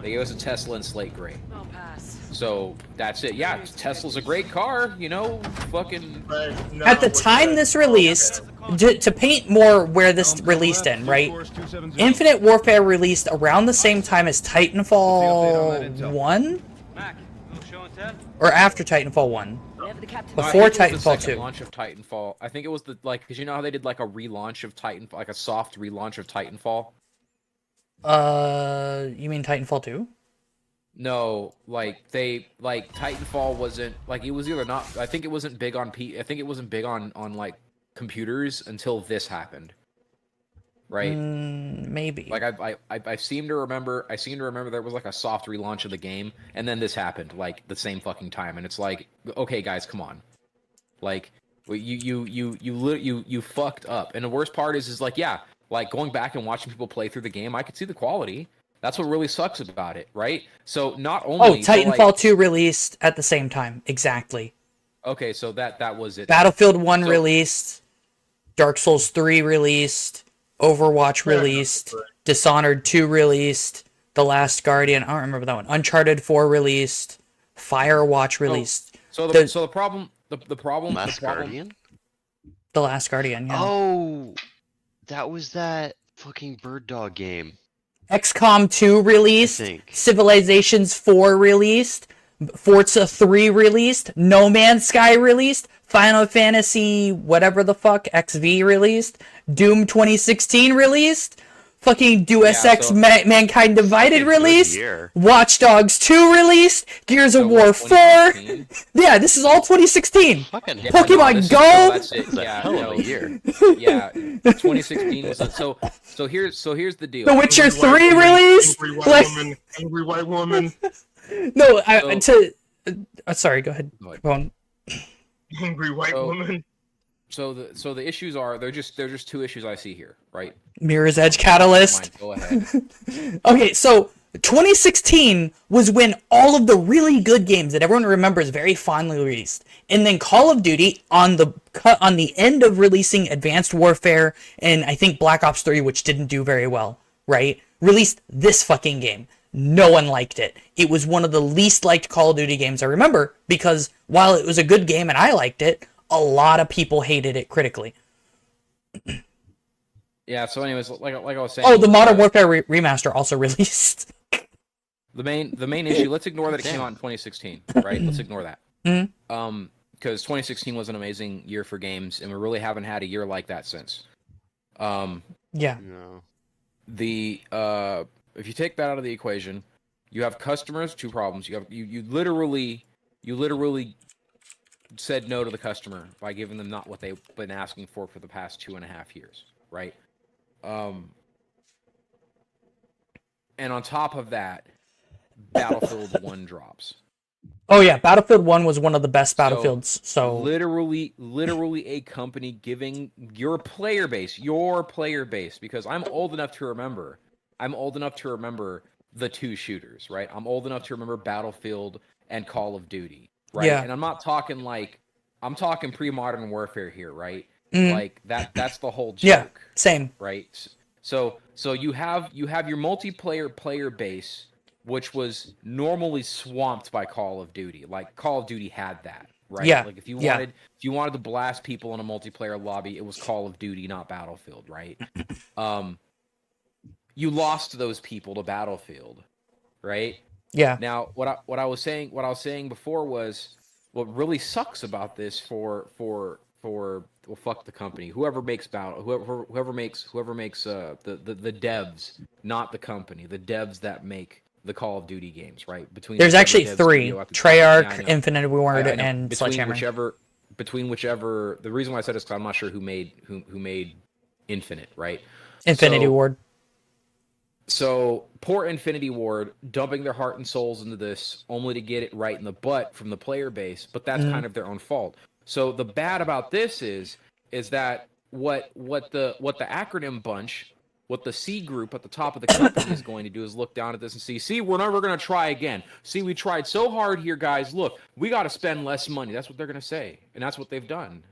S14: They gave us a Tesla in slate gray.
S8: I'll pass.
S14: So that's it. Yeah, Tesla's a great car, you know, fucking.
S10: But no,
S1: At the
S10: but
S1: time this released, to paint more where this released in, right? Infinite Warfare released around the same time as Titanfall 1? Or after Titanfall 1? Before
S14: I think it was the
S1: Titanfall
S14: second
S1: 2.
S14: launch of Titanfall. I think it was the because you know how they did like a relaunch of Titanfall, like a soft relaunch of Titanfall.
S1: You mean Titanfall 2?
S14: No, like they like Titanfall wasn't like it was either not. I think it wasn't big on I think it wasn't big on like computers until this happened. Right?
S1: Maybe.
S14: Like I seem to remember there was like a soft relaunch of the game, and then this happened like the same fucking time, and it's like, okay, guys, come on, like you fucked up, and the worst part is like, yeah, like going back and watching people play through the game, I could see the quality. That's what really sucks about it, right? So not only
S1: Titanfall 2 released at the same time, exactly.
S14: Okay, so that was it.
S1: Battlefield 1 released, Dark Souls 3 released, Overwatch released, Dishonored 2 released, The Last Guardian, I don't remember that one. Uncharted 4 released, Firewatch released.
S14: So the problem
S2: Last Guardian?
S1: The Last Guardian, yeah.
S2: Oh, that was that fucking bird dog game.
S1: XCOM 2 released, Civilizations 4 released, Forza 3 released, No Man's Sky released, Final Fantasy whatever the fuck XV released, Doom 2016 released, fucking Deus Ex Mankind Divided released, Watch Dogs 2 released, Gears of War 4. Yeah, this is all 2016. Pokemon Go.
S14: That's it. Yeah,
S2: hell of a year.
S14: Yeah, 2016 was so here's the deal.
S1: The Witcher 3 released.
S10: Angry white woman.
S1: No, sorry, go ahead.
S10: Angry white woman.
S14: So the issues are they're just two issues I see here, right?
S1: Mirror's Edge Catalyst.
S14: Go ahead.
S1: Okay, so 2016 was when all of the really good games that everyone remembers very fondly released, and then Call of Duty on the end of releasing Advanced Warfare and I think Black Ops 3, which didn't do very well, right? Released this fucking game. No one liked it. It was one of the least liked Call of Duty games I remember because while it was a good game and I liked it, a lot of people hated it critically.
S14: Yeah. So, anyways, like I was saying.
S1: Oh, the Modern Warfare remaster also released.
S14: The main issue. Let's ignore that it came out in 2016, right? Let's ignore that. Because 2016 was an amazing year for games, and we really haven't had a year like that since.
S1: Yeah.
S2: No.
S14: If you take that out of the equation, you have customers. Two problems. You literally said no to the customer by giving them not what they've been asking for the past 2.5 years, right? And on top of that, Battlefield 1 drops.
S1: Oh yeah, Battlefield 1 was one of the best Battlefields. So
S14: literally a company giving your player base, because I'm old enough to remember the two shooters, right? I'm old enough to remember Battlefield and Call of Duty, right?
S1: Yeah.
S14: And I'm talking pre-modern warfare here, right? Like that's the whole joke.
S1: Yeah, same.
S14: Right? So you have your multiplayer player base, which was normally swamped by Call of Duty. Like Call of Duty had that, right?
S1: Yeah.
S14: Like if you wanted to blast people in a multiplayer lobby, it was Call of Duty, not Battlefield, right? You lost those people to Battlefield, right?
S1: Yeah.
S14: Now, what I was saying before was what really sucks about this for well, fuck the company, whoever makes the devs, not the company, the devs that make the Call of Duty games, right? Between
S1: There's
S14: whichever
S1: actually
S14: dev
S1: 3:
S14: studio at the time. Yeah, I
S1: Treyarch,
S14: know.
S1: Infinite Ward,
S14: I know.
S1: and Sledgehammer.
S14: Between whichever. The reason why I said this because I'm not sure who made Infinite, right?
S1: Infinity Ward.
S14: So poor Infinity Ward dumping their heart and souls into this only to get it right in the butt from the player base, but that's kind of their own fault. So the bad about this is that what the acronym bunch, what the C group at the top of the company is going to do is look down at this and see, we're never going to try again. See, we tried so hard here, guys. Look, we got to spend less money. That's what they're going to say, and that's what they've done.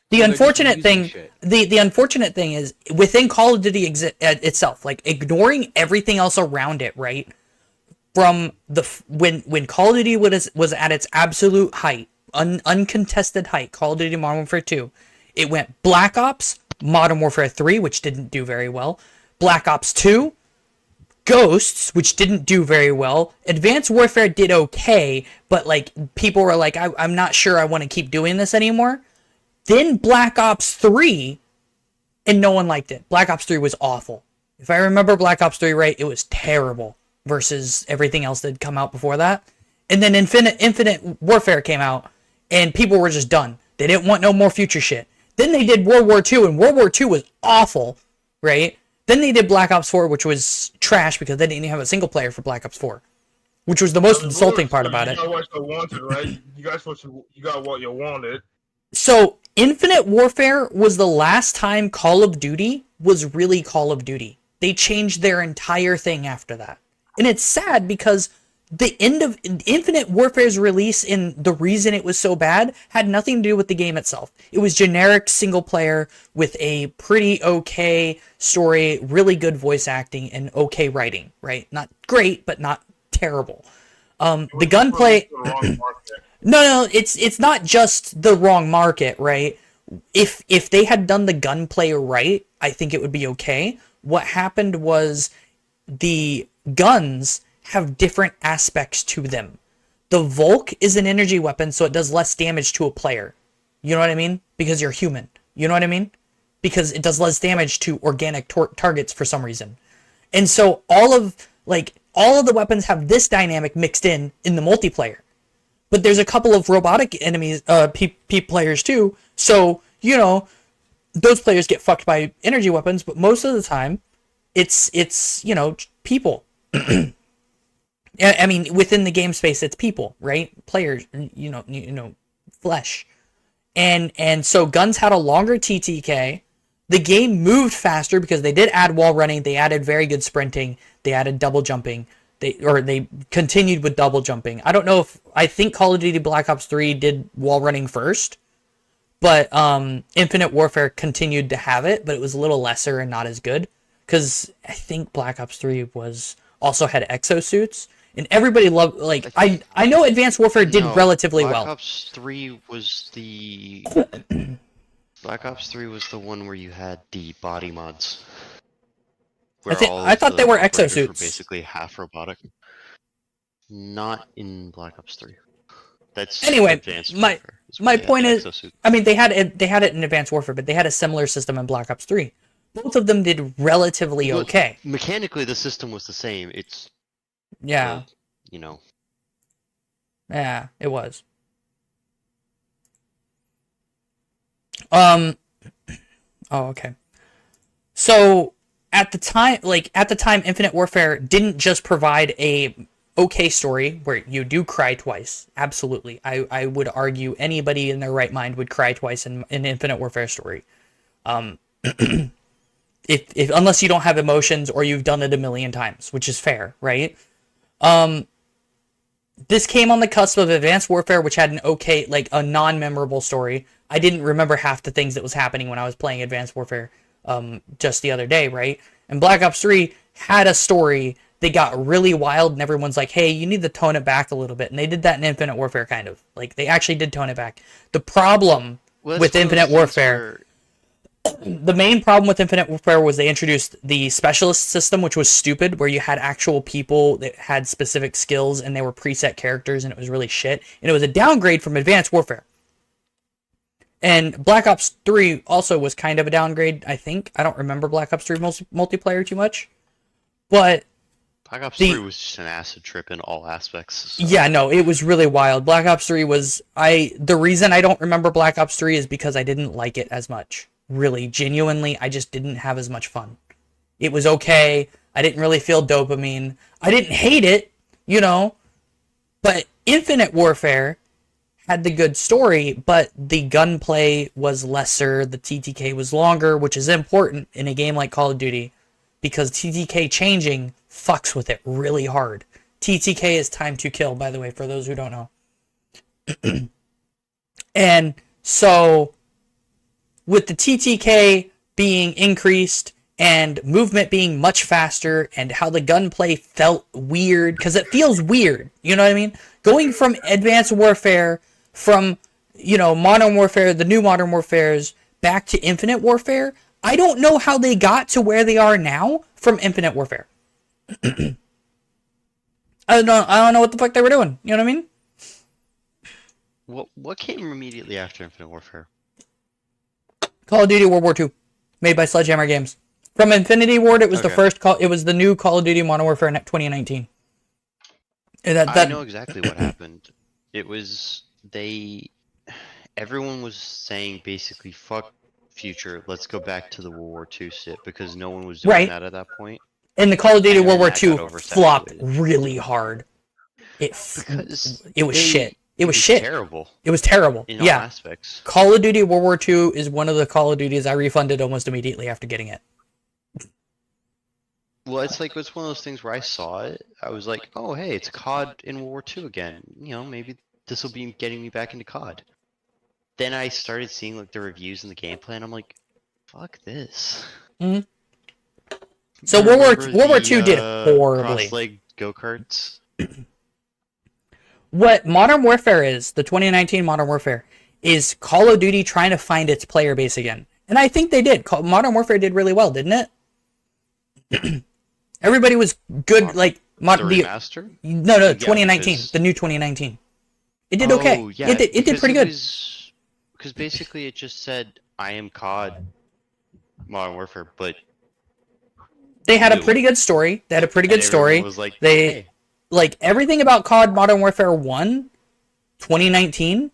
S1: The unfortunate thing, the unfortunate thing is within Call of Duty itself, like ignoring everything else around it, right? From when Call of Duty was at its absolute height, uncontested height, Call of Duty Modern Warfare 2, it went Black Ops, Modern Warfare 3, which didn't do very well, Black Ops 2, Ghosts, which didn't do very well, Advanced Warfare did okay, but like people were like, I'm not sure I want to keep doing this anymore. Then Black Ops 3, and no one liked it. Black Ops 3 was awful. If I remember Black Ops 3 right, it was terrible versus everything else that had come out before that. And then Infinite Warfare came out, and people were just done. They didn't want no more future shit. Then they did World War II, and World War II was awful, right? Then they did Black Ops 4, which was trash because they didn't even have a single player for Black Ops 4, which was the most insulting part about it.
S10: You got what you wanted, right? You got what you wanted.
S1: So, Infinite Warfare was the last time Call of Duty was really Call of Duty. They changed their entire thing after that. And it's sad because the end of Infinite Warfare's release and the reason it was so bad had nothing to do with the game itself. It was generic single player with a pretty okay story, really good voice acting, and okay writing, right? Not great, but not terrible. The gunplay... No, it's not just the wrong market, right? If they had done the gunplay right, I think it would be okay. What happened was the guns have different aspects to them. The Volk is an energy weapon, so it does less damage to a player. You know what I mean? Because you're human. You know what I mean? Because it does less damage to organic targets for some reason. And so all of the weapons have this dynamic mixed in the multiplayer. But there's a couple of robotic enemies, players too. So, you know, those players get fucked by energy weapons, but most of the time, it's you know, people. I mean, within the game space, it's people, right? Players, you know, flesh. And so guns had a longer TTK. The game moved faster because they did add wall running. They added very good sprinting. They added double jumping. They continued with double jumping. I don't know I think Call of Duty Black Ops 3 did wall running first, but Infinite Warfare continued to have it, but it was a little lesser and not as good because I think Black Ops 3 also had exosuits and everybody loved I know Advanced Warfare did relatively well.
S2: Black Ops 3 was the Black Ops 3 was the one where you had the body mods.
S1: I thought they were exosuits.
S2: Were basically half robotic. Not in Black Ops 3. That's
S1: anyway. My point is,
S2: exosuits.
S1: I mean, they had it in Advanced Warfare, but they had a similar system in Black Ops 3. Both of them did relatively okay.
S2: Mechanically, the system was the same. It's you know.
S1: Yeah, it was. Oh, okay. So. At the time, Infinite Warfare didn't just provide a okay story where you do cry twice. Absolutely. I would argue anybody in their right mind would cry twice in Infinite Warfare story. If unless you don't have emotions or you've done it a million times, which is fair, right? This came on the cusp of Advanced Warfare, which had an okay, a non-memorable story. I didn't remember half the things that was happening when I was playing Advanced Warfare just the other day, right? And Black Ops 3 had a story that got really wild, and everyone's like, hey, you need to tone it back a little bit. And they did that in Infinite Warfare, kind of. They actually did tone it back. The problem with Infinite Warfare... The main problem with Infinite Warfare was they introduced the specialist system, which was stupid, where you had actual people that had specific skills and they were preset characters, and it was really shit. And it was a downgrade from Advanced Warfare. And Black Ops 3 also was kind of a downgrade, I think. I don't remember Black Ops 3 multiplayer too much. But
S2: Black Ops 3 was just an acid trip in all aspects. So.
S1: Yeah, no, it was really wild. Black Ops 3 was... The reason I don't remember Black Ops 3 is because I didn't like it as much. Really, genuinely, I just didn't have as much fun. It was okay. I didn't really feel dopamine. I didn't hate it, you know. But Infinite Warfare had the good story, but the gunplay was lesser. The TTK was longer, which is important in a game like Call of Duty, because TTK changing fucks with it really hard. TTK is time to kill, by the way, for those who don't know. And so, with the TTK being increased and movement being much faster and how the gunplay felt weird, because it feels weird, you know what I mean? Going from Advanced Warfare, from, you know, Modern Warfare, the new Modern Warfares, back to Infinite Warfare, I don't know how they got to where they are now from Infinite Warfare. I don't know what the fuck they were doing, you know what I mean?
S2: What came immediately after Infinite Warfare?
S1: Call of Duty World War II, made by Sledgehammer Games. From Infinity Ward, it was it was the new Call of Duty Modern Warfare in 2019. And
S2: I know exactly what happened. It was everyone was saying basically fuck future, let's go back to the World War II shit, because no one was doing that at that point.
S1: And the Call of Duty World War II flopped really hard. It was shit. It was shit.
S2: Terrible.
S1: It was terrible.
S2: In all
S1: yeah.
S2: aspects.
S1: Call of Duty World War II is one of the Call of Duties I refunded almost immediately after getting it.
S2: Well, it's one of those things where I saw it, I was like, oh hey, it's COD in World War II again. You know, maybe this will be getting me back into COD. Then I started seeing like the reviews and the gameplay, and I'm like, fuck this.
S1: Mm-hmm. So World War II did horribly.
S2: Cross-leg go-karts.
S1: What Modern Warfare is, the 2019 Modern Warfare, is Call of Duty trying to find its player base again. And I think they did. Modern Warfare did really well, didn't it? Everybody was good, like...
S2: The remaster?
S1: No, 2019. The new 2019. It did okay.
S2: Yeah,
S1: it did pretty good.
S2: Because basically it just said, I am COD Modern Warfare, but...
S1: They had a pretty good story. They had a pretty good story.
S2: Was like,
S1: they...
S2: hey.
S1: Like, everything about COD Modern Warfare 1, 2019,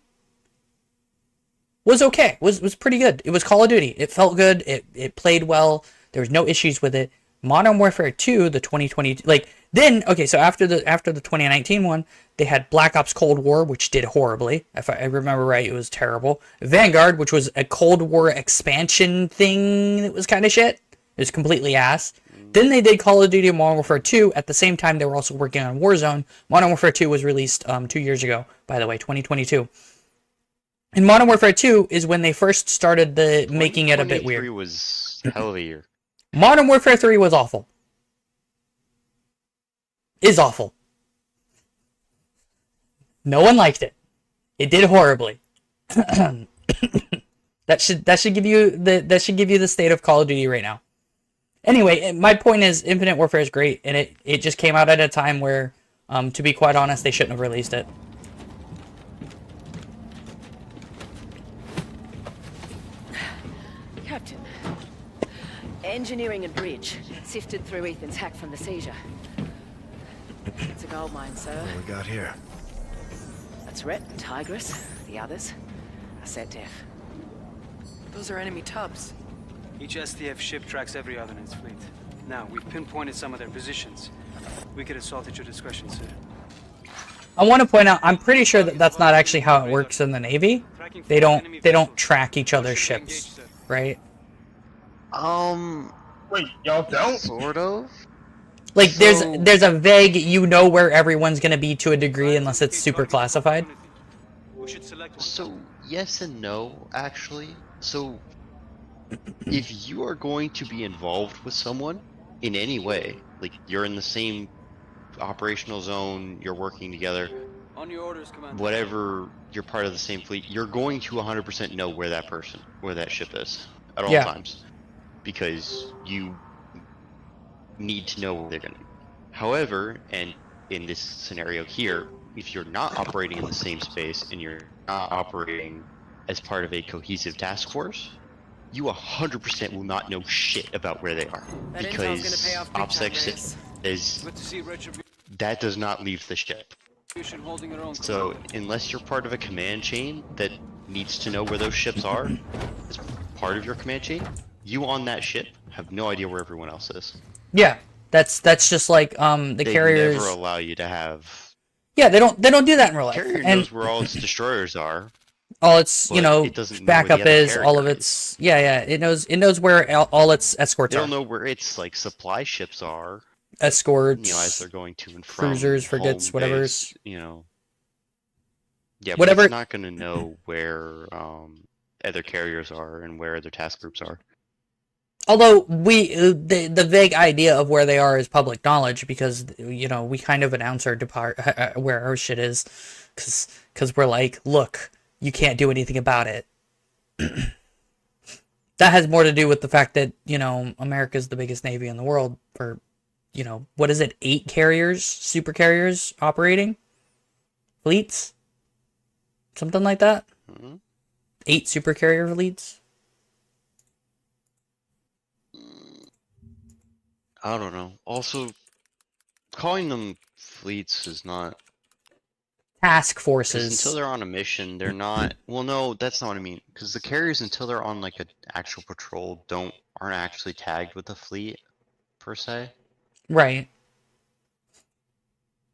S1: was okay. Was pretty good. It was Call of Duty. It felt good. It played well. There was no issues with it. Modern Warfare 2, the 2020... so after the 2019 one, they had Black Ops Cold War, which did horribly. If I remember right, it was terrible. Vanguard, which was a Cold War expansion thing that was kind of shit. It was completely ass. Then they did Call of Duty Modern Warfare 2. At the same time, they were also working on Warzone. Modern Warfare 2 was released 2 years ago, by the way, 2022. And Modern Warfare 2 is when they first started making it a bit weird.
S2: 2023 was a hell of a year.
S1: Modern Warfare 3 was awful. Is awful. No one liked it. It did horribly. That should give you the state of Call of Duty right now. Anyway, my point is Infinite Warfare is great, and it just came out at a time where, to be quite honest, they shouldn't have released it.
S8: Captain, engineering and bridge sifted through Ethan's hack from the seizure. It's a gold mine, sir.
S7: What we got here?
S8: That's Rhett and Tigress. The others are set def.
S15: Those are enemy tubs. Each SDF ship tracks every other in its fleet. Now, we've pinpointed some of their positions. We could assault at your discretion, sir.
S1: I want to point out, I'm pretty sure that that's not actually how it works in the Navy. They don't track each other's ships, right?
S10: Wait, y'all don't?
S2: Sort of.
S1: Like, there's a vague, you know where everyone's gonna be to a degree unless it's super classified.
S2: So, yes and no, actually. So, if you are going to be involved with someone in any way, like you're in the same operational zone, you're working together,
S15: On your orders, Commander.
S2: whatever, you're part of the same fleet, you're going to 100% know where that ship is. at all
S1: Yeah.
S2: times, because you need to know where they're going to be. However, and in this scenario here, if you're not operating in the same space and you're not operating as part of a cohesive task force, you 100% will not know shit about where they are.
S8: That intel's gonna
S2: Because
S8: pay off big time,
S2: OPSEC
S8: Reyes.
S2: is
S15: Good to see Retribution
S2: that does not leave the ship.
S15: holding their own.
S2: So unless you're part of a command chain that needs to know where those ships are as part of your command chain, you on that ship have no idea where everyone else is.
S1: Yeah, that's just like the
S2: They
S1: carriers.
S2: never allow you to have.
S1: Yeah, they don't do that in real life.
S2: Carrier
S1: And
S2: knows where all its destroyers are.
S1: all its
S2: but
S1: you know
S2: it doesn't know where the
S1: backup
S2: other
S1: is, all of
S2: carrier
S1: its it knows where all its escorts
S2: They'll
S1: are.
S2: know where its like supply ships are.
S1: Escorts,
S2: You know, as they're going to and from
S1: cruisers, frigates,
S2: home
S1: whatever's.
S2: base, you know. Yeah, but
S1: Whatever.
S2: it's not going to know where other carriers are and where other task groups are.
S1: Although the vague idea of where they are is public knowledge, because you know we kind of announce our where our shit is, because we're like, look, you can't do anything about it. That has more to do with the fact that, you know, America's the biggest navy in the world, for, you know, what is it, 8 carriers, super carriers operating fleets, something like that. 8 super carrier fleets.
S2: I don't know. Also, calling them fleets is not...
S1: Task
S2: 'cause
S1: forces.
S2: until they're on a mission, they're not... Well, no, that's not what I mean. Because the carriers, until they're on like an actual patrol, aren't actually tagged with a fleet, per se.
S1: Right.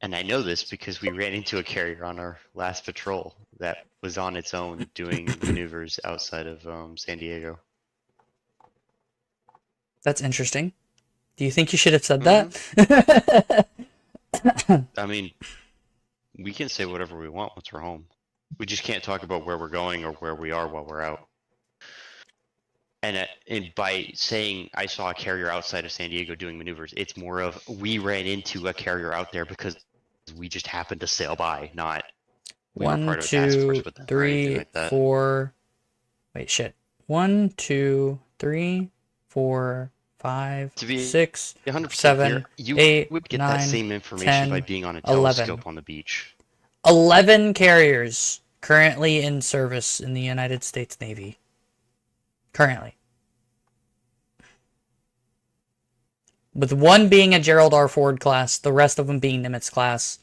S2: And I know this because we ran into a carrier on our last patrol that was on its own doing maneuvers outside of San Diego.
S1: That's interesting. Do you think you should have said that?
S2: I mean, we can say whatever we want once we're home. We just can't talk about where we're going or where we are while we're out. And by saying I saw a carrier outside of San Diego doing maneuvers, it's more of we ran into a carrier out there because we just happened to sail by, not we were
S1: 1,
S2: part of a task force
S1: 2,
S2: with them or anything
S1: 3,
S2: like that.
S1: 4. Wait, shit. 1, 2, 3, 4, 5,
S2: To be
S1: 6,
S2: 100%
S1: 7,
S2: clear, you
S1: 8,
S2: would get
S1: 9,
S2: that same information
S1: 10,
S2: by being on a
S1: 11.
S2: telescope on the beach.
S1: 11 carriers currently in service in the United States Navy. Currently. With one being a Gerald R. Ford class, the rest of them being Nimitz class.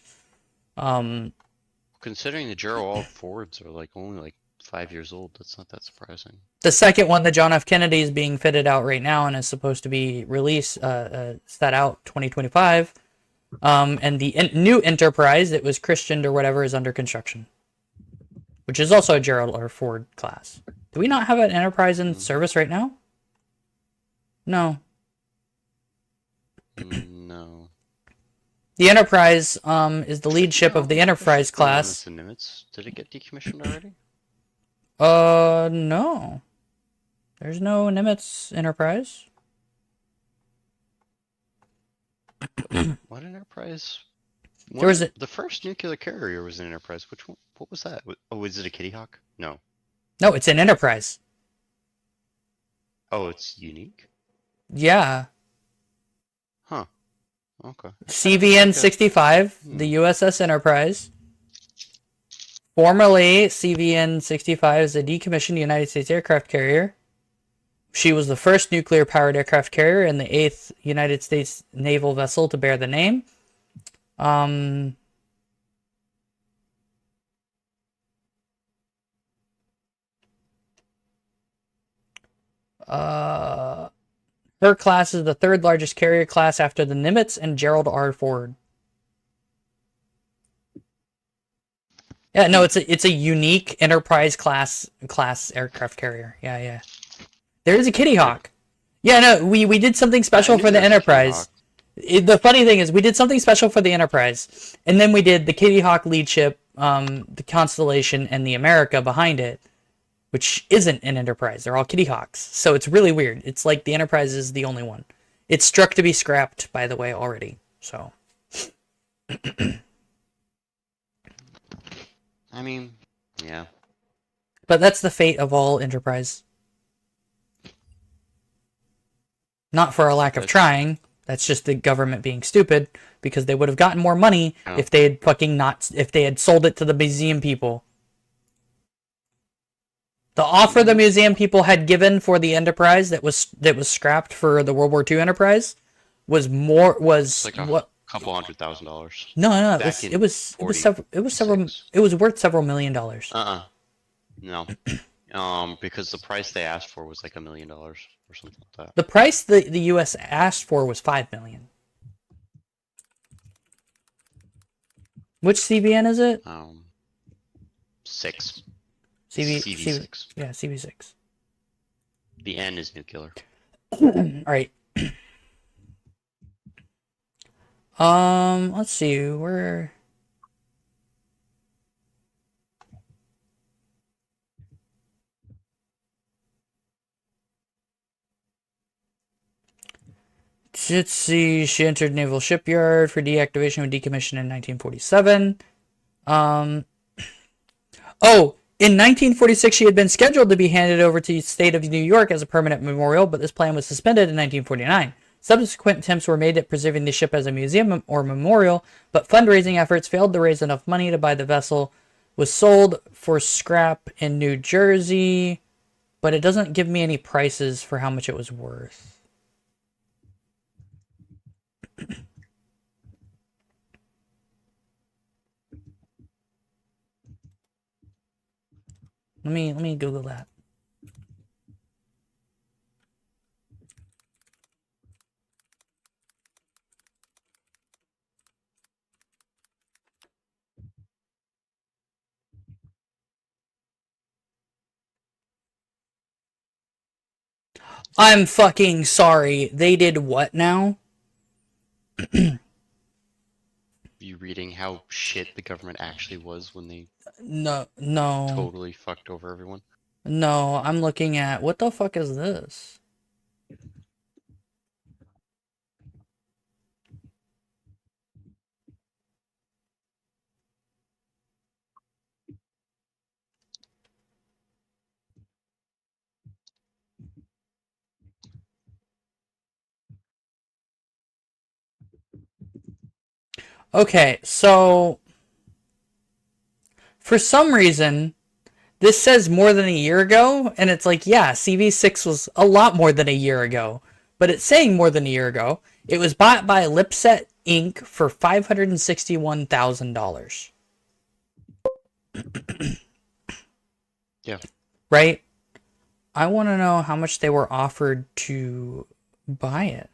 S2: Considering the Gerald Fords are like only like 5 years old, that's not that surprising.
S1: The second one, the John F. Kennedy, is being fitted out right now and is supposed to be released, set out 2025. And the new Enterprise that was christened or whatever is under construction, which is also a Gerald R. Ford class. Do we not have an Enterprise in service right now? No.
S2: No.
S1: The Enterprise is the lead ship of the Enterprise class.
S2: Nimitz. Did it get decommissioned already?
S1: No. There's no Nimitz Enterprise.
S2: What Enterprise?
S1: There was
S2: the first nuclear carrier was an Enterprise. Which one? What was that? Oh, is it a Kitty Hawk? No.
S1: No, it's an Enterprise.
S2: Oh, it's unique?
S1: Yeah.
S2: Huh. Okay.
S1: CVN-65, the USS Enterprise. Formerly, CVN-65 is a decommissioned United States aircraft carrier. She was the first nuclear-powered aircraft carrier and the 8th United States naval vessel to bear the name. Her class is the 3rd largest carrier class after the Nimitz and Gerald R. Ford. Yeah, no, it's a unique Enterprise class aircraft carrier. Yeah. There is a Kitty Hawk. Yeah, no, we did something special for the Enterprise. The funny thing is, we did something special for the Enterprise, and then we did the Kitty Hawk lead ship, the Constellation, and the America behind it, which isn't an Enterprise. They're all Kitty Hawks. So it's really weird. It's like the Enterprise is the only one. It's struck to be scrapped, by the way, already. So.
S2: I mean, yeah.
S1: But that's the fate of all Enterprise. Not for a lack of trying. That's just the government being stupid, because they would have gotten more money if they had if they had sold it to the museum people. The offer the museum people had given for the Enterprise that was scrapped for the World War II Enterprise was
S2: like
S1: what?
S2: Couple $100,000.
S1: No, it was worth several million dollars.
S2: No. Because the price they asked for was like $1 million or something like that.
S1: The price the U.S. asked for was $5 million. Which CBN is it?
S2: 6.
S1: CV6. Yeah, CV6.
S2: The N is nuclear.
S1: All right. Let's see where. Let's see. She entered Naval Shipyard for deactivation and decommission in 1947. Oh, in 1946, she had been scheduled to be handed over to the state of New York as a permanent memorial, but this plan was suspended in 1949. Subsequent attempts were made at preserving the ship as a museum or memorial, but fundraising efforts failed to raise enough money to buy the vessel. Was sold for scrap in New Jersey, but it doesn't give me any prices for how much it was worth. Let me Google that. I'm fucking sorry. They did what now?
S2: You reading how shit the government actually was when they
S1: No.
S2: totally fucked over everyone?
S1: No, I'm looking at what the fuck is this? Okay, so for some reason this says more than a year ago, and it's like, yeah, CV6 was a lot more than a year ago, but it's saying more than a year ago. It was bought by Lipset Inc. for $561,000.
S2: Yeah.
S1: Right? I want to know how much they were offered to buy it.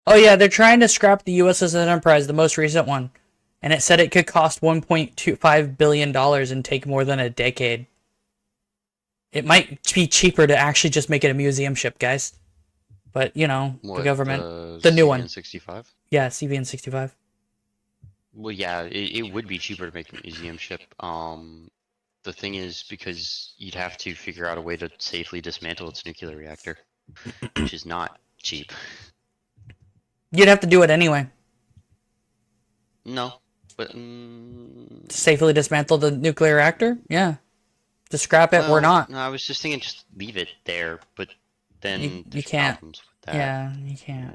S1: Oh yeah, they're trying to scrap the USS Enterprise, the most recent one. And it said it could cost $1.25 billion and take more than a decade. It might be cheaper to actually just make it a museum ship, guys. But, you know, the government. The new one.
S2: CVN-65?
S1: Yeah, CVN-65.
S2: Well, yeah, it would be cheaper to make a museum ship. The thing is, because you'd have to figure out a way to safely dismantle its nuclear reactor, which is not cheap.
S1: You'd have to do it anyway.
S2: No, but...
S1: Safely dismantle the nuclear reactor? Yeah. To scrap it or not.
S2: No, I was just thinking just leave it there, but then
S1: you can't.
S2: Problems with that.
S1: Yeah, you can't.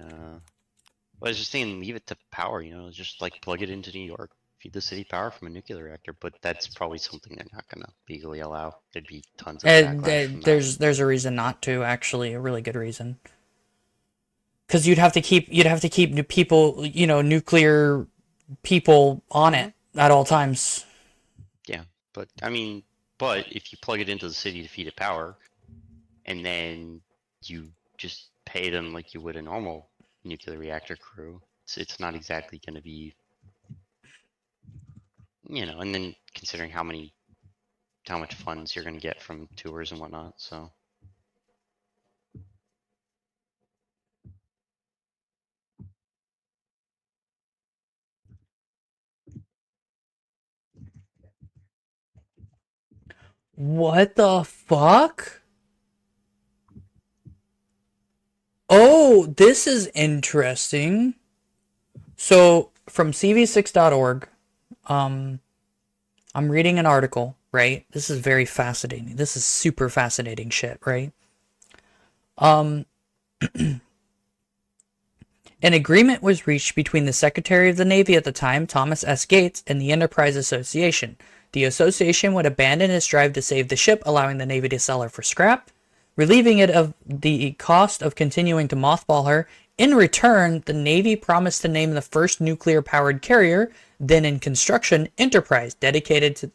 S2: Well, I was just thinking leave it to power, you know, just like plug it into New York, feed the city power from a nuclear reactor, but that's probably something they're not going to legally allow. There'd be tons of backlash from that.
S1: There's a reason not to, actually, a really good reason. Because you'd have to keep people, you know, nuclear people on it at all times.
S2: Yeah, But I mean, but if you plug it into the city to feed it power, and then you just pay them like you would a normal nuclear reactor crew, it's not exactly going to be, and then considering how much funds you're going to get from tours and whatnot, so.
S1: What the fuck? Oh, this is interesting. So, from cv6.org, I'm reading an article, right? This is very fascinating. This is super fascinating shit, right? An agreement was reached between the Secretary of the Navy at the time, Thomas S. Gates, and the Enterprise Association. The association would abandon its drive to save the ship, allowing the Navy to sell her for scrap, relieving it of the cost of continuing to mothball her. In return, the Navy promised to name the first nuclear-powered carrier, then in construction, Enterprise, dedicated to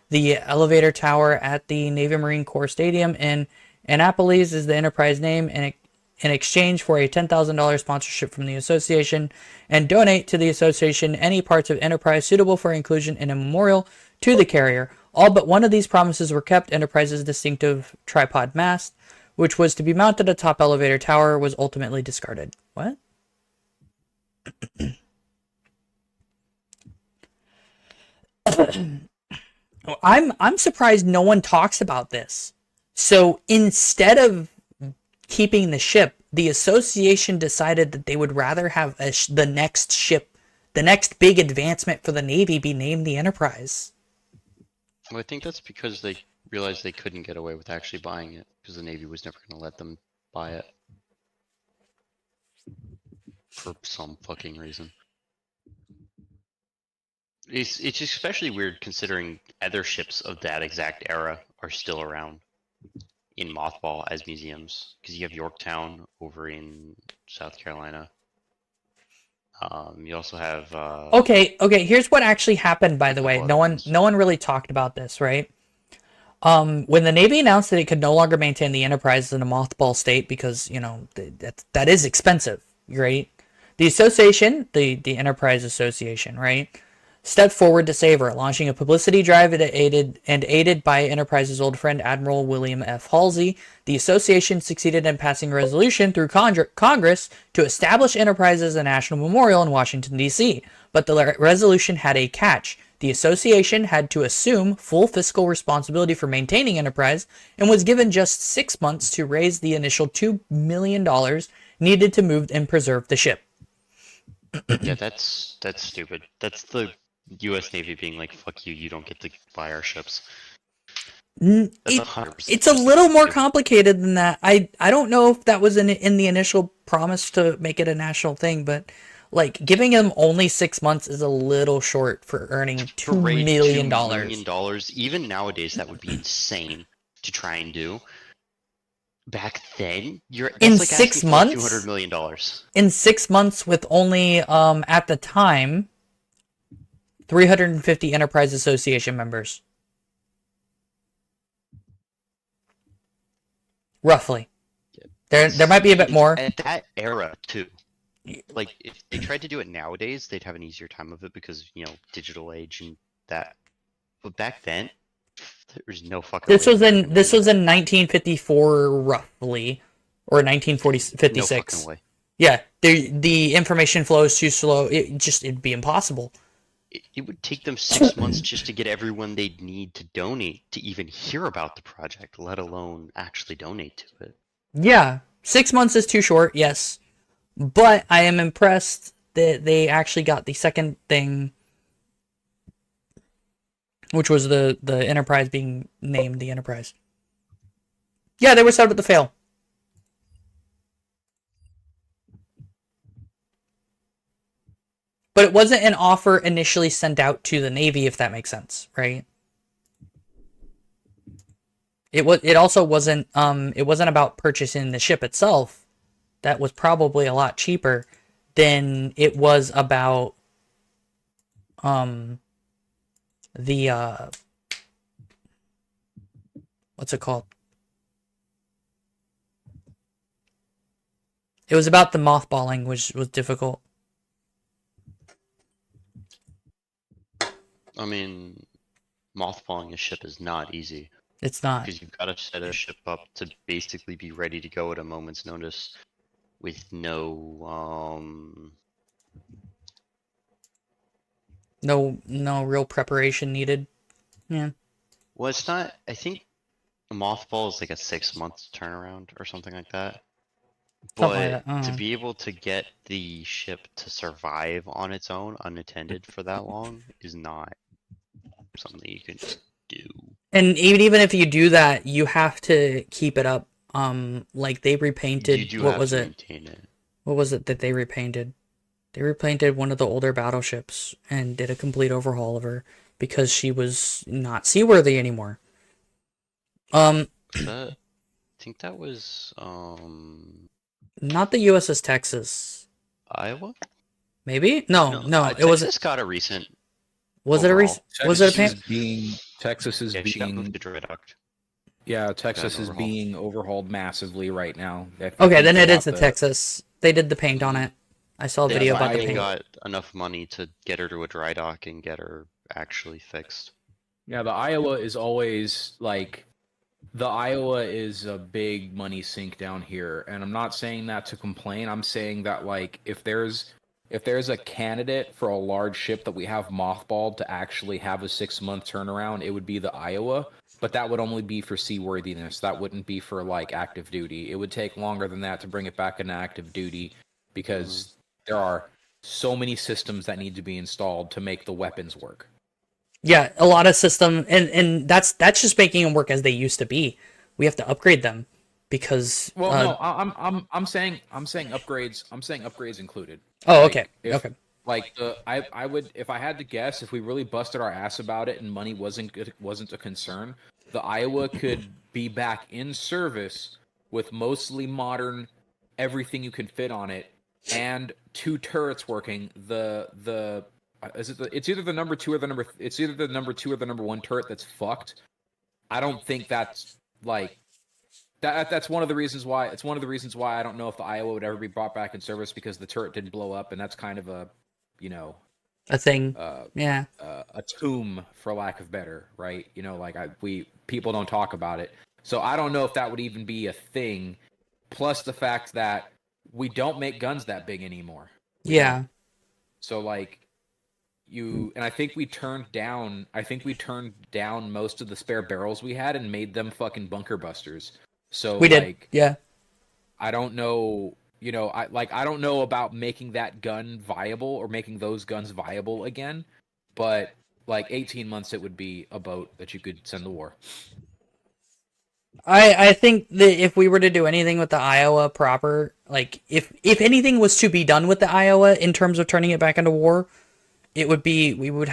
S1: the elevator tower at the Navy Marine Corps Stadium in Annapolis is the Enterprise name, and in exchange for a $10,000 sponsorship from the association, and donate to the association any parts of Enterprise suitable for inclusion in a memorial to the carrier. All but one of these promises were kept. Enterprise's distinctive tripod mast, which was to be mounted atop elevator tower, was ultimately discarded. What? I'm surprised no one talks about this. So instead of keeping the ship, the association decided that they would rather have the next ship, the next big advancement for the Navy, be named the Enterprise.
S2: Well, I think that's because they realized they couldn't get away with actually buying it, because the Navy was never going to let them buy it. For some fucking reason. It's especially weird considering other ships of that exact era are still around in mothball as museums, because you have Yorktown over in South Carolina. You also have
S1: Okay, here's what actually happened, by the way. No one really talked about this, right? When the Navy announced that it could no longer maintain the Enterprise in a mothball state because, that is expensive, right? The association, the Enterprise Association, right, stepped forward to save her, launching a publicity drive aided by Enterprise's old friend Admiral William F. Halsey. The association succeeded in passing a resolution through Congress to establish Enterprise as a national memorial in Washington, D.C., but the resolution had a catch. The association had to assume full fiscal responsibility for maintaining Enterprise and was given just 6 months to raise the initial $2 million needed to move and preserve the ship.
S2: Yeah, that's stupid. That's the U.S. Navy being like, "Fuck you! You don't get to buy our ships."
S1: It's a little more complicated than that. I don't know if that was in the initial promise to make it a national thing, but like giving them only 6 months is a little short for earning $2 million.
S2: $2 million, even nowadays, that would be insane to try and do. Back then,
S1: in 6 months,
S2: $200 million.
S1: In 6 months, with only at the time 350 Enterprise Association members, roughly. There might be a bit more
S2: at that era too. Like if they tried to do it nowadays, they'd have an easier time of it because digital age and that. But back then, there's no fucking.
S1: This was in 1954 roughly, or 1956.
S2: No fucking way.
S1: Yeah, the information flow is too slow. It'd be impossible.
S2: It would take them 6 months just to get everyone they'd need to donate to even hear about the project, let alone actually donate to it.
S1: Yeah, 6 months is too short, yes. But I am impressed that they actually got the second thing, which was the Enterprise being named the Enterprise. Yeah, they were set up to fail. But it wasn't an offer initially sent out to the Navy, if that makes sense, right? It also wasn't about purchasing the ship itself. That was probably a lot cheaper than it was about what's it called? It was about the mothballing, which was difficult.
S2: I mean, mothballing a ship is not easy.
S1: It's not.
S2: Because you've got to set a ship up to basically be ready to go at a moment's notice with no,
S1: No real preparation needed. Yeah.
S2: well, it's not, I think a mothball is like a 6-month turnaround or something like that.
S1: Something like
S2: But
S1: that,
S2: to be able to get the ship to survive on its own, unattended for that long, is not something you can just do.
S1: And even if you do that, you have to keep it up. Like they repainted.
S2: You do
S1: What
S2: have
S1: was
S2: to
S1: it?
S2: maintain it.
S1: What was it that they repainted? They repainted one of the older battleships and did a complete overhaul of her because she was not seaworthy anymore.
S2: I think that was
S1: Not the USS Texas.
S2: Iowa?
S1: Wasn't. It was.
S2: Texas got a recent.
S1: Was it a recent? Was it a
S14: Texas
S1: paint?
S14: Texas is
S2: She got
S14: being.
S2: moved to dry dock.
S14: Yeah, Texas is
S2: overhauled.
S14: being overhauled massively right now.
S1: Okay, then it is the Texas. They did the paint on it. I saw a
S2: They
S1: video about the
S2: finally
S1: paint.
S2: got enough money to get her to a dry dock and get her actually fixed.
S14: Yeah, the Iowa is always like. The Iowa is a big money sink down here, and I'm not saying that to complain. I'm saying that like if there's a candidate for a large ship that we have mothballed to actually have a 6-month turnaround, it would be the Iowa. But that would only be for seaworthiness. That wouldn't be for like active duty. It would take longer than that to bring it back into active duty because there are so many systems that need to be installed to make the weapons work.
S1: Yeah, a lot of system, and that's just making them work as they used to be. We have to upgrade them because.
S14: Well, no, I'm saying upgrades. I'm saying upgrades included.
S1: Oh,
S14: Like,
S1: okay, okay.
S14: Like I would, if I had to guess, if we really busted our ass about it and money wasn't a concern, the Iowa could be back in service with mostly modern, everything you can fit on it, and 2 turrets working. It's either the number 2 or the number. It's either the number 2 or the number 1 turret that's fucked. I don't think that's like. That's one of the reasons why. It's one of the reasons why I don't know if the Iowa would ever be brought back in service because the turret didn't blow up, and that's kind of a,
S1: a thing. Yeah.
S14: A tomb, for lack of better, right? Like people don't talk about it, so I don't know if that would even be a thing. Plus the fact that we don't make guns that big anymore.
S1: Yeah.
S14: So like. And I think we turned down most of the spare barrels we had and made them fucking bunker busters. So
S1: we did. Yeah.
S14: I don't know, I don't know about making that gun viable or making those guns viable again, but like 18 months it would be a boat that you could send to war.
S1: I think that if we were to do anything with the Iowa proper, like if anything was to be done with the Iowa in terms of turning it back into war, it would be we would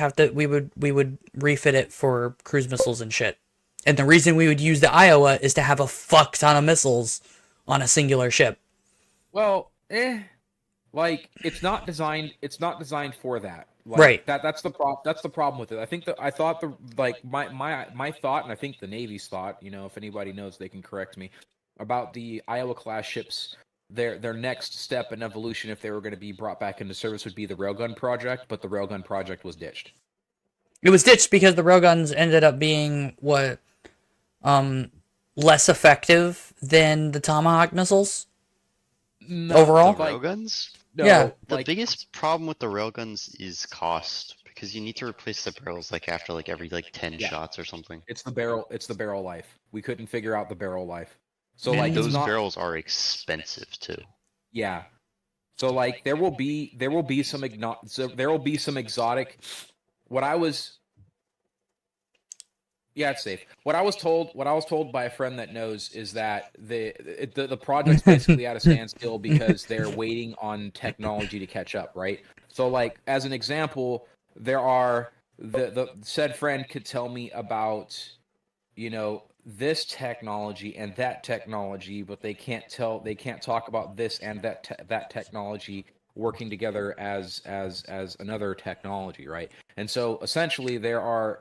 S1: refit it for cruise missiles and shit. And the reason we would use the Iowa is to have a fuck ton of missiles on a singular ship.
S14: Well, like it's not designed for that. Like,
S1: right.
S14: That's the problem with it. I thought my thought, and I think the Navy's thought, if anybody knows, they can correct me, about the Iowa class ships. Their next step in evolution, if they were going to be brought back into service, would be the railgun project, but the railgun project was ditched.
S1: It was ditched because the railguns ended up being less effective than the Tomahawk missiles.
S14: No,
S1: overall,
S2: the railguns?
S1: No, yeah.
S2: The biggest problem with the railguns is cost because you need to replace the barrels after every 10 shots or something.
S14: It's the barrel life. We couldn't figure out the barrel life. So
S2: and those barrels are expensive too.
S14: Yeah. So there will be some exotic. It's safe. What I was told by a friend that knows is that the project's basically at a standstill because they're waiting on technology to catch up, right? So as an example, there are the said friend could tell me about this technology and that technology, but they can't talk about this and that technology working together as another technology, right? And so essentially there are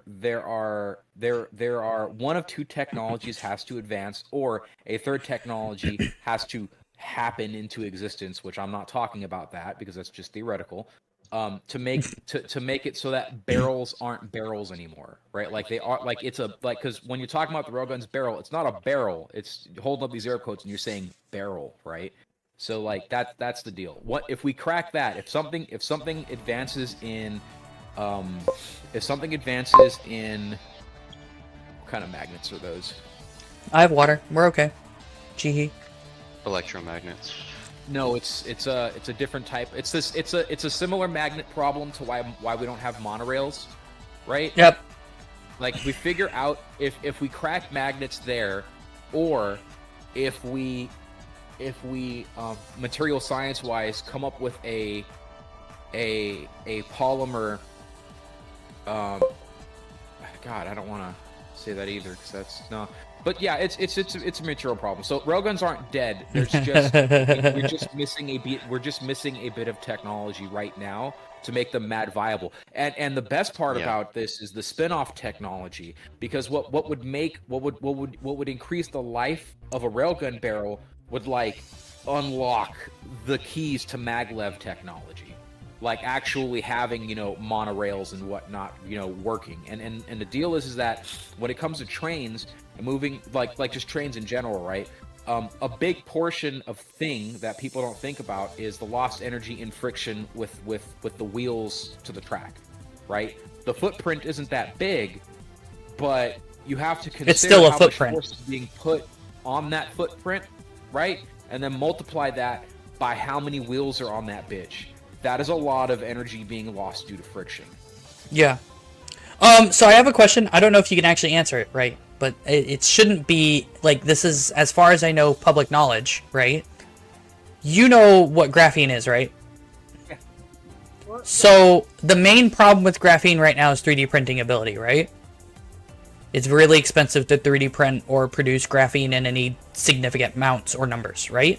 S14: one of two technologies has to advance, or a third technology has to happen into existence, which I'm not talking about that because that's just theoretical. To make it so that barrels aren't barrels anymore, right? Like they are, like it's a, like, because when you're talking about the railgun's barrel, it's not a barrel. It's holding up these air quotes and you're saying barrel, right? So like that's the deal. What if we crack that? If something advances in, what kind of magnets are those?
S1: I have water. We're okay. Gee.
S2: Electromagnets.
S14: No, it's a different type. It's a similar magnet problem to why we don't have monorails, right?
S1: Yep.
S14: Like we figure out if we crack magnets there, or if we material science wise come up with a polymer. God, I don't want to say that either because that's no. But yeah, it's a material problem. So railguns aren't dead. There's just we're just missing a bit. We're just missing a bit of technology right now to make them mad viable. And the best part about this is the spin-off technology, because what would increase the life of a railgun barrel would like unlock the keys to maglev technology, like actually having monorails and whatnot working. And the deal is that when it comes to trains and moving like just trains in general, right? A big portion of thing that people don't think about is the lost energy in friction with the wheels to the track, right? The footprint isn't that big, but you have to consider
S1: it's still a
S14: how
S1: footprint.
S14: much force is being put on that footprint, right? And then multiply that by how many wheels are on that bitch. That is a lot of energy being lost due to friction.
S1: Yeah. So I have a question. I don't know if you can actually answer it, right? But it shouldn't be, like, this is, as far as I know, public knowledge, right? You know what graphene is, right?
S14: Yeah.
S1: So the main problem with graphene right now is 3D printing ability, right? It's really expensive to 3D print or produce graphene in any significant amounts or numbers, right?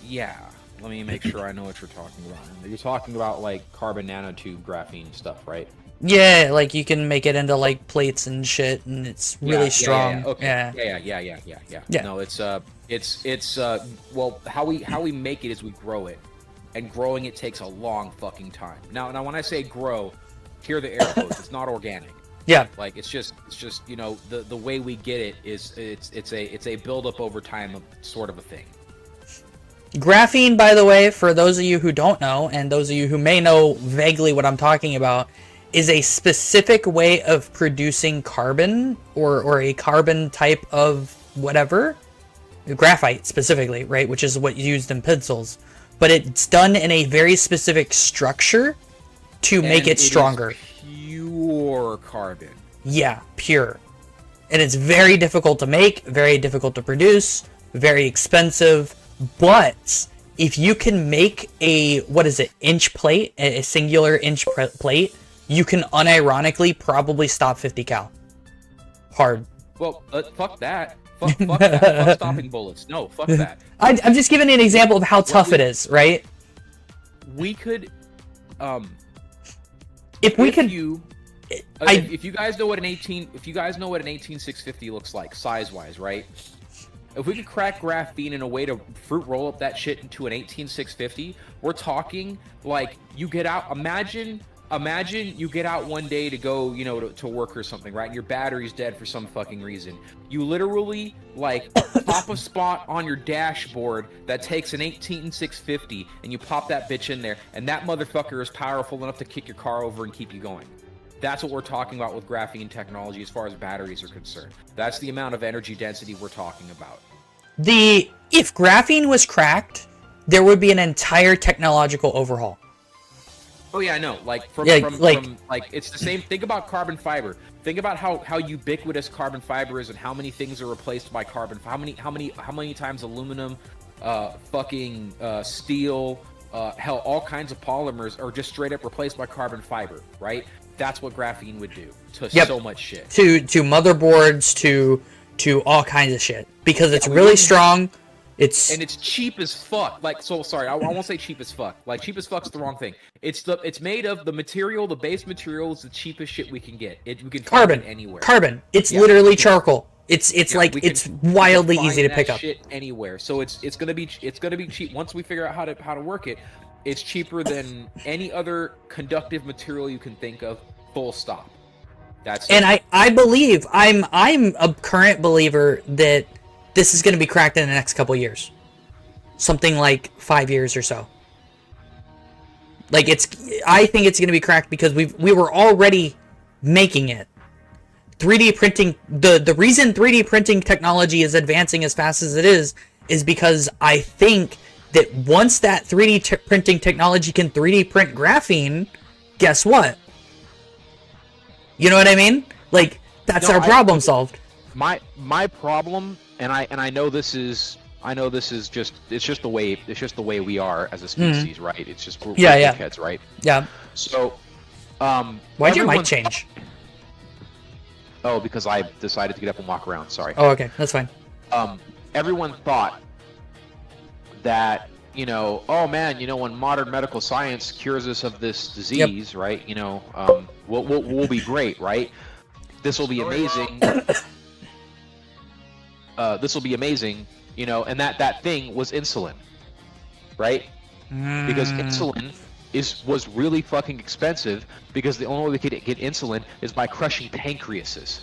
S14: Yeah. Let me make sure I know what you're talking about. You're talking about like carbon nanotube graphene stuff, right?
S1: Yeah, like you can make it into like plates and shit, and it's really strong.
S14: Okay.
S1: Yeah.
S14: No, it's well, how we make it is we grow it, and growing it takes a long fucking time. Now when I say grow, hear the air quotes. It's not organic.
S1: Yeah.
S14: Like it's just the way we get it is it's a build up over time of sort of a thing.
S1: Graphene, by the way, for those of you who don't know, and those of you who may know vaguely what I'm talking about, is a specific way of producing carbon, or a carbon type of whatever. Graphite, specifically, right? Which is what used in pencils. But it's done in a very specific structure to make it stronger.
S14: Pure carbon.
S1: Yeah, pure. And it's very difficult to make, very difficult to produce, very expensive. But if you can make a, inch plate, a singular inch plate, you can unironically probably stop 50 cal. Hard.
S14: Well, fuck that. Fuck that. Fuck stopping bullets. No, fuck that.
S1: I'm just giving an example of how tough it is, right?
S14: We could,
S1: if you
S14: guys know what an 18650 looks like size wise, right? If we could crack graphene in a way to fruit roll up that shit into an 18650, we're talking like you get out. Imagine you get out one day to go, to work or something, right? And your battery's dead for some fucking reason. You literally like pop a spot on your dashboard that takes an 18650, and you pop that bitch in there, and that motherfucker is powerful enough to kick your car over and keep you going. That's what we're talking about with graphene technology as far as batteries are concerned. That's the amount of energy density we're talking about.
S1: If graphene was cracked, there would be an entire technological overhaul.
S14: Oh yeah, I know. Like it's the same. Think about carbon fiber. Think about how ubiquitous carbon fiber is, and how many things are replaced by carbon. How many times aluminum, steel, hell, all kinds of polymers are just straight up replaced by carbon fiber, right? That's what graphene would do to so much shit.
S1: To motherboards, to all kinds of shit. Because it's really strong, It's
S14: and it's cheap as fuck. Like, so sorry, I won't say cheap as fuck. Like, cheap as fuck's the wrong thing. It's made of the material. The base material is the cheapest shit we can get. We can find
S1: carbon
S14: it anywhere.
S1: Carbon. It's literally charcoal. It's like
S14: we can-
S1: it's wildly
S14: we can
S1: easy to
S14: find
S1: pick
S14: that
S1: up.
S14: shit anywhere. So it's gonna be cheap once we figure out how to work it. It's cheaper than any other conductive material you can think of. Full stop. That's
S1: And
S14: it.
S1: I believe I'm a current believer that this is going to be cracked in the next couple years. Something like 5 years or so. Like I think it's going to be cracked because we were already making it. 3D printing, the reason 3D printing technology is advancing as fast as it is because I think that once that 3D printing technology can 3D print graphene, guess what? You know what I mean? Like, that's our problem solved.
S14: My problem, and I know this is just the way we are as a species, right? It's just we're dickheads, right?
S1: Yeah.
S14: So,
S1: why'd your mic change?
S14: Oh, because I decided to get up and walk around. Sorry.
S1: Oh, okay, that's fine.
S14: Everyone thought that, oh man, when modern medical science cures us of this disease, right? We'll be great, right? This will be amazing. This will be amazing, and that thing was insulin, right? Because insulin was really fucking expensive because the only way we could get insulin is by crushing pancreases,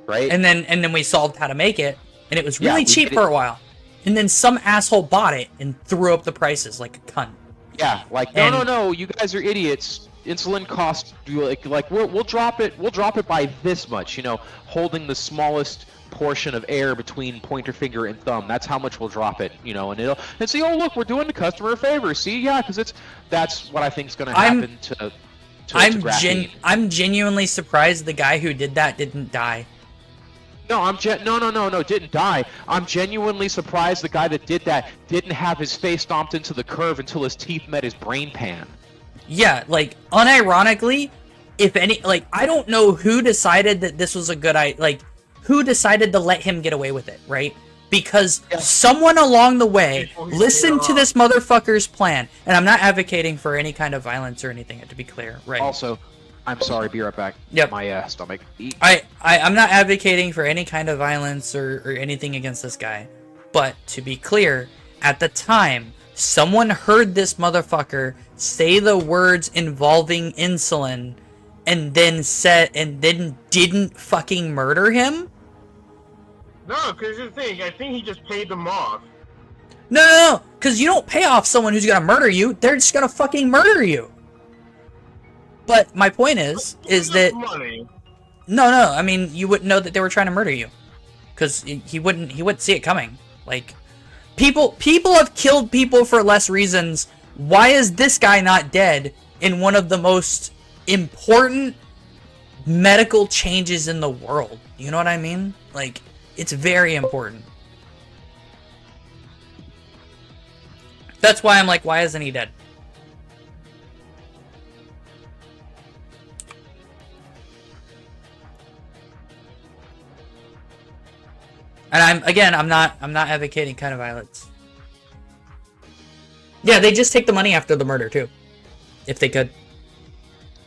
S14: right?
S1: And then we solved how to make it, and it was really cheap
S14: did
S1: for
S14: it.
S1: a while. And then some asshole bought it and threw up the prices like a cunt.
S14: Yeah, like no, you guys are idiots. Insulin costs like we'll drop it by this much, holding the smallest portion of air between pointer finger and thumb. That's how much we'll drop it, and see, oh look, we're doing the customer a favor. See, yeah, because that's what I think is going to happen to graphene.
S1: I'm genuinely surprised the guy who did that didn't die.
S14: No, no, didn't die. I'm genuinely surprised the guy that did that didn't have his face stomped into the curve until his teeth met his brain pan.
S1: Yeah, like, unironically, if any, like, I don't know who decided that this was a good idea, like, who decided to let him get away with it, right? Because someone along the way listened to this motherfucker's plan, and I'm not advocating for any kind of violence or anything, to be clear, right?
S14: Also, I'm sorry, be right back.
S1: Yep.
S14: My stomach.
S1: I'm not advocating for any kind of violence or anything against this guy. But to be clear, at the time, someone heard this motherfucker say the words involving insulin and then didn't fucking murder him?
S10: No, because the thing, I think he just paid them off.
S1: No, because you don't pay off someone who's gonna murder you. They're just gonna fucking murder you. But my point is that
S10: money.
S1: No, I mean, you wouldn't know that they were trying to murder you, because he wouldn't see it coming. Like, people have killed people for less reasons. Why is this guy not dead in one of the most important medical changes in the world? You know what I mean? Like, it's very important. That's why I'm like, why isn't he dead? And I'm not advocating kind of violence. Yeah, they just take the money after the murder too, if they could.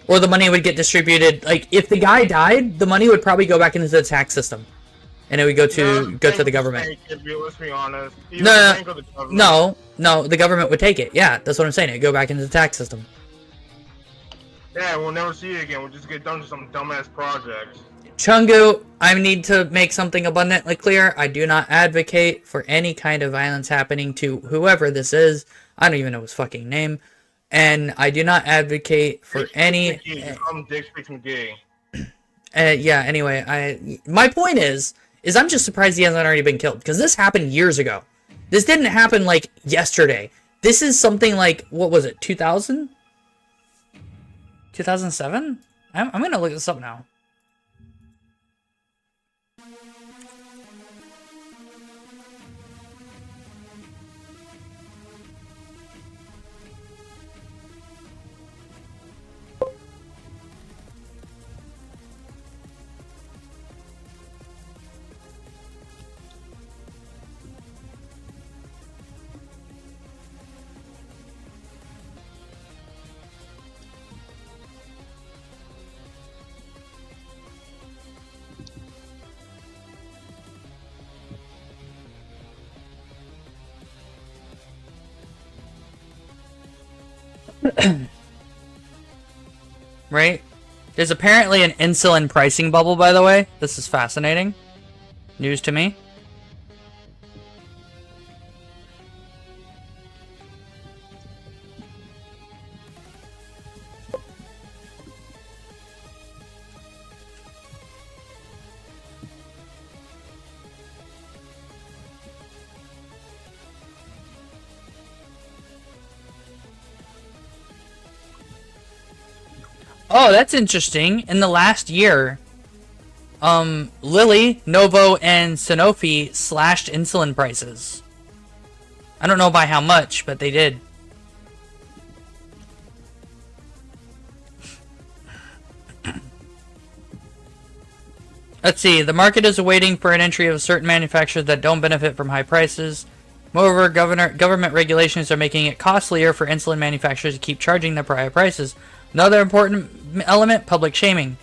S1: Or the money would get distributed. Like, if the guy died, the money would probably go back into the tax system, and it would go to the government.
S10: Let's be honest.
S1: No, the government would take it. Yeah, that's what I'm saying. It'd go back into the tax system.
S10: Yeah, we'll never see it again. We'll just get done to some dumbass projects.
S1: Chungu, I need to make something abundantly clear. I do not advocate for any kind of violence happening to whoever this is. I don't even know his fucking name. And I do not advocate for any... yeah, anyway, my point is I'm just surprised he hasn't already been killed. Because this happened years ago. This didn't happen, like, yesterday. This is something like, what was it, 2000? 2007? I'm gonna look this up now. Right? There's apparently an insulin pricing bubble, by the way. This is fascinating. News to me. Oh, that's interesting. In the last year, Lilly, Novo, and Sanofi slashed insulin prices. I don't know by how much, but they did. Let's see. The market is awaiting for an entry of certain manufacturers that don't benefit from high prices. Moreover, government regulations are making it costlier for insulin manufacturers to keep charging their high prices. Another important element, public shaming.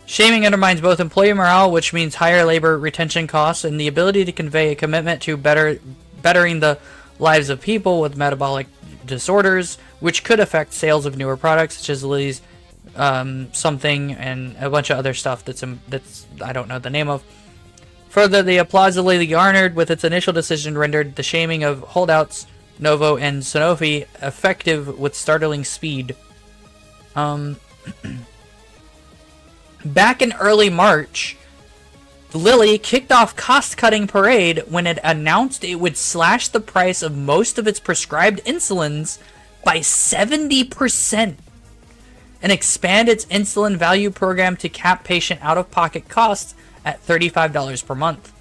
S1: Shaming undermines both employee morale, which means higher labor retention costs, and the ability to convey a commitment to bettering the lives of people with metabolic disorders, which could affect sales of newer products, such as Lilly's something and a bunch of other stuff that's I don't know the name of. Further, the applause of Lilly garnered with its initial decision rendered the shaming of holdouts Novo and Sanofi effective with startling speed. Back in early March, Lilly kicked off cost-cutting parade when it announced it would slash the price of most of its prescribed insulins by 70% and expand its insulin value program to cap patient out-of-pocket costs at $35 per month.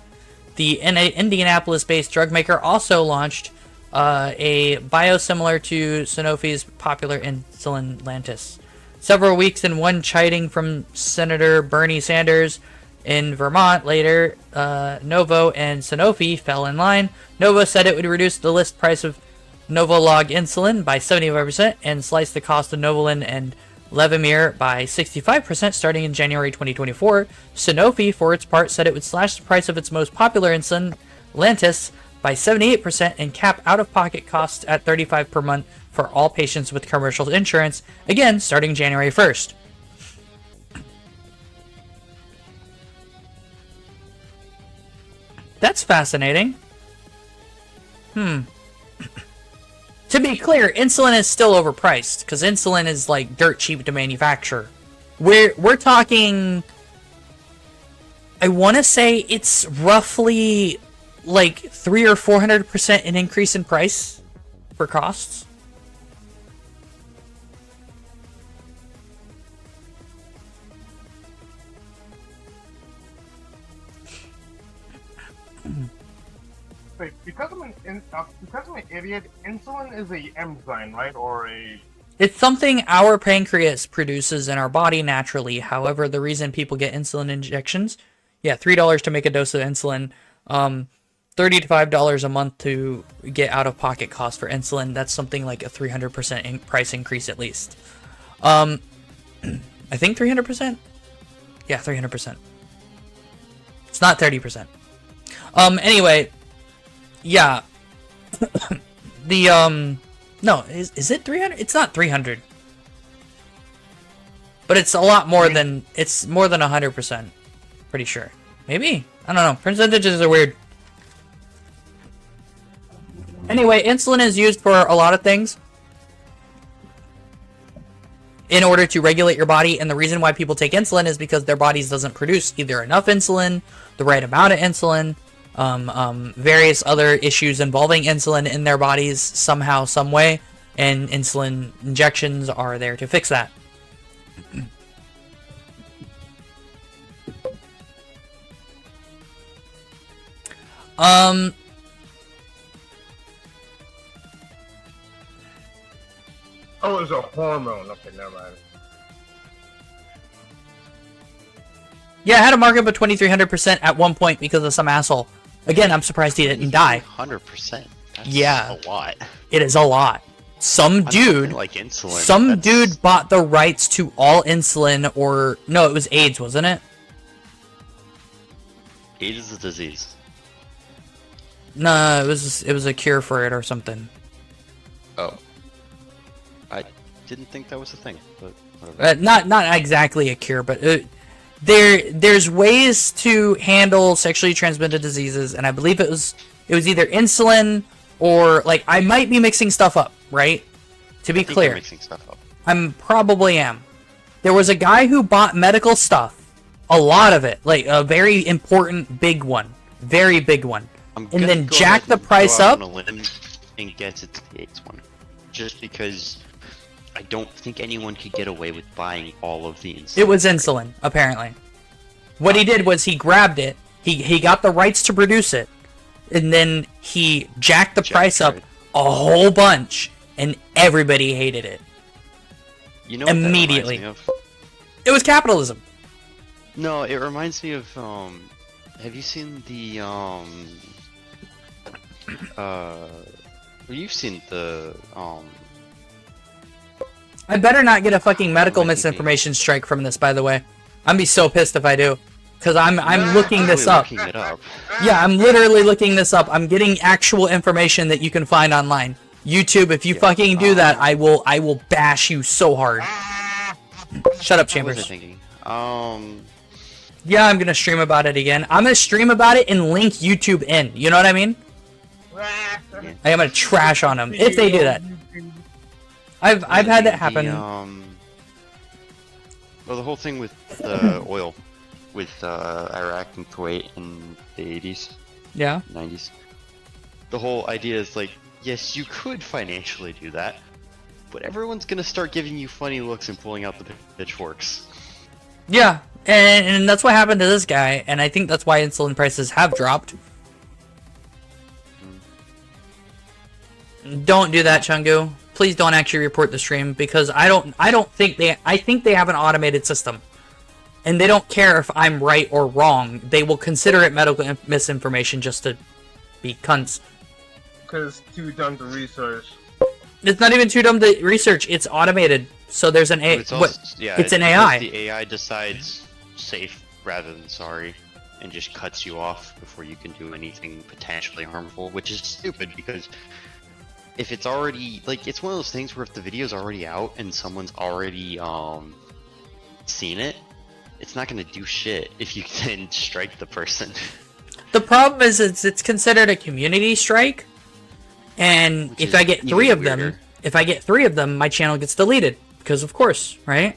S1: The Indianapolis-based drug maker also launched a biosimilar to Sanofi's popular insulin Lantus. Several weeks and one chiding from Senator Bernie Sanders in Vermont later, Novo and Sanofi fell in line. Novo said it would reduce the list price of Novolog insulin by 75% and slice the cost of Novolin and Levemir by 65% starting in January 2024. Sanofi, for its part, said it would slash the price of its most popular insulin, Lantus, by 78% and cap out-of-pocket costs at $35 per month for all patients with commercial insurance, again, starting January 1st. That's fascinating. To be clear, insulin is still overpriced, because insulin is, like, dirt cheap to manufacture. We're talking... I want to say it's roughly, like, 300 or 400% an increase in price for costs.
S10: Wait, because I'm an idiot, insulin is a enzyme, right? Or a...
S1: It's something our pancreas produces in our body naturally. However, the reason people get insulin injections, yeah, $3 to make a dose of insulin, $30 to $5 a month to get out-of-pocket costs for insulin. That's something like a 300% price increase at least. I think 300%? Yeah, 300%. It's not 30%. Anyway, yeah. No, is it 300? It's not 300. But it's a lot more than, it's more than 100%. Pretty sure. Maybe? I don't know. Percentages are weird. Anyway, insulin is used for a lot of things in order to regulate your body, and the reason why people take insulin is because their bodies doesn't produce either enough insulin, the right amount of insulin, various other issues involving insulin in their bodies somehow, some way, and insulin injections are there to fix that.
S10: Oh, it was a hormone. Okay, never mind.
S1: Yeah, I had a markup of 2,300% at one point because of some asshole. Again, I'm surprised he didn't die.
S2: 100%. That's
S1: yeah,
S2: a lot.
S1: It is a lot. Some dude,
S2: like insulin.
S1: Some dude bought the rights to all insulin, or no, it was AIDS, wasn't it?
S2: AIDS is a disease.
S1: No, it was a cure for it or something.
S2: Oh. didn't think that was a thing, but whatever.
S1: Not exactly a cure, but there's ways to handle sexually transmitted diseases, and I believe it was either insulin or like I might be mixing stuff up, right? To be clear,
S2: you're mixing stuff up.
S1: I'm probably am. There was a guy who bought medical stuff, a lot of it, like a very important big one, very big one, and then jack the price up.
S2: And gets it to the Gates one, just because I don't think anyone could get away with buying all of the insulin.
S1: It was insulin, apparently. What he did was he grabbed it, he got the rights to produce it, and then he jacked the price up a whole bunch, and everybody hated it.
S2: You know what
S1: immediately.
S2: That reminds me of?
S1: It was capitalism.
S2: No, it reminds me of have you seen the you've seen the
S1: I better not get a fucking medical misinformation strike from this, by the way. I'm be so pissed if I do. Cause I'm looking this up. Yeah, I'm literally looking this up. I'm getting actual information that you can find online. YouTube, if you fucking do that, I will bash you so hard. Shut up, Chambers.
S2: What was I thinking?
S1: Yeah, I'm gonna stream about it again. I'm gonna stream about it and link YouTube in. You know what I mean? I'm gonna trash on them if they do that. I've had that happen.
S2: Well, the whole thing with the oil, with Iraq and Kuwait in the 80s,
S1: yeah,
S2: 90s. The whole idea is like, yes, you could financially do that, but everyone's gonna start giving you funny looks and pulling out the pitchforks.
S1: Yeah, and that's what happened to this guy, and I think that's why insulin prices have dropped. Don't do that, Chungu. Please don't actually report the stream, because I think they have an automated system. And they don't care if I'm right or wrong. They will consider it medical misinformation just to be cunts.
S10: Because it's too dumb to research.
S1: It's not even too dumb to research. It's automated. So there's an AI. It's an AI.
S2: The AI decides safe rather than sorry, and just cuts you off before you can do anything potentially harmful, which is stupid because if it's already, like, it's one of those things where if the video's already out and someone's already seen it, it's not going to do shit if you then strike the person.
S1: The problem is it's considered a community strike, and if I get three of them, my channel gets deleted because of course, right?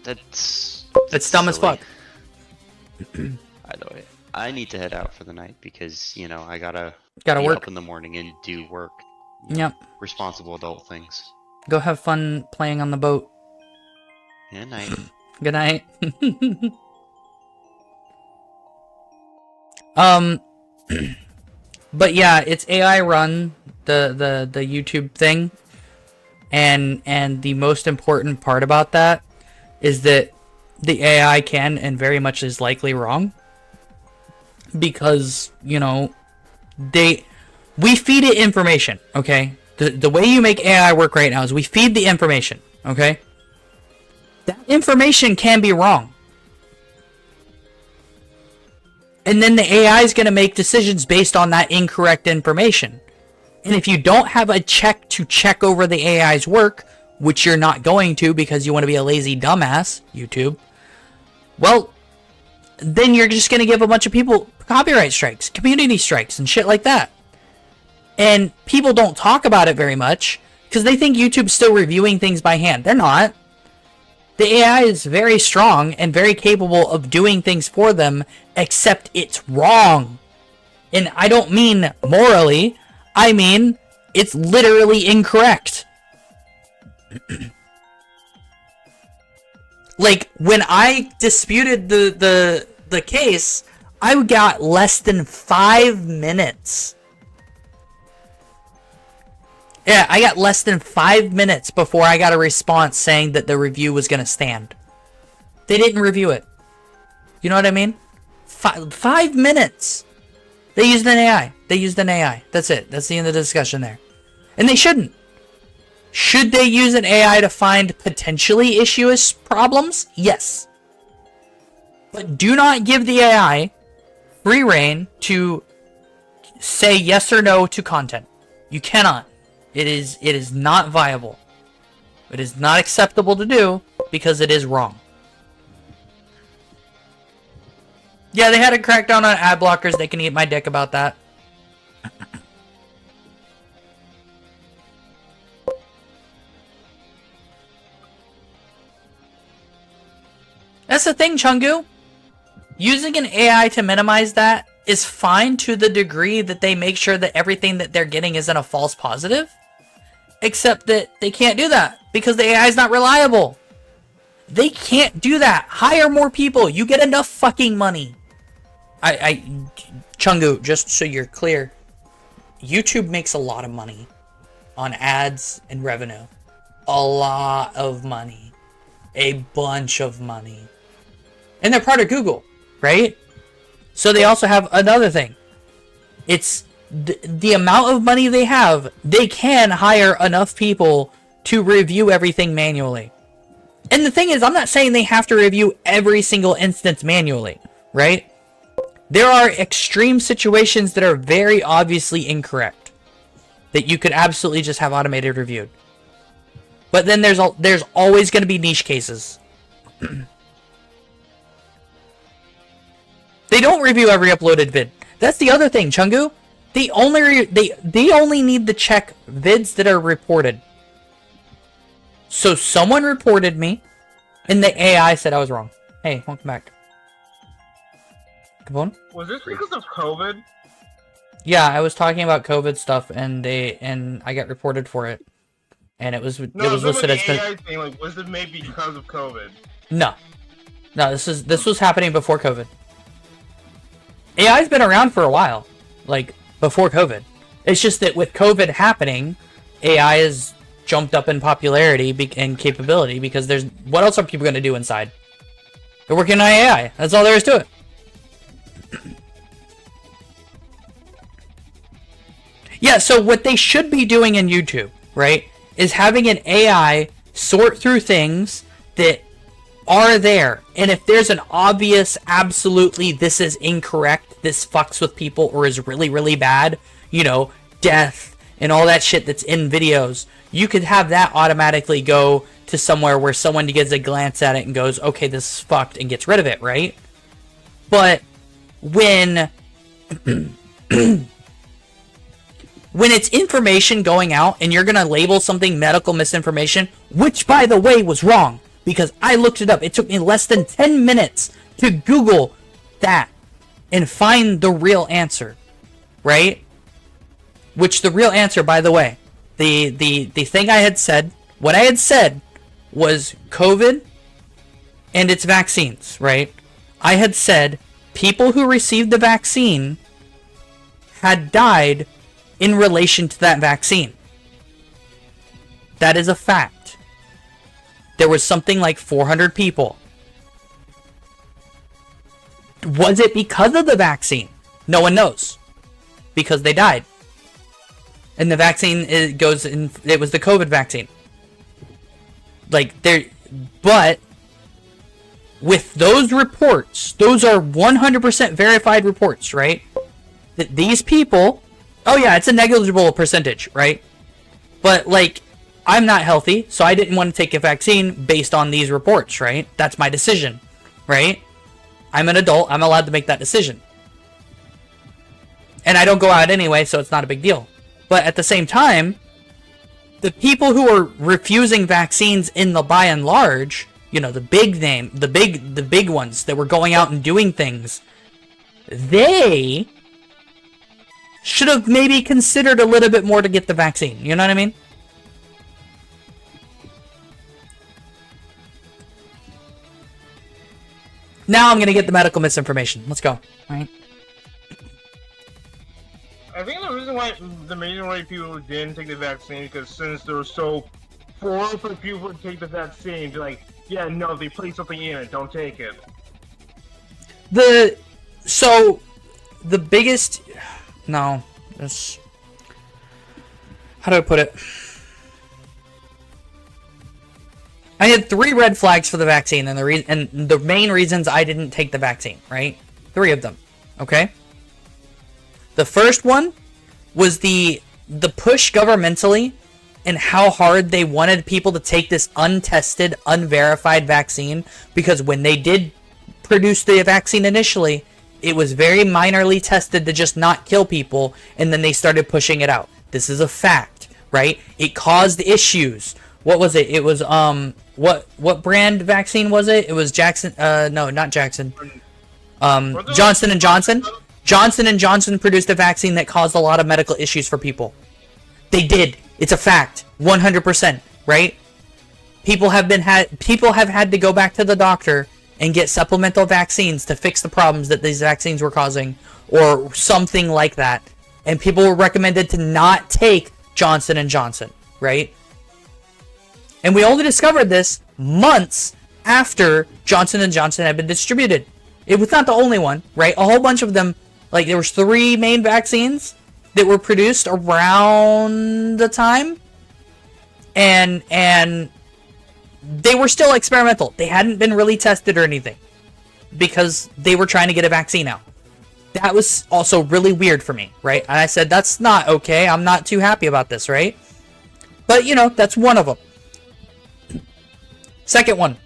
S2: That's
S1: dumb as fuck.
S2: I know it. I need to head out for the night because, you know, I gotta
S1: work
S2: up in the morning and do work.
S1: Yep.
S2: Responsible adult things.
S1: Go have fun playing on the boat.
S2: Good night.
S1: Good night. But yeah, it's AI run, the YouTube thing, and the most important part about that is that the AI can and very much is likely wrong, because, you know, we feed it information, okay? The way you make AI work right now is we feed the information, okay? That information can be wrong. And then the AI is going to make decisions based on that incorrect information. And if you don't have a check to check over the AI's work, which you're not going to because you want to be a lazy dumbass, YouTube, well, then you're just going to give a bunch of people copyright strikes, community strikes, and shit like that. And people don't talk about it very much because they think YouTube's still reviewing things by hand. They're not. The AI is very strong and very capable of doing things for them, except it's wrong. And I don't mean morally, I mean it's literally incorrect. Like, when I disputed the case, I got less than 5 minutes. Yeah, I got less than 5 minutes before I got a response saying that the review was going to stand. They didn't review it. You know what I mean? 5 minutes. They used an AI. They used an AI. That's it. That's the end of the discussion there. And they shouldn't. Should they use an AI to find potentially issuous problems? Yes. But do not give the AI free reign to say yes or no to content. You cannot. It is not viable. It is not acceptable to do because it is wrong. Yeah, they had a crackdown on ad blockers. They can eat my dick about that. That's the thing, Chungu. Using an AI to minimize that is fine to the degree that they make sure that everything that they're getting isn't a false positive. Except that they can't do that because the AI is not reliable. They can't do that. Hire more people. You get enough fucking money. Chungu, just so you're clear, YouTube makes a lot of money on ads and revenue. A lot of money. A bunch of money. And they're part of Google, right? So they also have another thing. It's the amount of money they have, they can hire enough people to review everything manually. And the thing is, I'm not saying they have to review every single instance manually, right? There are extreme situations that are very obviously incorrect that you could absolutely just have automated reviewed. But then there's always going to be niche cases. They don't review every uploaded vid. That's the other thing, Chungu. They only need to check vids that are reported. So someone reported me, and the AI said I was wrong. Hey, welcome back. Capone?
S10: Was this because of COVID?
S1: Yeah, I was talking about COVID stuff, and I got reported for it, and it was listed as
S10: AI thing. Like, was it made because of COVID?
S1: No, this was happening before COVID. AI's been around for a while, like before COVID. It's just that with COVID happening, AI has jumped up in popularity and capability because what else are people going to do inside? They're working on AI. That's all there is to it. Yeah, so what they should be doing in YouTube, right, is having an AI sort through things that are there. And if there's an obvious, absolutely, this is incorrect, this fucks with people, or is really, really bad, you know, death and all that shit that's in videos, you could have that automatically go to somewhere where someone gets a glance at it and goes, okay, this is fucked, and gets rid of it, right? But when when it's information going out and you're going to label something medical misinformation, which, by the way, was wrong, because I looked it up. It took me less than 10 minutes to Google that and find the real answer, right? Which the real answer, by the way, the thing I had said, what I had said was COVID and its vaccines, right? I had said people who received the vaccine had died in relation to that vaccine. That is a fact. There was something like 400 people. Was it because of the vaccine? No one knows. Because they died. And the vaccine, it was the COVID vaccine. But with those reports, those are 100% verified reports, right? That these people, oh yeah, it's a negligible percentage, right? But like, I'm not healthy, so I didn't want to take a vaccine based on these reports, right? That's my decision, right? I'm an adult, I'm allowed to make that decision. And I don't go out anyway, so it's not a big deal. But at the same time, the people who are refusing vaccines in the by and large, you know, the big ones that were going out and doing things, they should have maybe considered a little bit more to get the vaccine. You know what I mean? Now I'm going to get the medical misinformation. Let's go. All right.
S10: I think the main reason why people didn't take the vaccine, because since there were so poor for people to take the vaccine, they're like, yeah, no, they put something in it, don't take it.
S1: So the biggest, no, this, how do I put it? I had 3 red flags for the vaccine, and the main reasons I didn't take the vaccine, right? 3 of them, okay? The first one was the push governmentally and how hard they wanted people to take this untested, unverified vaccine, because when they did produce the vaccine initially, it was very minorly tested to just not kill people, and then they started pushing it out. This is a fact, right? It caused issues. What was it? It was what brand vaccine was it? It was Jackson. No, not Jackson. Johnson and Johnson. Johnson and Johnson produced a vaccine that caused a lot of medical issues for people. They did. It's a fact. 100%. Right? People have had to go back to the doctor and get supplemental vaccines to fix the problems that these vaccines were causing, or something like that. And people were recommended to not take Johnson and Johnson. Right? And we only discovered this months after Johnson & Johnson had been distributed. It was not the only one, right? A whole bunch of them, like there was 3 main vaccines that were produced around the time. And they were still experimental. They hadn't been really tested or anything, because they were trying to get a vaccine out. That was also really weird for me, right? And I said, that's not okay. I'm not too happy about this, right? But, you know, that's one of them. Second one.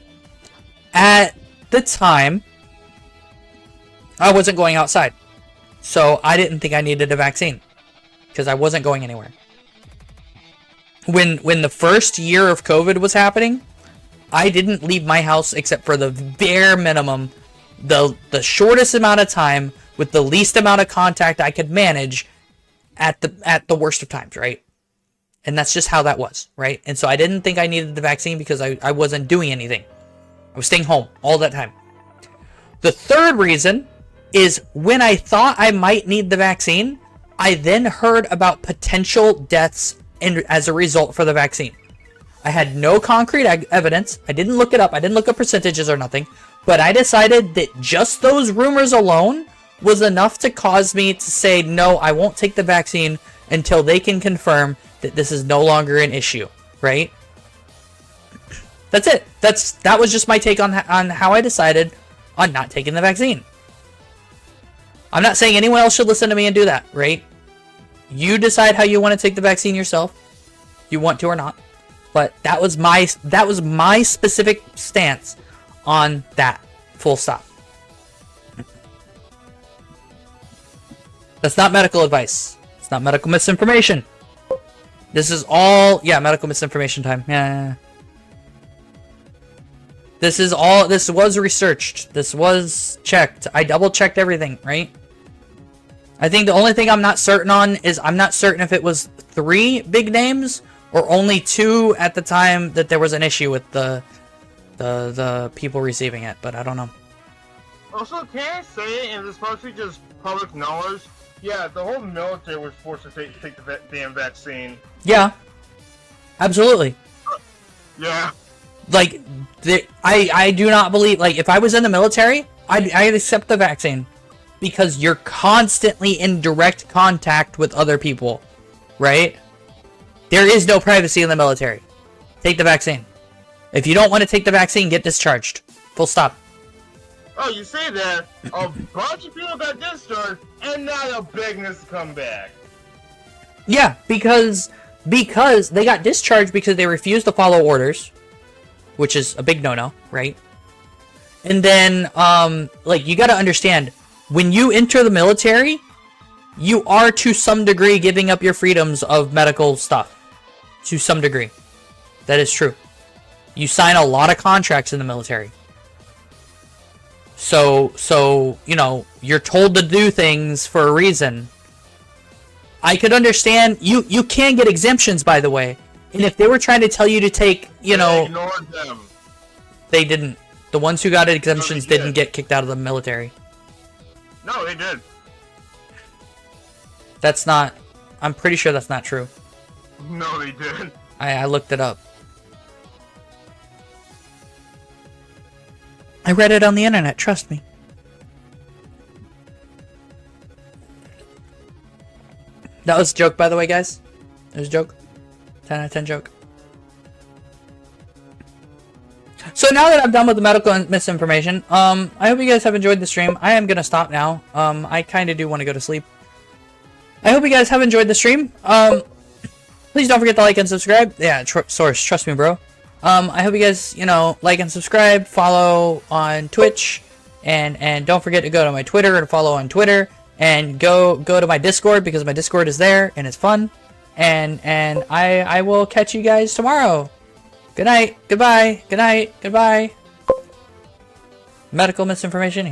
S1: At the time, I wasn't going outside. So I didn't think I needed a vaccine, because I wasn't going anywhere. When the first year of COVID was happening, I didn't leave my house except for the bare minimum, the shortest amount of time with the least amount of contact I could manage at the worst of times, right? And that's just how that was, right? And so I didn't think I needed the vaccine because I wasn't doing anything. I was staying home all that time. The third reason is when I thought I might need the vaccine, I then heard about potential deaths as a result for the vaccine. I had no concrete evidence. I didn't look it up. I didn't look up percentages or nothing. But I decided that just those rumors alone was enough to cause me to say, no, I won't take the vaccine until they can confirm that this is no longer an issue, right? That's it. That was just my take on how I decided on not taking the vaccine. I'm not saying anyone else should listen to me and do that, right? You decide how you want to take the vaccine yourself. You want to or not. But that was my specific stance on that. Full stop. That's not medical advice. It's not medical misinformation. This is all, yeah, medical misinformation time. Yeah. This was researched. This was checked. I double checked everything, right? I think the only thing I'm not certain on is I'm not certain if it was 3 big names or only 2 at the time that there was an issue with the people receiving it, but I don't know.
S10: Also, can I say, and this is probably just public knowledge, yeah, the whole military was forced to take the damn vaccine.
S1: Yeah. Absolutely.
S10: Yeah.
S1: Like, I do not believe, like, if I was in the military, I'd accept the vaccine. Because you're constantly in direct contact with other people, right? There is no privacy in the military. Take the vaccine. If you don't want to take the vaccine, get discharged. Full stop.
S10: Oh, you say that, a bunch of people got discharged, and now they're begging us to come back.
S1: Yeah, because they got discharged because they refused to follow orders, which is a big no-no, right? And then, like, you gotta understand, when you enter the military, you are to some degree giving up your freedoms of medical stuff. To some degree. That is true. You sign a lot of contracts in the military. So, you know, you're told to do things for a reason. I could understand, you can get exemptions, by the way. And if they were trying to tell you to take, you know...
S10: They ignored them.
S1: They didn't. The ones who got exemptions didn't get kicked out of the military.
S10: No, they did.
S1: That's not... I'm pretty sure that's not true.
S10: No, they did.
S1: I looked it up. I read it on the internet, trust me. That was a joke, by the way, guys. It was a joke. 10 out of 10 joke. So now that I'm done with the medical misinformation, I hope you guys have enjoyed the stream. I am gonna stop now. I kind of do want to go to sleep. I hope you guys have enjoyed the stream. Please don't forget to like and subscribe. Yeah, Source, trust me, bro. I hope you guys, you know, like and subscribe, follow on Twitch, and don't forget to go to my Twitter and follow on Twitter, and go to my Discord, because my Discord is there and it's fun. And I will catch you guys tomorrow. Good night. Goodbye. Good night. Goodbye. Medical misinformation here.